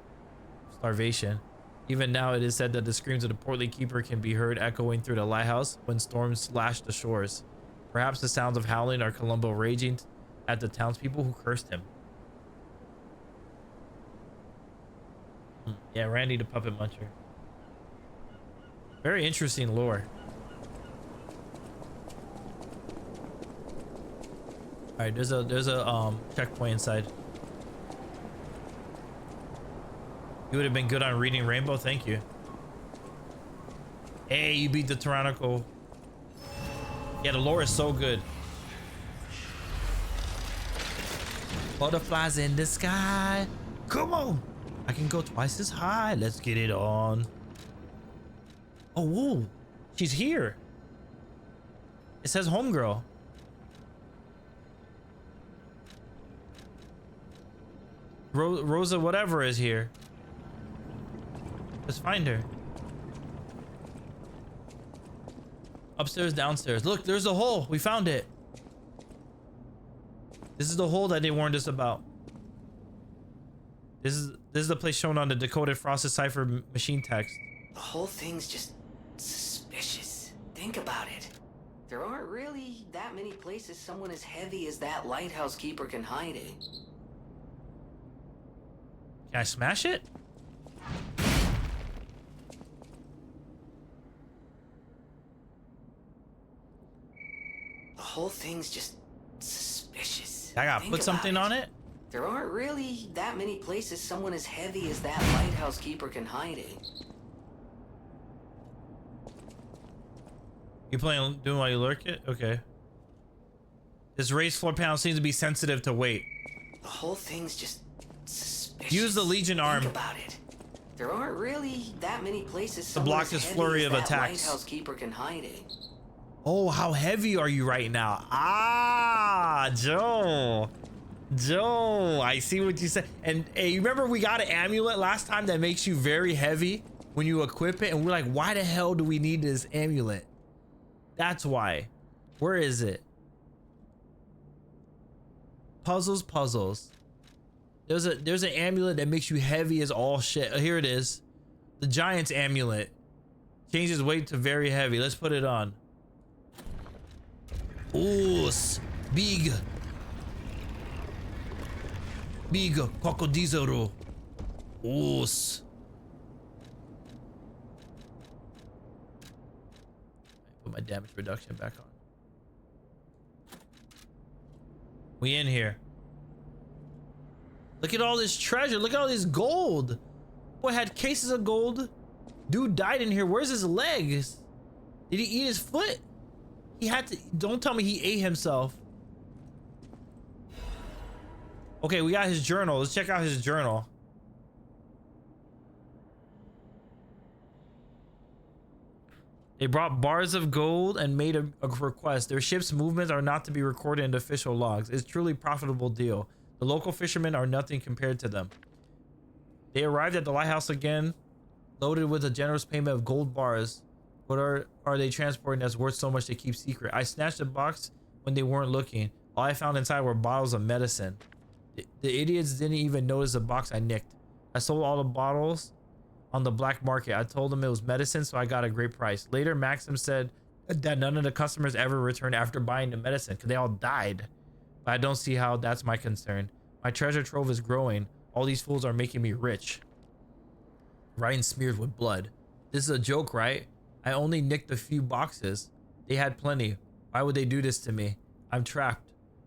Starvation. Even now, it is said that the screams of the portly keeper can be heard echoing through the lighthouse when storms slash the shores. Perhaps the sounds of howling are Columbo raging at the townspeople who cursed him. Yeah, Randy the puppet muncher. Very interesting lore. All right, there's a checkpoint inside. You would have been good on reading Rainbow. Thank you. Hey, you beat the Tyrannical. Yeah, the lore is so good. Butterflies in the sky. Come on. I can go twice as high. Let's get it on. Oh, whoa. She's here. It says homegirl. Rosa whatever is here. Let's find her. Upstairs, downstairs. Look, there's a hole. We found it. This is the hole that they warned us about. This is the place shown on the decoded frosted cipher machine text. The whole thing's just suspicious. Think about it. There aren't really that many places someone as heavy as that lighthouse keeper can hide in. Can I smash it? The whole thing's just suspicious. I gotta put something on it? There aren't really that many places someone as heavy as that lighthouse keeper can hide in. You doing while you lurk it? Okay. This raised floor panel seems to be sensitive to weight. The whole thing's just suspicious. Use the Legion arm. Think about it. There aren't really that many places to block this flurry of attacks. Lighthouse keeper can hide in. Oh, how heavy are you right now? Ah, Joe, I see what you said. And hey, you remember we got an amulet last time that makes you very heavy when you equip it, and we're like, why the hell do we need this amulet? That's why. Where is it? Puzzles. There's an amulet that makes you heavy as all shit. Here it is. The Giant's amulet. Changes weight to very heavy. Let's put it on. Ooh, big crocodile. Ooh. my damage reduction back on. We in here. Look at all this treasure. Look at all this gold. Boy had cases of gold. Dude died in here. Where's his legs? Did he eat his foot? He had to. Don't tell me he ate himself. Okay, we got his journal. Let's check out his journal. They brought bars of gold and made a request. Their ship's movements are not to be recorded in the official logs. It's truly a profitable deal. The local fishermen are nothing compared to them. They arrived at the lighthouse again, loaded with a generous payment of gold bars. What are they transporting that's worth so much to keep secret? I snatched the box when they weren't looking. All I found inside were bottles of medicine. The idiots didn't even notice the box I nicked. I sold all the bottles on the black market. I told them it was medicine, so I got a great price. Later, Maxim said that none of the customers ever returned after buying the medicine because they all died. But I don't see how that's my concern. My treasure trove is growing. All these fools are making me rich. Writing smeared with blood. This is a joke, right? I only nicked a few boxes. They had plenty. Why would they do this to me? I'm trapped.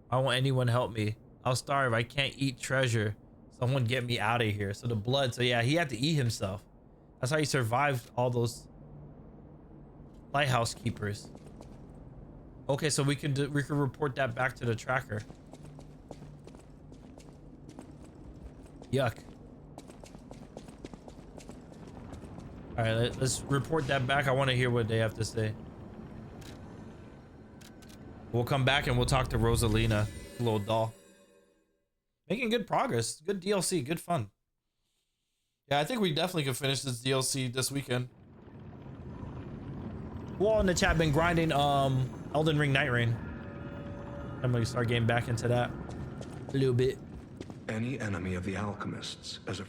Why won't anyone help me? I'll starve. I can't eat treasure. Someone get me out of here. So the blood. So yeah, he had to eat himself. That's how he survived all those lighthouse keepers. Okay, so we can report that back to the tracker. Yuck. All right, let's report that back. I want to hear what they have to say. We'll come back and we'll talk to Rosalina, little doll. Making good progress. Good DLC. Good fun. Yeah, I think we definitely could finish this DLC this weekend. Who all in the chat been grinding Elden Ring Night Rain? I'm gonna start getting back into that a little bit. Any enemy of the alchemists as a...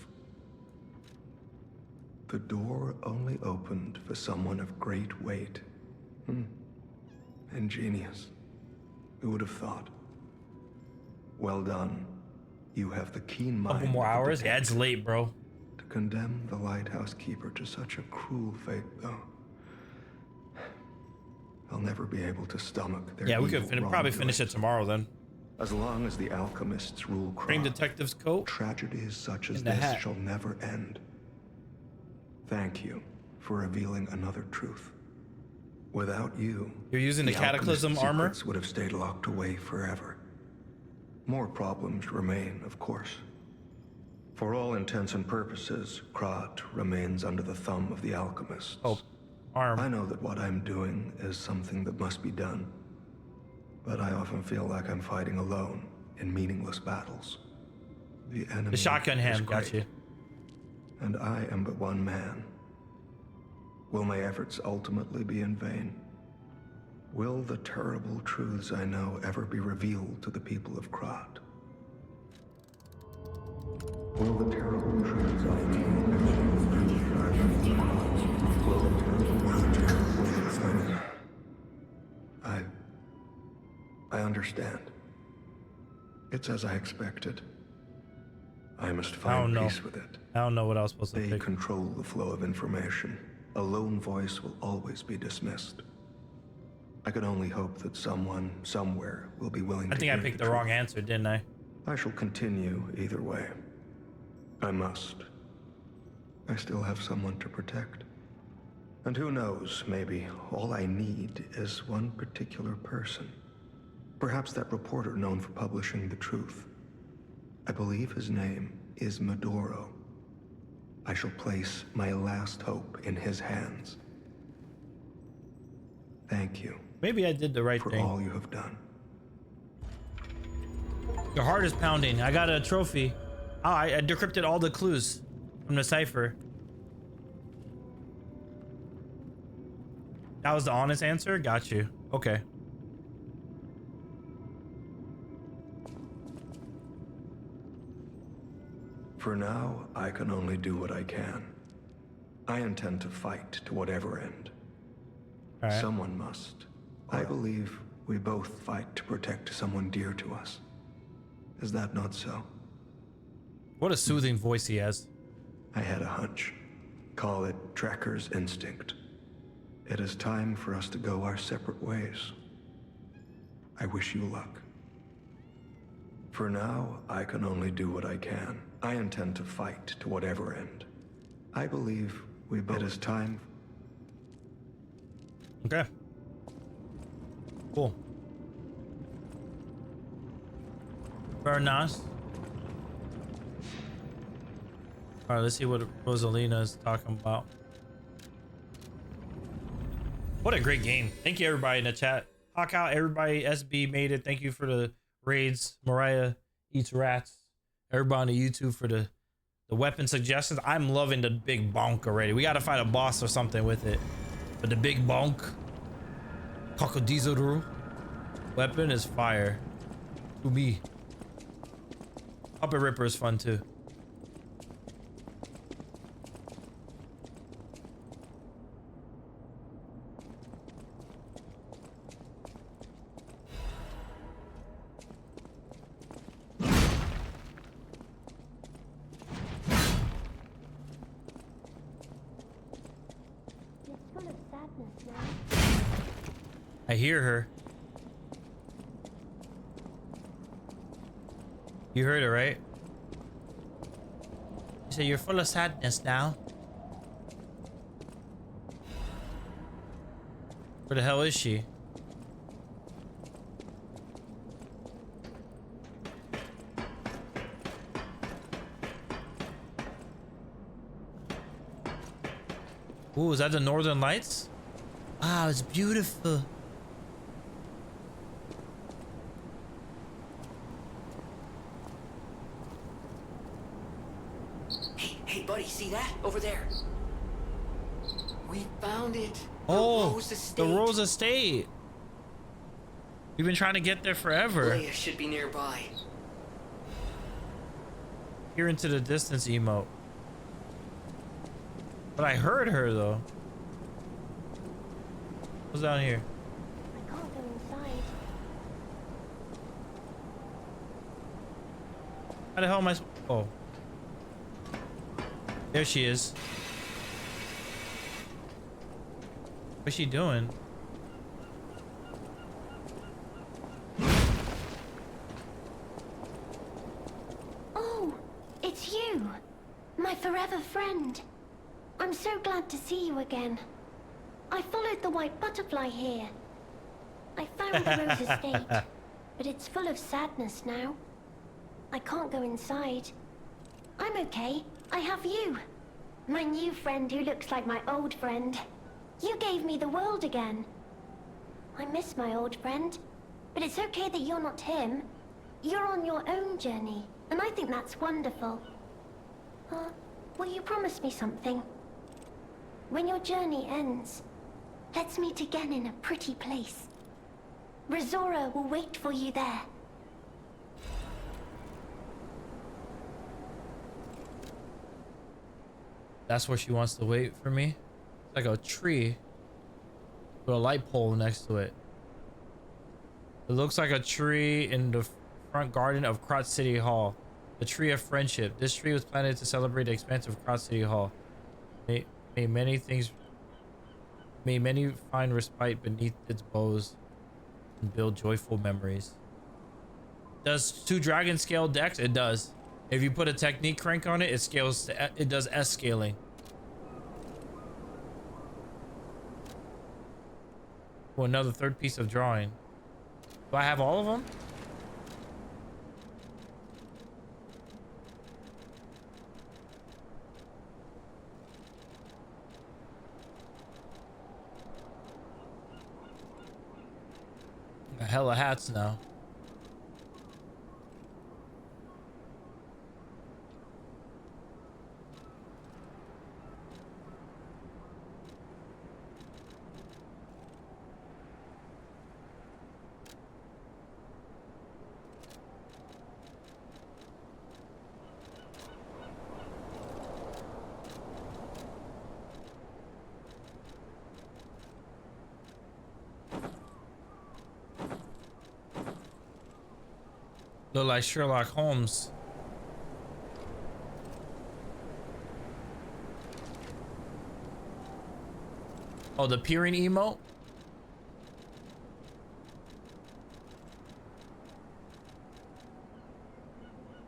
The door only opened for someone of great weight. Ingenious. Who would have thought? Well done. You have the keen mind. Couple more hours? Yeah, it's late, bro. To condemn the lighthouse keeper to such a cruel fate, though. I'll never be able to stomach their Yeah, we could probably finish it tomorrow then. As long as the alchemists rule Green Krat, Detective's coat. tragedies such as this hat. shall never end. Thank you for revealing another truth. Without you, You're using the Cataclysm alchemist's armor? secrets would have stayed locked away forever. More problems remain, of course. For all intents and purposes, Krat remains under the thumb of the alchemists. Oh, arm. I know that what I'm doing is something that must be done, but I often feel like I'm fighting alone in meaningless battles. The enemy The shotgun is hand, got great, you. and I am but one man. Will my efforts ultimately be in vain? Will the terrible truths I know ever be revealed to the people of Krat? Will the terrible truths I know ever be revealed to the people of Krat? Will the terrible truths I understand. It's as I expected. I must find peace with it. I don't know what I was supposed to They pick. control the flow of information. A lone voice will always be dismissed. I can only hope that someone, somewhere, will be willing to I think I hear picked the truth. wrong answer, didn't I? I shall continue either way. I must. I still have someone to protect. And who knows, maybe all I need is one particular person. Perhaps that reporter known for publishing the truth. I believe his name is Medoro. I shall place my last hope in his hands. Thank you. Maybe I did the right for thing. all you have done. Your heart is pounding. I got a trophy. Oh, I decrypted all the clues from the cipher. That was the honest answer? Got you. Okay. For now, I can only do what I can. I intend to fight to whatever end. All right. Someone must. I believe we both fight to protect someone dear to us. Is that not so? What a soothing voice he has. I had a hunch. Call it Trekker's instinct. It is time for us to go our separate ways. I wish you luck. For now, I can only do what I can. I intend to fight to whatever end. I believe we both... It is time... Okay. Cool. Very nice. All right, let's see what Rosalina is talking about. What a great game. Thank you everybody in the chat. Hawk out, everybody. SB made it. Thank you for the raids. Mariah eats rats. Everybody on the YouTube for the weapon suggestions. I'm loving the big bonk already. We got to fight a boss or something with it. But the big bonk Kokodizaru weapon is fire. To me. Puppet Ripper is fun too. I hear her. You heard it, right? You said you're full of sadness now. Where the hell is she? Ooh, is that the Northern Lights? Wow, it's beautiful. Hey, buddy, see that over there? We found it. Oh, Rose Estate. the Rose Estate. We've been trying to get there forever. Leia should be nearby. Here into the distance emote. But I heard her though. What's down here? I can't go inside. How the hell am I? Oh, there she is. What's she doing? Oh, it's you, my forever friend. I'm so glad to see you again. I followed the white butterfly here. I found the Rose Estate, but it's full of sadness now. I can't go inside. I'm okay. I have you. My new friend who looks like my old friend. You gave me the world again. I miss my old friend, but it's okay that you're not him. You're on your own journey, and I think that's wonderful. Will you promise me something? When your journey ends, let's meet again in a pretty place. Razora will wait for you there. That's where she wants to wait for me. It's like a tree with a light pole next to it. It looks like a tree in the front garden of Krot City Hall. The tree of friendship. This tree was planted to celebrate the expanse of Krot City Hall. May many find respite beneath its boughs and build joyful memories. Does 2 dragon scale dex? It does. If you put a technique crank on it, it scales to, it does S scaling. Oh, another 3rd piece of drawing. Do I have all of them? A hella hats now. Look like Sherlock Holmes. Oh, the peering emote?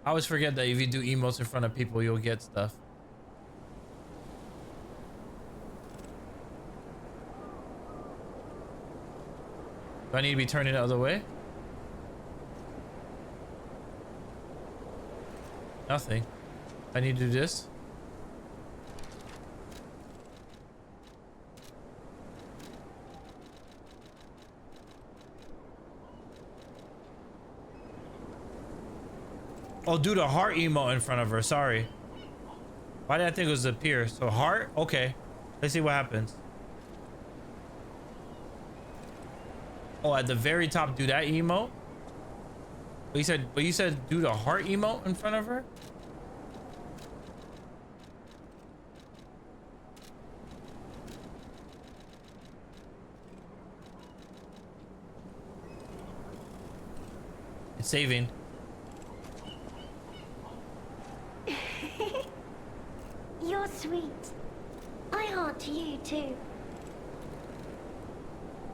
I always forget that if you do emotes in front of people, you'll get stuff. Do I need to be turning the other way? Nothing. I need to do this. Oh, do the heart emote in front of her. Sorry. Why did I think it was a pier? So heart? Okay. Let's see what happens. Oh, at the very top, do that emote. But you said do the heart emote in front of her? It's saving. You're sweet. I heart to you too.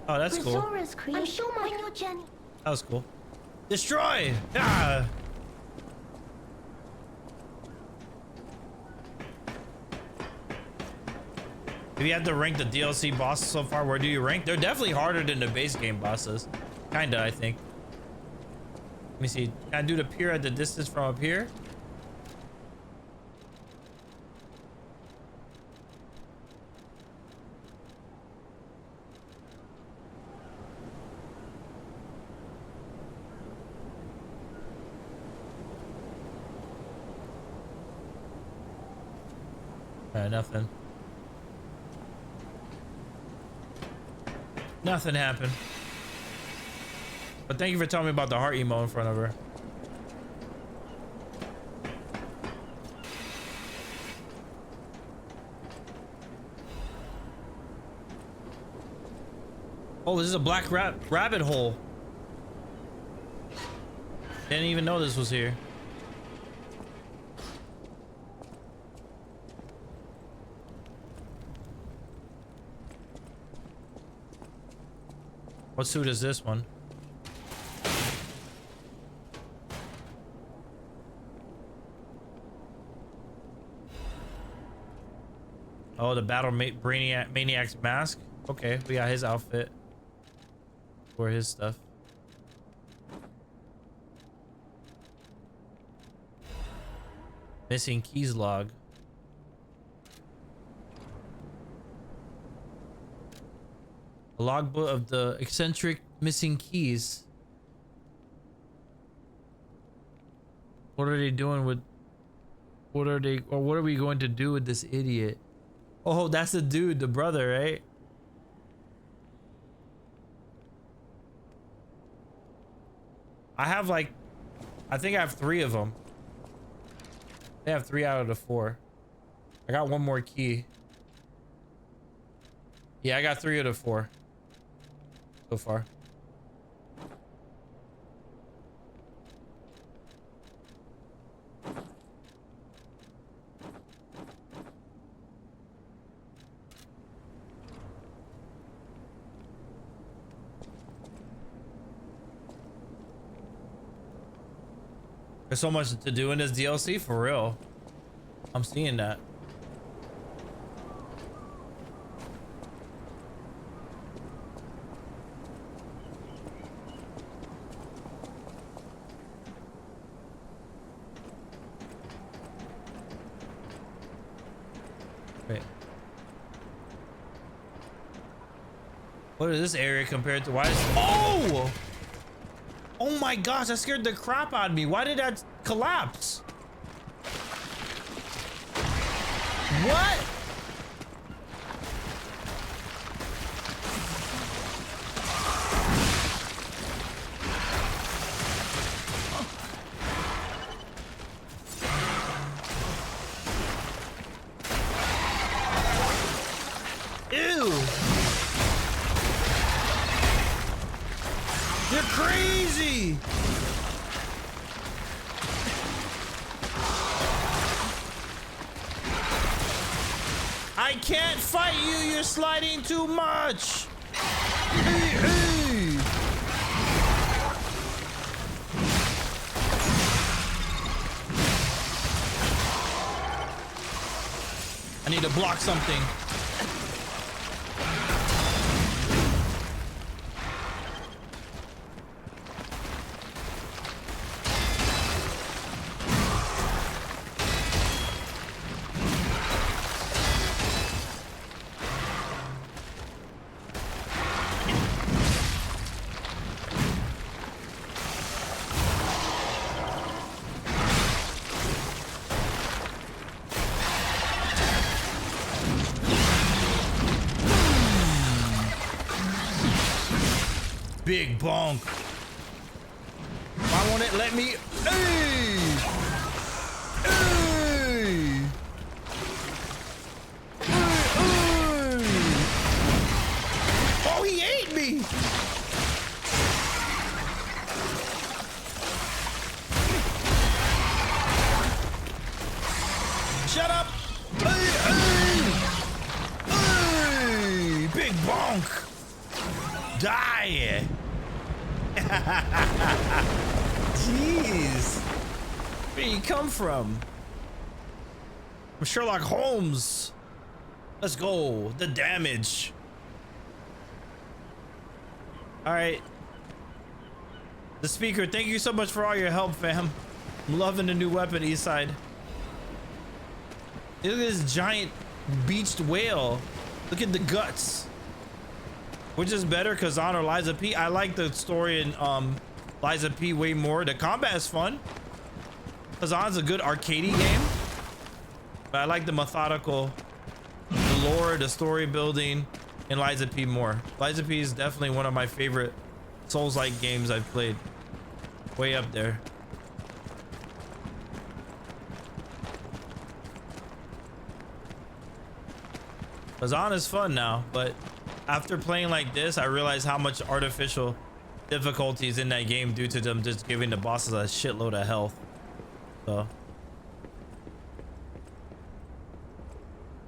Oh, that's cool. Resora's Creek. I'm sure when your journey. That was cool. Destroy! Ah! If you have to rank the DLC bosses so far, where do you rank? They're definitely harder than the base game bosses. Kinda, I think. Let me see. Can I do the pier at the distance from up here? Nothing. Nothing happened. But thank you for telling me about the heart emo in front of her. Oh, this is a black rabbit hole. Didn't even know this was here. What suit is this one? Oh, the battle maniac's mask. Okay, we got his outfit. Or his stuff. Missing keys log. A logbook of the eccentric missing keys. What are they doing with? What are they? Or what are we going to do with this idiot? Oh, that's the dude, the brother, right? I have like, I think I have 3 of them. They have 3 out of the 4. I got 1 more key. Yeah, I got 3 of the 4 so far. There's so much to do in this DLC, for real. I'm seeing that. Wait. What is this area compared to? Why is... Oh! Oh my gosh, that scared the crap out of me. Why did that collapse? What? Ew. You're crazy. I can't fight you. You're sliding too much. Hey, hey. I need to block something. Big bonk. Why won't it let me? Hey! Hey! Hey! Oh, he ate me! Shut up! Hey! Hey! Hey! Big bonk! Die! Jeez. Where you come from? I'm Sherlock Holmes. Let's go. The damage. All right. The speaker, thank you so much for all your help, fam. I'm loving the new weapon, Eastside. Look at this giant beached whale. Look at the guts. Which is better, Kazan or Liza P? I like the story in Liza P way more. The combat is fun. Kazan's a good arcadey game, but I like the methodical, the lore, the story building in Liza P more. Liza P is definitely one of my favorite Souls-like games I've played. Way up there. Kazan is fun now, but after playing like this, I realized how much artificial difficulties in that game due to them just giving the bosses a shitload of health. So,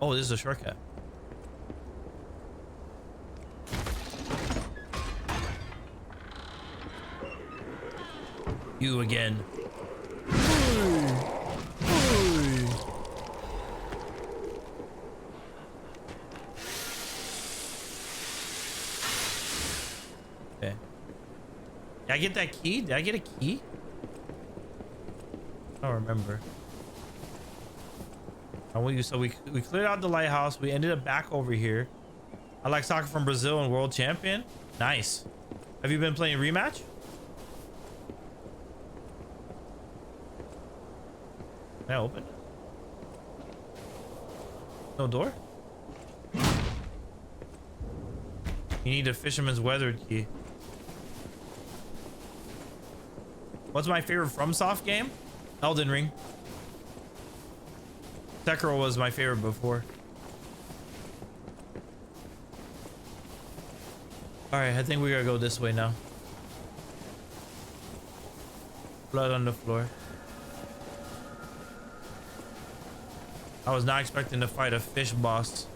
oh, this is a shortcut. You again. Okay. Did I get that key? Did I get a key? I don't remember. So we cleared out the lighthouse. We ended up back over here. I like soccer from Brazil and world champion. Nice. Have you been playing rematch? Can I open it? No door? You need a fisherman's weathered key. What's my favorite FromSoft game? Elden Ring. Sekiro was my favorite before. Alright, I think we gotta go this way now. Blood on the floor. I was not expecting to fight a fish boss.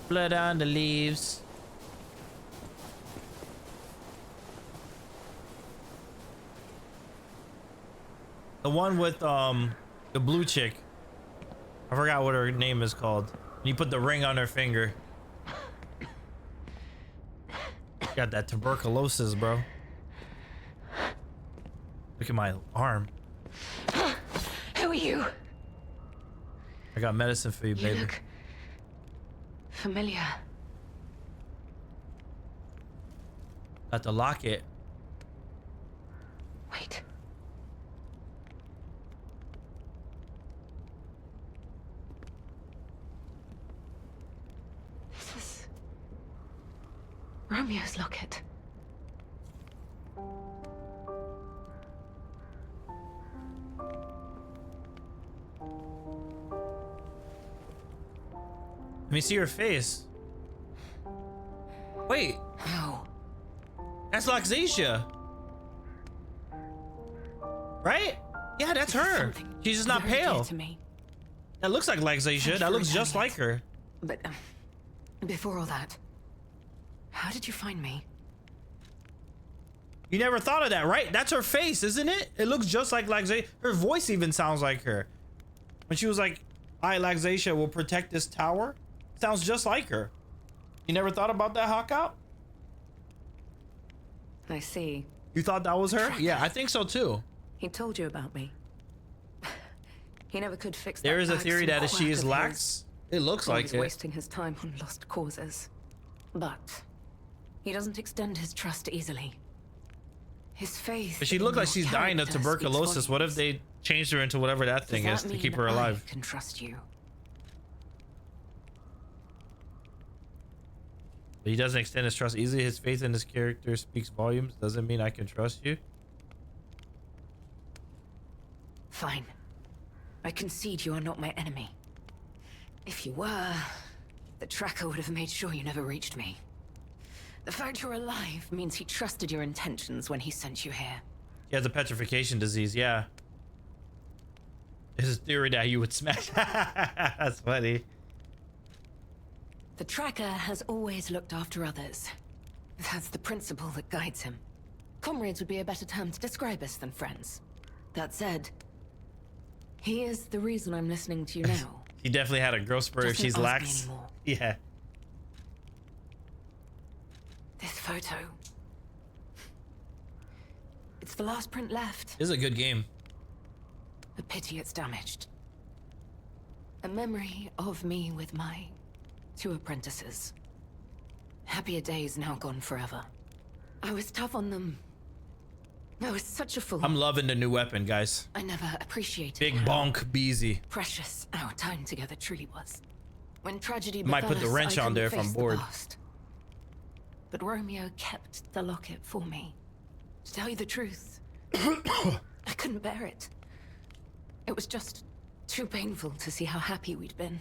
Blood on the leaves. The one with the blue chick. I forgot what her name is called. You put the ring on her finger. Got that tuberculosis, bro. Look at my arm. Who are you? I got medicine for you, baby. Look familiar. Got the locket. Wait. This is Romeo's locket. Let me see your face. Wait. No. That's Laxasia. Right? Yeah, that's her. She's just not Very dear pale. to me. That looks like Laxatia. That looks just like her. But before all that, how did you find me? You never thought of that, right? That's her face, isn't it? It looks just like Laxatia. Her voice even sounds like her. When she was like, I, Laxatia, will protect this tower. Sounds just like her. You never thought about that, Hawkout? I see. You thought that was her? Yeah, I think so too. He told you about me. He never could fix that. There is a theory that irksome she is quirk of lax. his. It looks like Always it. wasting his time on lost causes. But he doesn't extend his trust easily. His faith. But she looked like she's dying of tuberculosis. What if they changed her into whatever that thing is to keep her alive? I can trust you. But he doesn't extend his trust easily. His faith in his character speaks volumes. Doesn't mean I can trust you. Fine. I concede you are not my enemy. If you were, the tracker would have made sure you never reached me. The fact you're alive means he trusted your intentions when he sent you here. He has a petrification disease, yeah. It's a theory that you would smash. That's funny. The tracker has always looked after others. That's the principle that guides him. Comrades would be a better term to describe us than friends. That said, he is the reason I'm listening to you now. He definitely had a growth spurt if Doesn't she's ask me lax. anymore. Yeah. This photo. It's the last print left. This is a good game. A pity it's damaged. A memory of me with my 2 apprentices. Happier days now gone forever. I was tough on them. I was such a fool. I'm loving the new weapon, guys. I never appreciated Big how bonk Beezy. precious our time together truly was. When tragedy Might befell put the us, wrench I on there couldn't if I'm face the bored. past. But Romeo kept the locket for me. To tell you the truth, I couldn't bear it. It was just too painful to see how happy we'd been.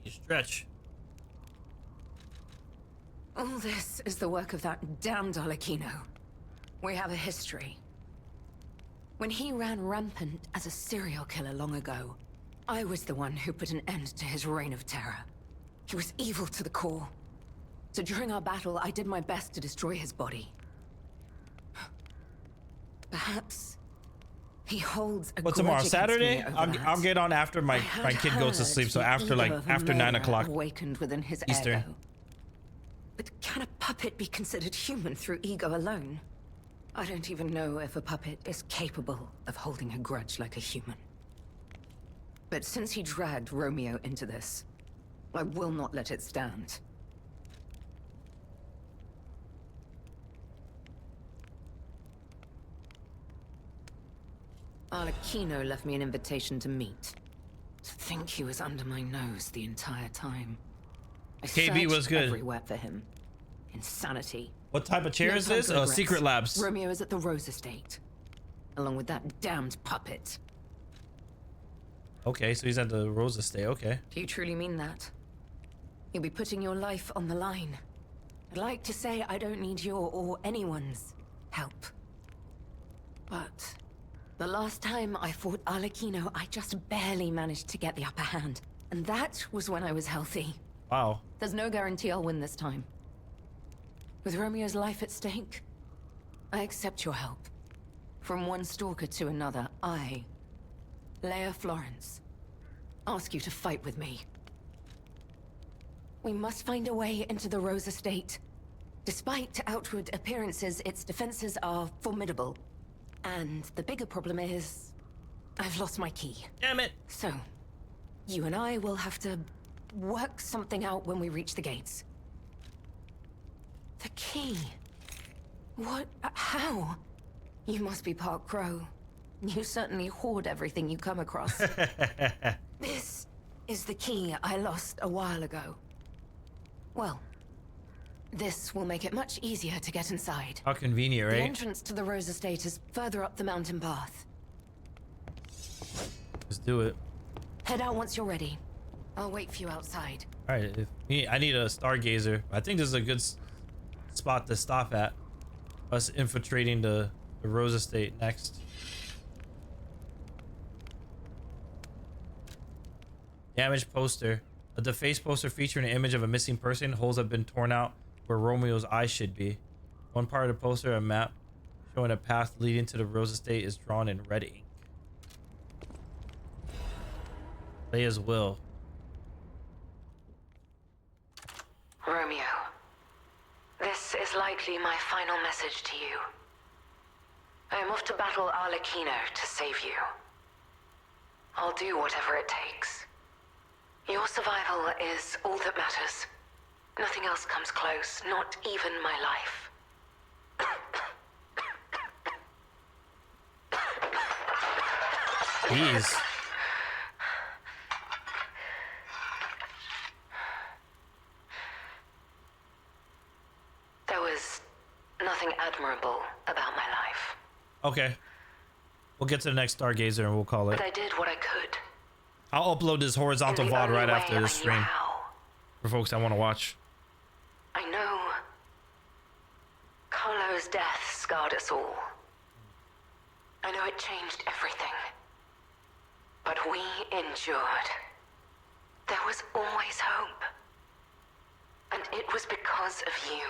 You stretch. All this is the work of that damned Arlecchino. We have a history. When he ran rampant as a serial killer long ago, I was the one who put an end to his reign of terror. He was evil to the core. So during our battle, I did my best to destroy his body. Perhaps he holds a Well, tomorrow, grudge against me Saturday? over that. I'll get on after my kid goes to heard sleep. So the after ego of a 9 murderer o'clock awakened within his Eastern. ego. But can a puppet be considered human through ego alone? I don't even know if a puppet is capable of holding a grudge like a human. But since he dragged Romeo into this, I will not let it stand. Arlecchino left me an invitation to meet. To think he was under my nose the entire time. I KB was searched good. everywhere for him. Insanity. What type of chair No is time this? for Oh, regrets. Secret Labs. Romeo is at the Rose Estate. Along with that damned puppet. Okay, so he's at the Rose Estate. Okay. Do you truly mean that? You'll be putting your life on the line. I'd like to say I don't need your or anyone's help. But the last time I fought Arlecchino, I just barely managed to get the upper hand. And that was when I was healthy. Wow. There's no guarantee I'll win this time. With Romeo's life at stake, I accept your help. From one stalker to another, I, Leia Florence, ask you to fight with me. We must find a way into the Rose Estate. Despite outward appearances, its defenses are formidable. And the bigger problem is, I've lost my key. Damn it. So, you and I will have to work something out when we reach the gates. The key? What? How? You must be part Crow. You certainly hoard everything you come across. This is the key I lost a while ago. Well, this will make it much easier to get inside. How convenient, The right? entrance to the Rose Estate is further up the mountain path. Let's do it. Head out once you're ready. I'll wait for you outside. All right. I need a stargazer. I think this is a good spot to stop at. Us infiltrating the The Rose Estate next. Damaged poster. A defaced poster featuring an image of a missing person. Holes have been torn out where Romeo's eyes should be. One part of the poster, a map showing a path leading to the Rose Estate, is drawn in red ink. Leia's will. Romeo, this is likely my final message to you. I am off to battle Arlecchino to save you. I'll do whatever it takes. Your survival is all that matters. Nothing else comes close, not even my life. Jeez. There was nothing admirable about my life. Okay. We'll get to the next Stargazer and we'll call it. But I did what I could. I'll upload this horizontal VOD right after this stream. For folks that want to watch. I know Carlo's death scarred us all. I know it changed everything. But we endured. There was always hope. And it was because of you.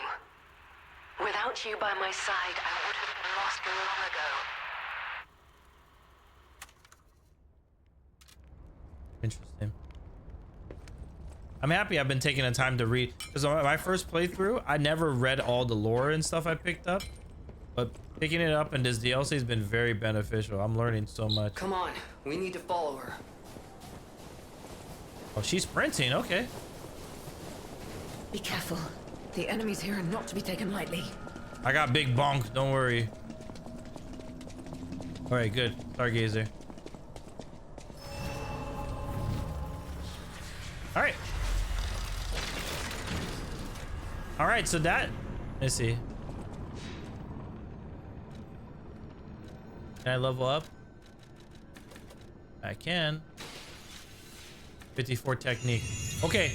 Without you by my side, I would have been lost long ago. Interesting. I'm happy I've been taking the time to read, because on my first playthrough I never read all the lore and stuff I picked up, but picking it up in this DLC has been very beneficial. I'm learning so much. Come on, we need to follow her. Oh, she's sprinting. Okay. Be careful. The enemies here are not to be taken lightly. I got big bonk, don't worry. All right, good. Stargazer. All right. All right, so that, let's see. Can I level up? I can. 54 technique. Okay.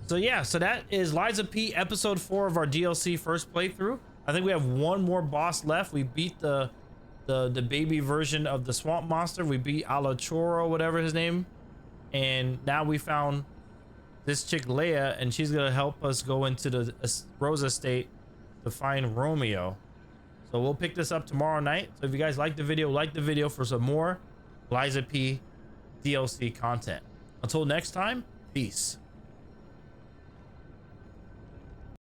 So yeah, so that is Liza P episode 4 of our DLC first playthrough. I think we have one more boss left. We beat the baby version of the swamp monster. We beat Alachoro, whatever his name. And now we found this chick Leia, and she's gonna help us go into the Rose Estate to find Romeo. So we'll pick this up tomorrow night. So if you guys like the video for some more Liza P DLC content. Until next time, peace.